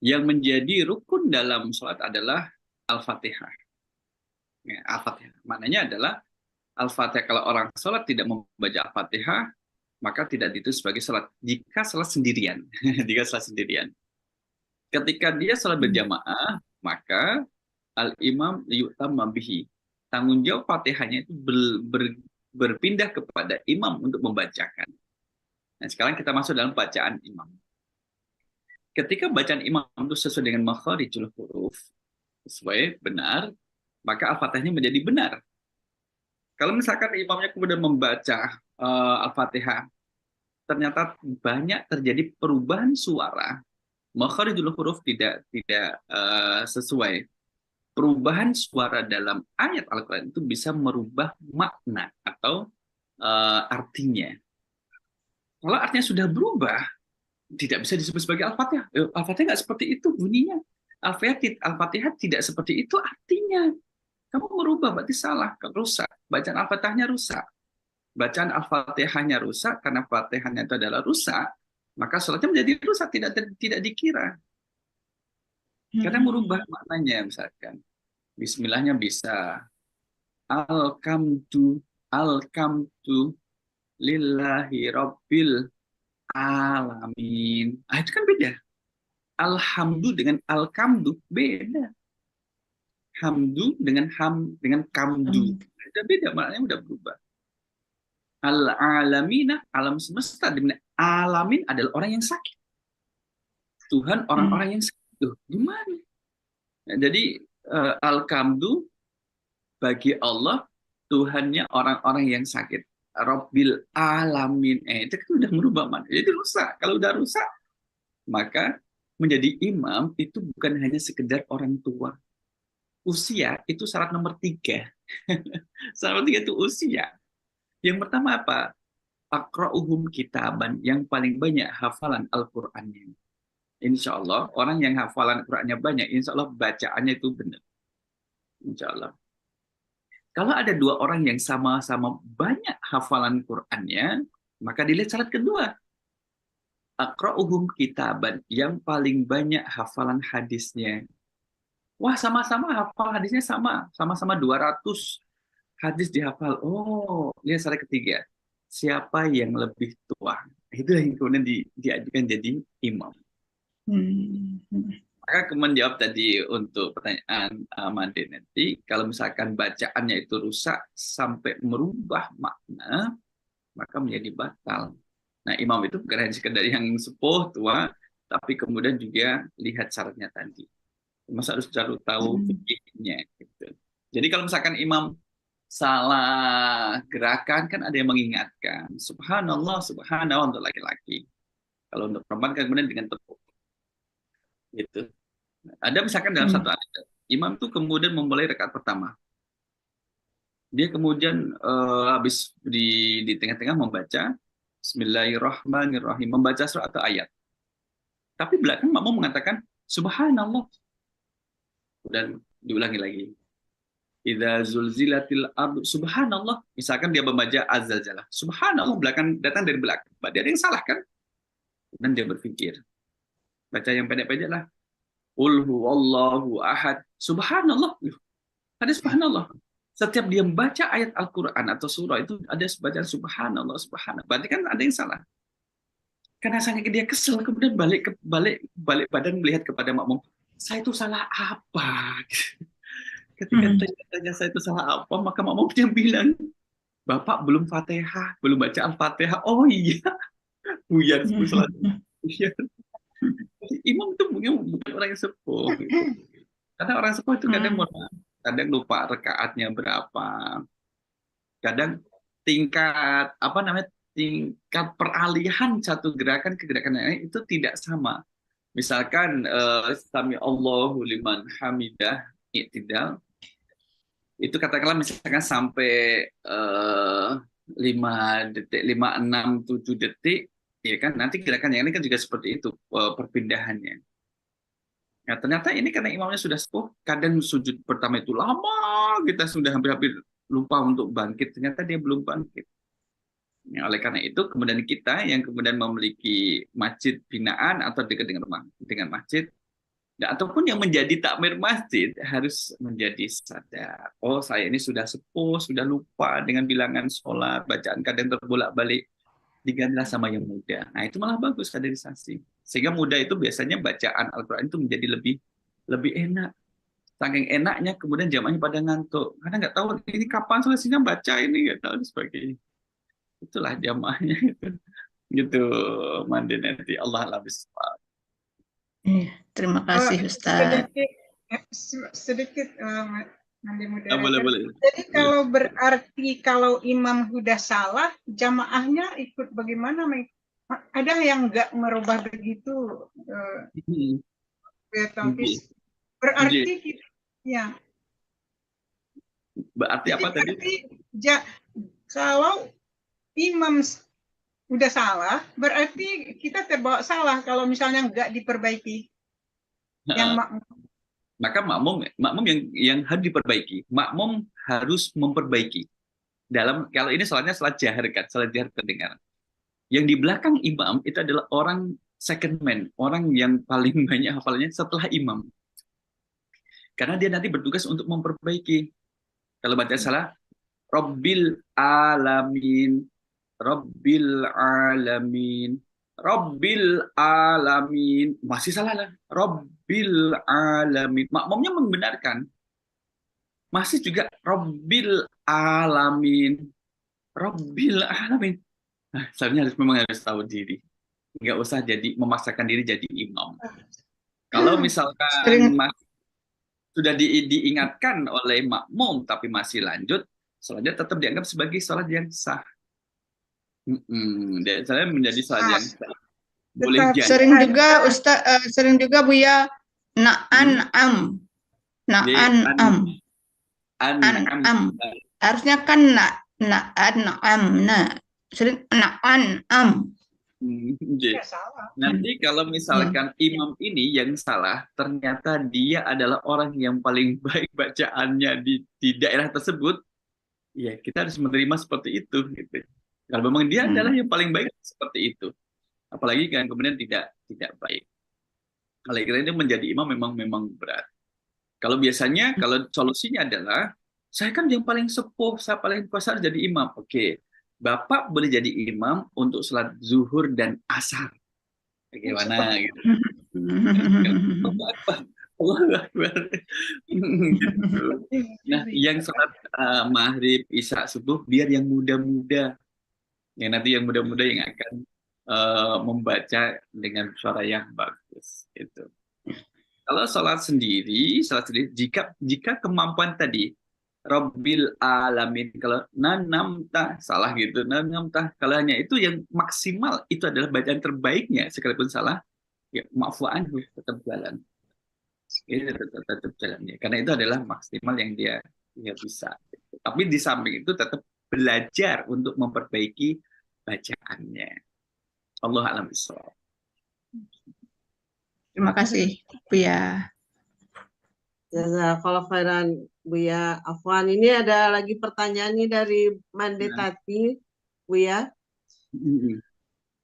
Yang menjadi rukun dalam sholat adalah Al-Fatihah. Ya, Al-Fatihah. Maknanya adalah Al-Fatihah, kalau orang sholat tidak membaca Al-Fatihah, maka tidak itu sebagai sholat. Jika sholat sendirian. Jika sholat sendirian. Ketika dia sholat berjamaah, maka al-imam yu'tamma bihi. Tanggung jawab Fatihahnya itu berpindah kepada imam untuk membacakan. Nah, sekarang kita masuk dalam bacaan imam. Ketika bacaan imam itu sesuai dengan makharijul huruf, sesuai benar, maka Al-Fatihahnya menjadi benar. Kalau misalkan imamnya kemudian membaca Al-Fatihah, ternyata banyak terjadi perubahan suara, makharijul huruf tidak sesuai. Perubahan suara dalam ayat Al-Quran itu bisa merubah makna atau artinya. Kalau artinya sudah berubah, tidak bisa disebut sebagai Al-Fatihah. Al-Fatihah nggak seperti itu bunyinya. Al-Fatihah tidak seperti itu artinya. Kamu merubah, berarti salah, rusak. Bacaan Al-Fatihahnya rusak. Bacaan Al-Fatihahnya rusak, karena Fatihahnya itu adalah rusak, maka sholatnya menjadi rusak, tidak dikira. Karena merubah maknanya, misalkan. Bismillahnya bisa. Alkamdu lillahi rabbil alamin. Itu kan beda. Alhamdu dengan alkamdu beda. Hamdu dengan kamdu. Beda, maknanya udah berubah. Al-alamina, alam semesta. Dimana alamin adalah orang yang sakit. Tuhan orang-orang yang sakit. Gimana? Nah, jadi al-kamdu bagi Allah, Tuhannya orang-orang yang sakit. Rabbil alamin. Itu kan udah merubah makna. Jadi rusak. Kalau udah rusak, maka menjadi imam itu bukan hanya sekedar orang tua. Usia itu syarat nomor 3. Syarat nomor 3 itu usia. Yang pertama apa? Aqra'uhum kitaban, yang paling banyak hafalan Al-Qur'annya. Insya Allah, orang yang hafalan Al-Qur'annya banyak, insya Allah bacaannya itu benar. Insya Allah. Kalau ada 2 orang yang sama-sama banyak hafalan Qur'annya, maka dilihat syarat kedua. Aqra'uhum kitaban, yang paling banyak hafalan hadisnya. Wah, sama-sama hafal hadisnya sama-sama 200 hadis dihafal. Oh, lihat syarat ketiga. Siapa yang lebih tua? Itu yang kemudian diajukan jadi imam. Maka kemudian jawab tadi untuk pertanyaan Made nanti, kalau misalkan bacaannya itu rusak sampai merubah makna, maka menjadi batal. Nah, imam itu bukan hanya sekedar yang sepuh, tua, tapi kemudian juga lihat syaratnya tadi. Masa harus tahu fikihnya gitu. Jadi kalau misalkan imam salah gerakan, kan ada yang mengingatkan. Subhanallah, subhanallah untuk laki-laki. Kalau untuk perempuan kan kemudian dengan tepuk. Gitu. Ada misalkan dalam satu ayat, imam itu kemudian memulai rakaat pertama. Dia kemudian habis di tengah-tengah membaca Bismillahirrahmanirrahim, membaca surah atau ayat. Tapi belakang makmum mengatakan Subhanallah. Dan diulangi lagi. Idza zulzilatil ardu, subhanallah. Misalkan dia membaca az-zalzalah. Subhanallah, belakang datang dari belakang. Berarti ada yang salah kan? Dan dia berpikir, Baca yang pendek-pendek lah. Qul huwallahu ahad. Subhanallah. Ada subhanallah. Setiap dia baca ayat Al-Quran atau surah itu ada bacaan subhanallah, subhanallah. Berarti kan ada yang salah. Karena sangat dia kesel, kemudian balik badan melihat kepada makmum. Saya itu salah apa? Ketika tanya saya itu salah apa, maka makmumnya bilang, Bapak belum Fatihah, belum baca Al-Fatihah. Oh iya, buyar salat. Imam itu bukan orang yang sepuh. Karena orang sepuh itu kadang lupa rakaatnya berapa. Kadang tingkat peralihan satu gerakan ke gerakan lain itu tidak sama. Misalkan sami Allahu liman hamidah i'tidal itu katakanlah misalkan sampai 5 detik, 5, 6, 7 detik, ya kan nanti gerakan yang ini kan juga seperti itu perpindahannya. Nah, ternyata ini karena imamnya sudah sepuh, kadang sujud pertama itu lama, kita sudah hampir-hampir lupa untuk bangkit, ternyata dia belum bangkit. Ya, oleh karena itu, kemudian kita yang kemudian memiliki masjid binaan atau dekat dengan masjid, ataupun yang menjadi takmir masjid harus menjadi sadar. Oh, saya ini sudah sepuh, sudah lupa dengan bilangan sholat, bacaan kadang terbolak-balik, digantilah sama yang muda. Nah, itu malah bagus kaderisasi. Sehingga muda itu biasanya bacaan Al-Quran itu menjadi lebih enak. Saking enaknya, kemudian jamaahnya pada ngantuk. Karena nggak tahu ini kapan selesainya baca ini, nggak tahu dan sebagainya. Itulah jamaahnya. Gitu, Mandi nanti. Allah labis. Terima kasih, Ustaz. Sedikit Mandi moderator. Boleh. Jadi kalau berarti kalau imam sudah salah, jamaahnya ikut bagaimana? Ada yang nggak merubah begitu? Berarti kita, ya. Berarti apa tadi? Kalau imam udah salah, berarti kita terbawa salah kalau misalnya nggak diperbaiki. Yang makmum. Maka makmum yang harus diperbaiki, makmum harus memperbaiki. Kalau ini salatnya salat jahar kan, salat jahar terdengar. Yang di belakang imam itu adalah orang second man, orang yang paling banyak hafalannya setelah imam. Karena dia nanti bertugas untuk memperbaiki. Kalau baca salah, Rabbil alamin, Rabbil alamin, Rabbil alamin, masih salah lah. Rabbil alamin. Makmumnya membenarkan. Masih juga Rabbil alamin. Rabbil alamin. Nah, sebenarnya memang harus tahu diri. Nggak usah memaksakan diri jadi imam. Kalau misalkan sudah diingatkan oleh makmum tapi masih lanjut, salatnya tetap dianggap sebagai salat yang sah. Dan saya menjadi salat yang sah. Boleh jadi. Sering juga Ustaz, sering juga Buya na'an-am. Harusnya kan na'an-am. Sering na'an-am. Nanti kalau misalkan imam ini yang salah, ternyata dia adalah orang yang paling baik bacaannya di daerah tersebut, ya kita harus menerima seperti itu. Gitu. Kalau memang dia adalah yang paling baik seperti itu, apalagi kan kemudian tidak baik. Kalau itu menjadi imam memang berat. Kalau biasanya kalau solusinya adalah saya kan yang paling sepuh, saya paling kuasa jadi imam. Oke. Bapak boleh jadi imam untuk sholat zuhur dan asar. Bagaimana gitu. Allah Akbar. Nah, yang sholat maghrib, isya, subuh, biar yang muda-muda. Ya, nanti yang muda-muda yang akan membaca dengan suara yang bagus. Gitu. Kalau sholat sendiri, jika kemampuan tadi, Rabbil alamin, kalau nanamtah salah gitu, nanamtah kalau hanya itu yang maksimal itu adalah bacaan terbaiknya sekalipun salah, ya maafu anhu, tetap jalan. Ini tetap jalannya karena itu adalah maksimal yang dia bisa. Tapi di samping itu tetap belajar untuk memperbaiki bacaannya. Allah a'lam bishawab. Terima kasih Buya. Jazakallahu khairan Buya Afwan. Ini ada lagi pertanyaan nih dari Mande Tati, Buya.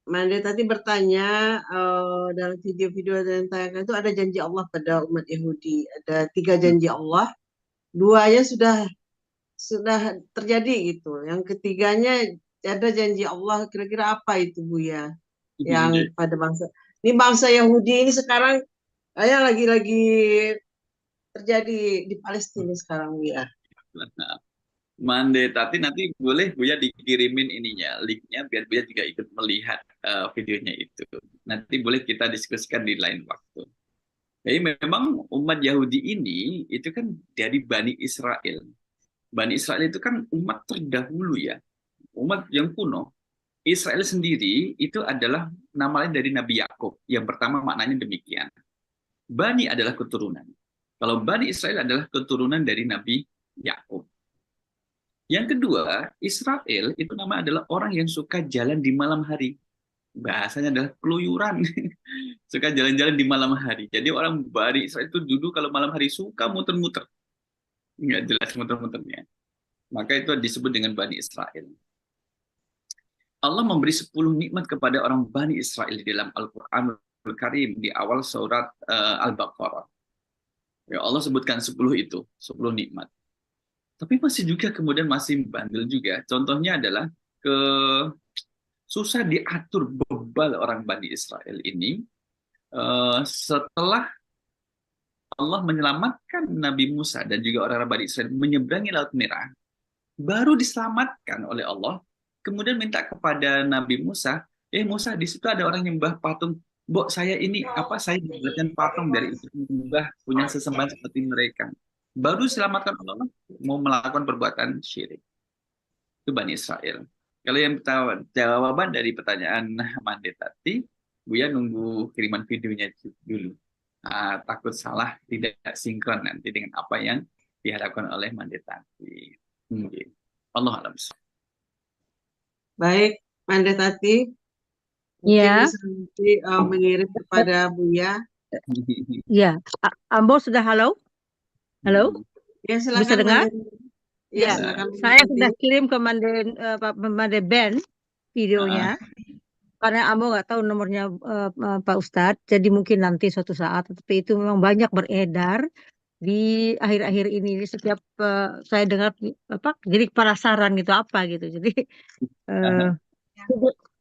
Manda tadi bertanya dalam video-video yang tayangkan itu ada janji Allah pada umat Yahudi. Ada 3 janji Allah, 2-nya sudah terjadi gitu. Yang ketiganya ada janji Allah, kira-kira apa itu Bu ya? Yang pada bangsa Yahudi ini sekarang yang lagi terjadi di Palestina sekarang Bu ya. Mande, tapi nanti boleh Buya dikirimin ininya, linknya biar Buya juga ikut melihat videonya itu. Nanti boleh kita diskusikan di lain waktu. Jadi memang umat Yahudi ini itu kan dari Bani Israel. Bani Israel itu kan umat terdahulu ya, umat yang kuno. Israel sendiri itu adalah nama lain dari Nabi Yakub. Yang pertama maknanya demikian. Bani adalah keturunan. Kalau Bani Israel adalah keturunan dari Nabi Yakub. Yang kedua, Israel itu nama adalah orang yang suka jalan di malam hari. Bahasanya adalah keluyuran. Suka jalan-jalan di malam hari. Jadi orang Bani Israel itu dulu kalau malam hari suka muter-muter. Nggak jelas muter-muternya. Maka itu disebut dengan Bani Israel. Allah memberi 10 nikmat kepada orang Bani Israel di dalam Al-Quran Al-Karim di awal surat Al-Baqarah. Ya, Allah sebutkan 10 itu, 10 nikmat. Tapi masih juga kemudian masih bandel juga. Contohnya adalah susah diatur bebal orang Bani Israel ini setelah Allah menyelamatkan Nabi Musa dan juga orang-orang Bani Israel menyeberangi Laut Merah, baru diselamatkan oleh Allah, kemudian minta kepada Nabi Musa, Musa, di situ ada orang yang nyembah patung. Mbok, saya ini saya dibuatkan patung dari itu menyembah punya sesembahan seperti mereka. Baru diselamatkan Allah mau melakukan perbuatan syirik. Itu Bani Israel. Kalau yang jawaban dari pertanyaan Mande tadi, Buya nunggu kiriman videonya dulu. Takut salah, tidak sinkron nanti dengan apa yang diharapkan oleh Mande tadi. Allah alam. Baik, Mande tadi. Ya. Bisa nanti mengirim kepada Buya. Ya, Ambo sudah halo? Halo? Ya, silakan. Bisa dengar? Ya, silakan. Saya sudah kirim ke Mande Ben videonya. Karena Ambo nggak tahu nomornya Pak Ustadz, jadi mungkin nanti suatu saat. Tapi itu memang banyak beredar di akhir-akhir ini. Setiap saya dengar jadi penasaran gitu apa gitu. Jadi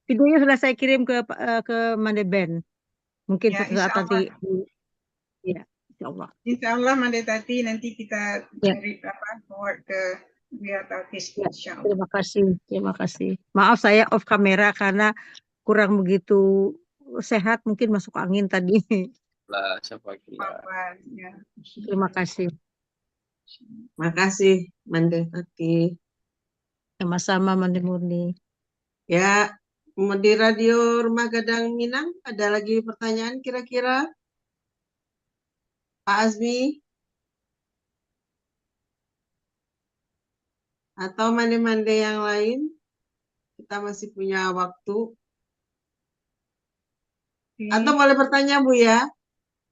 videonya sudah saya kirim ke Mande Ben. Mungkin Ya, suatu saat nanti. Ya, insya Allah. Insya Allah Mande Tati nanti kita cari forward ke Buya Talkis. Ya, terima kasih. Maaf saya off kamera karena kurang begitu sehat, mungkin masuk angin tadi. Terima kasih. Terima kasih Mande Tati. Sama-sama Mande Murni. Ya, di Radio Rumah Gadang Minang ada lagi pertanyaan kira-kira? Pak Azmi? Atau mande-mande yang lain? Kita masih punya waktu. Atau boleh bertanya Bu ya?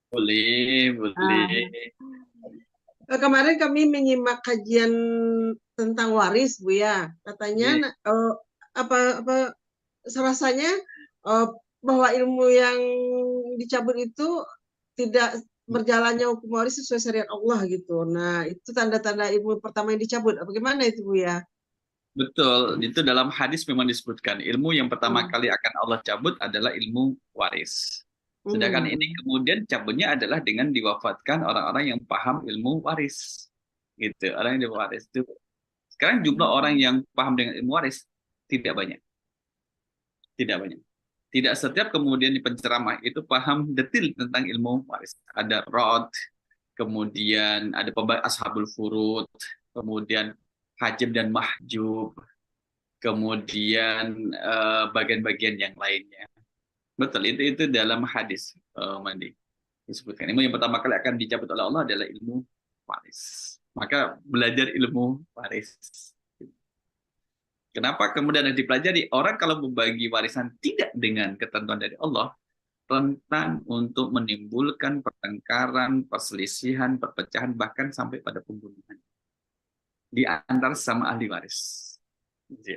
Boleh. Kemarin kami menyimak kajian tentang waris Bu ya. Katanya rasanya bahwa ilmu yang dicabut itu tidak berjalannya hukum waris sesuai syariat Allah gitu. Nah, itu tanda-tanda ilmu pertama yang dicabut. Bagaimana itu Bu ya? Betul, itu dalam hadis memang disebutkan ilmu yang pertama kali akan Allah cabut adalah ilmu waris. Sedangkan ini kemudian cabutnya adalah dengan diwafatkan orang-orang yang paham ilmu waris. Gitu, orang yang waris itu. Sekarang jumlah orang yang paham dengan ilmu waris tidak banyak. Tidak banyak. Tidak setiap kemudian di penceramah itu paham detail tentang ilmu waris. Ada Rod, kemudian ada Ashabul Furud, kemudian Hajib dan Mahjub, kemudian bagian-bagian yang lainnya. Betul, itu dalam hadis Mandi disebutkan. Ilmu yang pertama kali akan dicabut oleh Allah adalah ilmu waris. Maka belajar ilmu waris. Kenapa kemudian dipelajari? Orang kalau membagi warisan tidak dengan ketentuan dari Allah, rentan untuk menimbulkan pertengkaran, perselisihan, perpecahan, bahkan sampai pada pembunuhan di antara sama ahli waris.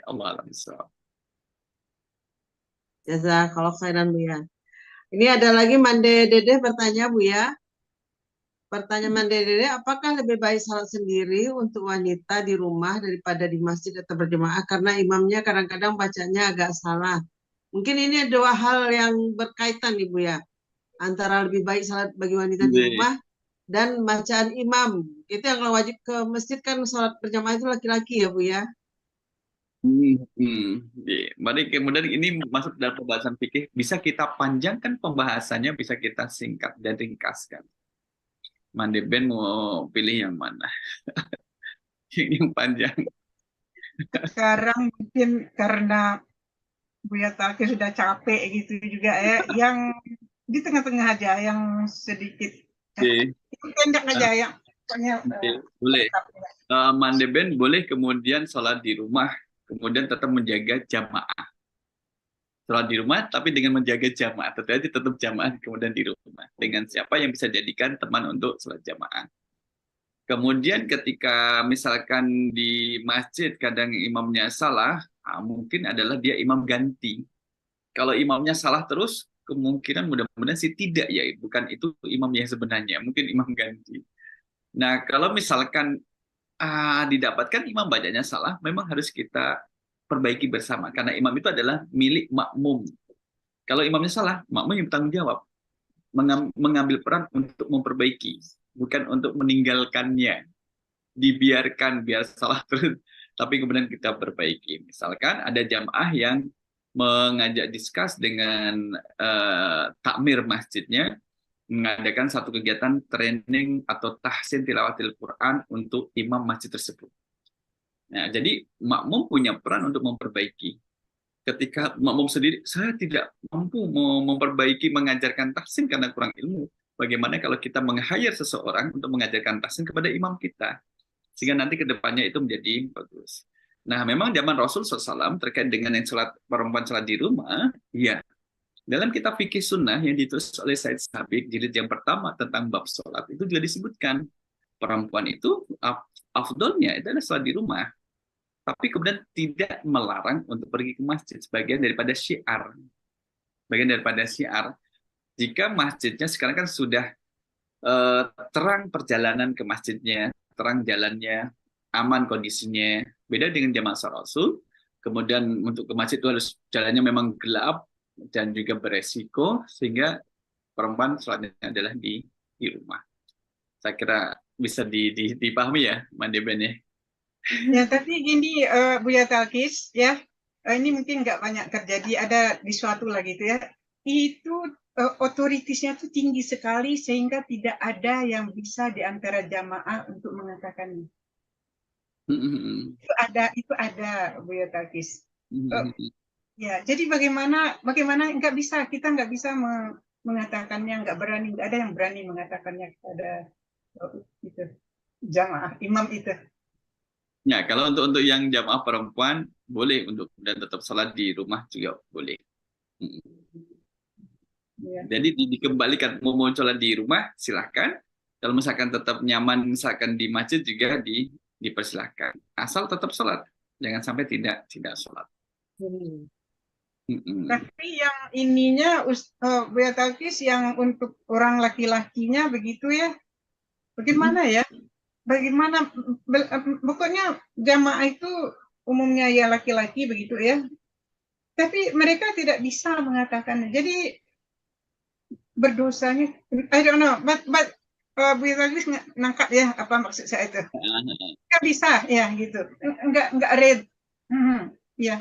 Allah alam. Jazakallah khairan Bu ya. Ini ada lagi Mande Dede bertanya Bu ya. Pertanyaan Mande Dede, apakah lebih baik salat sendiri untuk wanita di rumah daripada di masjid atau berjemaah karena imamnya kadang-kadang bacanya agak salah. Mungkin ini dua hal yang berkaitan nih Bu ya. Antara lebih baik salat bagi wanita di Baik. rumah dan bacaan imam. Itu yang kalau wajib ke masjid kan salat berjamaah itu laki-laki ya Bu ya. Iya. Mari kemudian ini masuk dalam pembahasan fikih. Bisa kita panjangkan pembahasannya, bisa kita singkat dan ringkaskan. Mande Ben mau pilih yang mana? Yang panjang. Sekarang mungkin karena Buya Talki sudah capek gitu juga ya, yang di tengah-tengah aja, yang sedikit Oke. pendek aja, yang pokoknya Oke, boleh. Mande Ben boleh kemudian sholat di rumah, kemudian tetap menjaga jamaah. Sholat di rumah, tapi dengan menjaga jamaah. Tetap jamaah kemudian di rumah. Dengan siapa yang bisa jadikan teman untuk sholat jamaah. Kemudian ketika misalkan di masjid kadang imamnya salah, mungkin adalah dia imam ganti. Kalau imamnya salah terus, kemungkinan mudah-mudahan sih tidak ya, bukan itu imam yang sebenarnya, mungkin imam ganti. Nah, kalau misalkan didapatkan imam bacanya salah, memang harus kita perbaiki bersama, karena imam itu adalah milik makmum. Kalau imamnya salah, makmum yang bertanggung jawab, mengambil peran untuk memperbaiki, bukan untuk meninggalkannya, dibiarkan biar salah terus, tapi kemudian kita perbaiki. Misalkan ada jamaah yang mengajak diskus dengan takmir masjidnya, mengadakan satu kegiatan training atau tahsin tilawatil Quran untuk imam masjid tersebut. Nah, jadi makmum punya peran untuk memperbaiki. Ketika makmum sendiri, saya tidak mampu memperbaiki mengajarkan tahsin karena kurang ilmu. Bagaimana kalau kita meng-hire seseorang untuk mengajarkan tahsin kepada imam kita? Sehingga nanti ke depannya itu menjadi bagus. Nah, memang zaman Rasul SAW terkait dengan yang perempuan sholat di rumah, ya, dalam kitab fikih sunnah yang ditulis oleh Said Sabiq, jilid yang pertama tentang bab sholat, itu juga disebutkan perempuan itu afdolnya itu adalah sholat di rumah. Tapi kemudian tidak melarang untuk pergi ke masjid, sebagian daripada syiar. Bagian daripada syiar. Jika masjidnya sekarang kan sudah terang perjalanan ke masjidnya, terang jalannya, aman kondisinya. Beda dengan zaman Rasul, kemudian untuk ke masjid itu harus jalannya memang gelap dan juga beresiko, sehingga perempuan sholatnya adalah di rumah. Saya kira bisa dipahami ya, Mande Ben ya. Ya, tapi ini Buya Talkis ya, ini mungkin nggak banyak terjadi, ada di suatu lagi itu ya, itu otoritasnya itu tinggi sekali sehingga tidak ada yang bisa di antara jamaah untuk mengatakannya. Itu ada Buya Talkis. Ya, jadi bagaimana kita nggak bisa mengatakannya, nggak berani, nggak ada yang berani mengatakannya kepada itu jamaah imam itu. Ya, kalau untuk yang jamaah perempuan boleh untuk dan tetap sholat di rumah juga boleh. Ya. Jadi dikembalikan mau sholat di rumah silahkan. Kalau misalkan tetap nyaman misalkan di masjid juga dipersilahkan. Asal tetap sholat, jangan sampai tidak sholat. Tapi yang ininya Buya Talkis yang untuk orang laki-lakinya begitu ya, bagaimana ya? Bagaimana, pokoknya jamaah itu umumnya ya laki-laki begitu ya, tapi mereka tidak bisa mengatakan. Jadi berdosanya, I don't know, but Bu Talkis nangkap ya apa maksud saya itu? Nggak bisa ya gitu, nggak read, ya.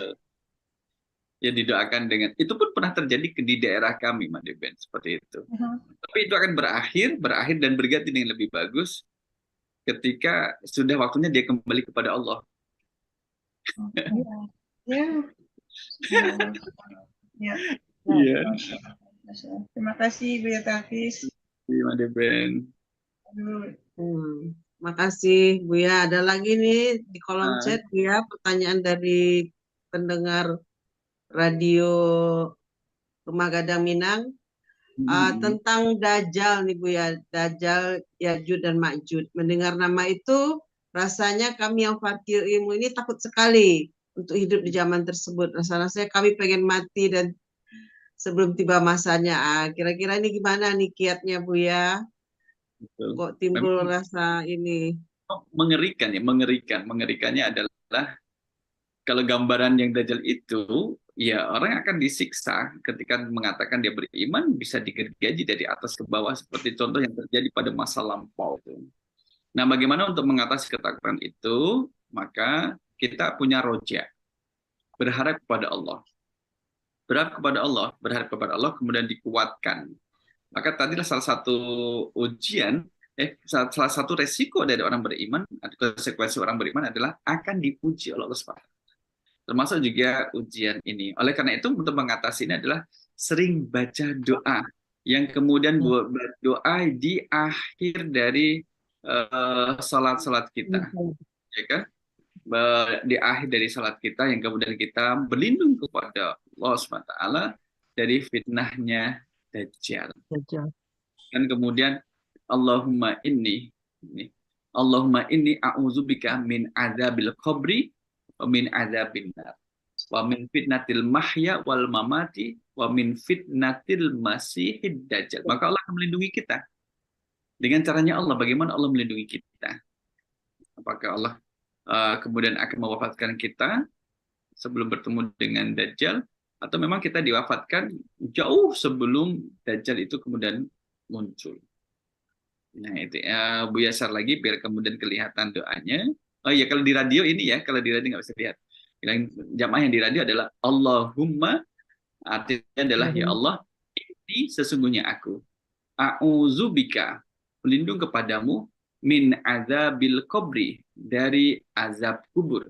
Ya didoakan dengan itu pun pernah terjadi di daerah kami, Mande Ben, seperti itu. Tapi itu akan berakhir dan berganti dengan lebih bagus ketika sudah waktunya dia kembali kepada Allah. Ya. Terima kasih Buya Talkis. Terima kasih Ben. Makasih Buya. Ada lagi nih di kolom chat Buya pertanyaan dari pendengar radio Rumah Gadang Minang. Tentang Dajjal nih Bu ya, Dajjal, Ya'juj dan Ma'juj. Mendengar nama itu, rasanya kami yang fakir ilmu ini takut sekali untuk hidup di zaman tersebut. Rasanya kami pengen mati dan sebelum tiba masanya. Kira-kira ini gimana nih kiatnya Buya? Betul. Kok timbul Memang rasa ini? mengerikan ya, mengerikannya adalah kalau gambaran yang Dajjal itu, ya orang akan disiksa ketika mengatakan dia beriman, bisa digergaji dari atas ke bawah, seperti contoh yang terjadi pada masa lampau. Nah, bagaimana untuk mengatasi ketakutan itu? Maka kita punya roja, berharap kepada Allah. Berharap kepada Allah, kemudian dikuatkan. Maka tadilah salah satu ujian, salah satu resiko dari orang beriman, konsekuensi orang beriman adalah akan diuji oleh Allah SWT. Termasuk juga ujian ini. Oleh karena itu, untuk mengatasi ini adalah sering baca doa, yang kemudian doa di akhir dari salat-salat kita, ya kan? Di akhir dari salat kita, yang kemudian kita berlindung kepada Allah SWT dari fitnahnya Dajjal. Dan kemudian Allahumma inni a'udzubika min adzabil qabri wa min adzabin nar wa min fitnatil mahya wal mamati wa min fitnatil masihid dajjal. Maka Allah akan melindungi kita. Dengan caranya Allah, bagaimana Allah melindungi kita? Apakah Allah kemudian akan mewafatkan kita sebelum bertemu dengan Dajjal, atau memang kita diwafatkan jauh sebelum Dajjal itu kemudian muncul? Nah, itu Bu Yasar lagi biar kemudian kelihatan doanya. Oh iya, kalau di radio ini ya, kalau di radio nggak bisa lihat. Jamaah yang di radio adalah Allahumma, artinya adalah ya Allah, ini sesungguhnya aku. A'udzubika, pelindung kepadamu, min azabil qabri, dari azab kubur.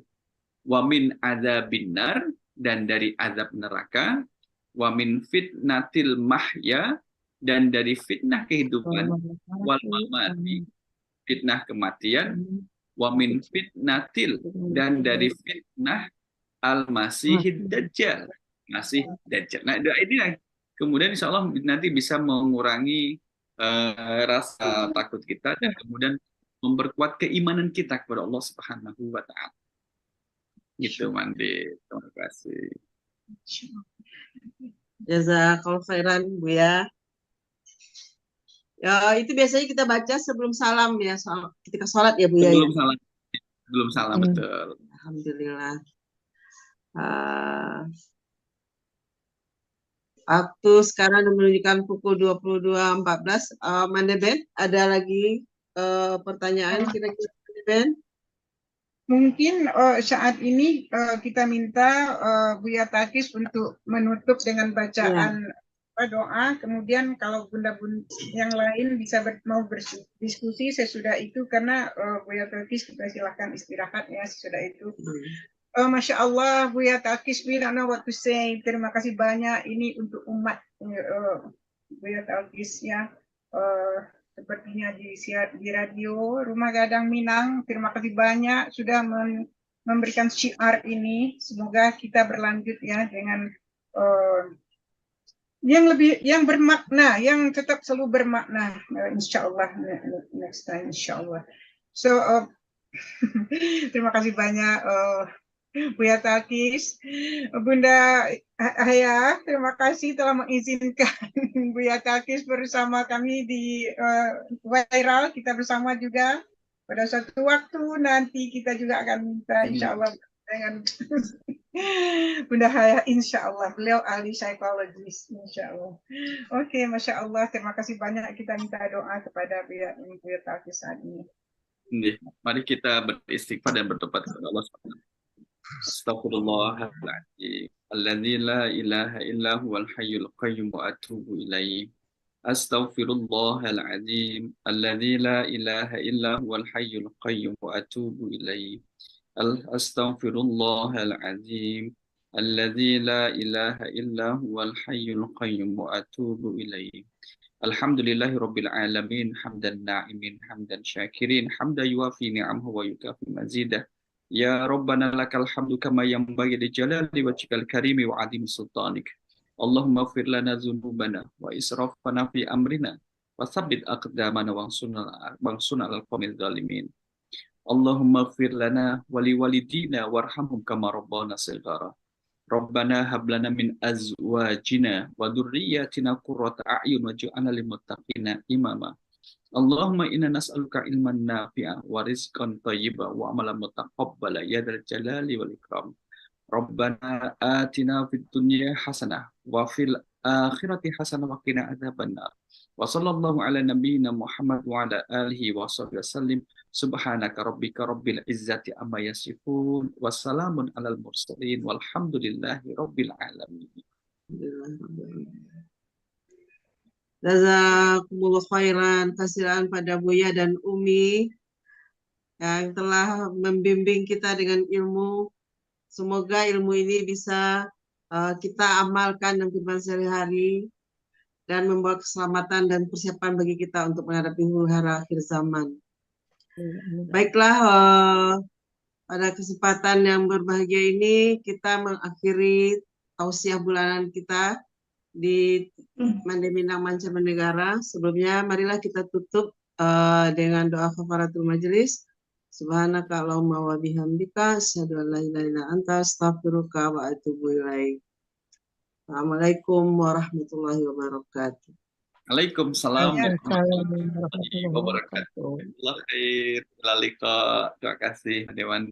Wa min azabin nar, dan dari azab neraka. Wa min fitnatil mahya, dan dari fitnah kehidupan. Wal mamati, fitnah kematian. Wa min fitnatil, dan dari fitnah al-masihid dajjal, masih dajjal. Nah, doa ini kemudian insya Allah nanti bisa mengurangi rasa takut kita, dan kemudian memperkuat keimanan kita kepada Allah Subhanahu wa Ta'ala. Gitu, Mandi. Terima kasih. Jazakallahu khairan, Bu ya. Ya, itu biasanya kita baca sebelum salam ya, ketika sholat ya Bu ya. Sebelum salam, betul. Alhamdulillah. Waktu sekarang menunjukkan pukul 22.14. Mandeben, ada lagi pertanyaan kira-kira Mandeben? Mungkin saat ini kita minta Buya Takis untuk menutup dengan bacaan doa. Kemudian kalau bunda-bunda yang lain bisa mau berdiskusi sesudah itu, karena Buya Takis kita silahkan istirahat ya sesudah itu. Masya Allah, Buya Takis, we don't know what to say. Terima kasih banyak. Ini untuk umat Buya Takis ya. Sepertinya di radio Rumah Gadang Minang. Terima kasih banyak sudah memberikan syiar ini. Semoga kita berlanjut ya dengan yang bermakna, yang tetap selalu bermakna. Insya Allah next time, insya Allah. So terima kasih banyak. Buya Takis, Bunda Haya, terima kasih telah mengizinkan Buya Takis bersama kami di Viral. Kita bersama juga pada suatu waktu nanti kita juga akan minta insya Allah dengan Bunda Haya, insya Allah beliau ahli psikologis, insya Allah. Oke, Masya Allah, terima kasih banyak. Kita minta doa kepada Buya Takis saat ini. Mari kita beristighfar dan bertobat kepada Allah SWT. Astaghfirullahaladzim, alladzi la ilaha illa huwal hayyul qayyum wa atubu ilaih. Astaghfirullahaladzim, alladzi la ilaha illa huwal hayyul qayyum wa atubu ilaih. Astaghfirullahaladzim, alladzi la ilaha illa huwal hayyul qayyum wa atubu ilaih. Alhamdulillahi rabbil alamin, hamdan na'imin, hamdan syakirin, hamdan yuwafi ni'amhu wa yukafi mazidah. Ya Rabbana lakal hamdu kama yanbaghi li jalali wajhikal karimi wa 'azimi sultanik. Allahumma ighfir lana dzunubana wa israfana fi amrina wa tsabbit aqdamana wansurna 'alal qawmil zalimin. Allahumma ighfir lana wa liwalidina warhamhum kama rabbana shighara. Rabbana hab lana min azwajina wa dzurriyyatina qurrata a'yun waj'alna lil muttaqina imama. Allahumma inna nas'aluka ilman nafi'a wa rizqan thayyiba wa amalan mutaqabbala ya dzal jalali wal ikram. Rabbana atina fid dunya hasanah wa fil akhirati hasanah wa qina adzabannar. Wa sallallahu ala nabiyyina Muhammad wa ala alihi wa sahbihi wasallim. Subhanaka rabbika rabbil izzati amma yasifun. Wassalamun alal mursalin walhamdulillahi rabbil alamin. Jazakumullah khairan, kasihan pada Buya dan Umi yang telah membimbing kita dengan ilmu. Semoga ilmu ini bisa kita amalkan dalam kehidupan sehari-hari dan membawa keselamatan dan persiapan bagi kita untuk menghadapi huru-hara akhir zaman. Baiklah, pada kesempatan yang berbahagia ini kita mengakhiri tausiah bulanan kita di Mande Minang Mancanegara. Sebelumnya marilah kita tutup dengan doa kafaratul majelis. Subhanaka Allahumma wa bihamdika asyhadu an la ilaha illa anta astaghfiruka wa atubu ilaik. Assalamualaikum warahmatullahi wabarakatuh. Waalaikumsalam Waalaikumsalam warahmatullahi wabarakatuh. Allah khair. Terima kasih Dewan.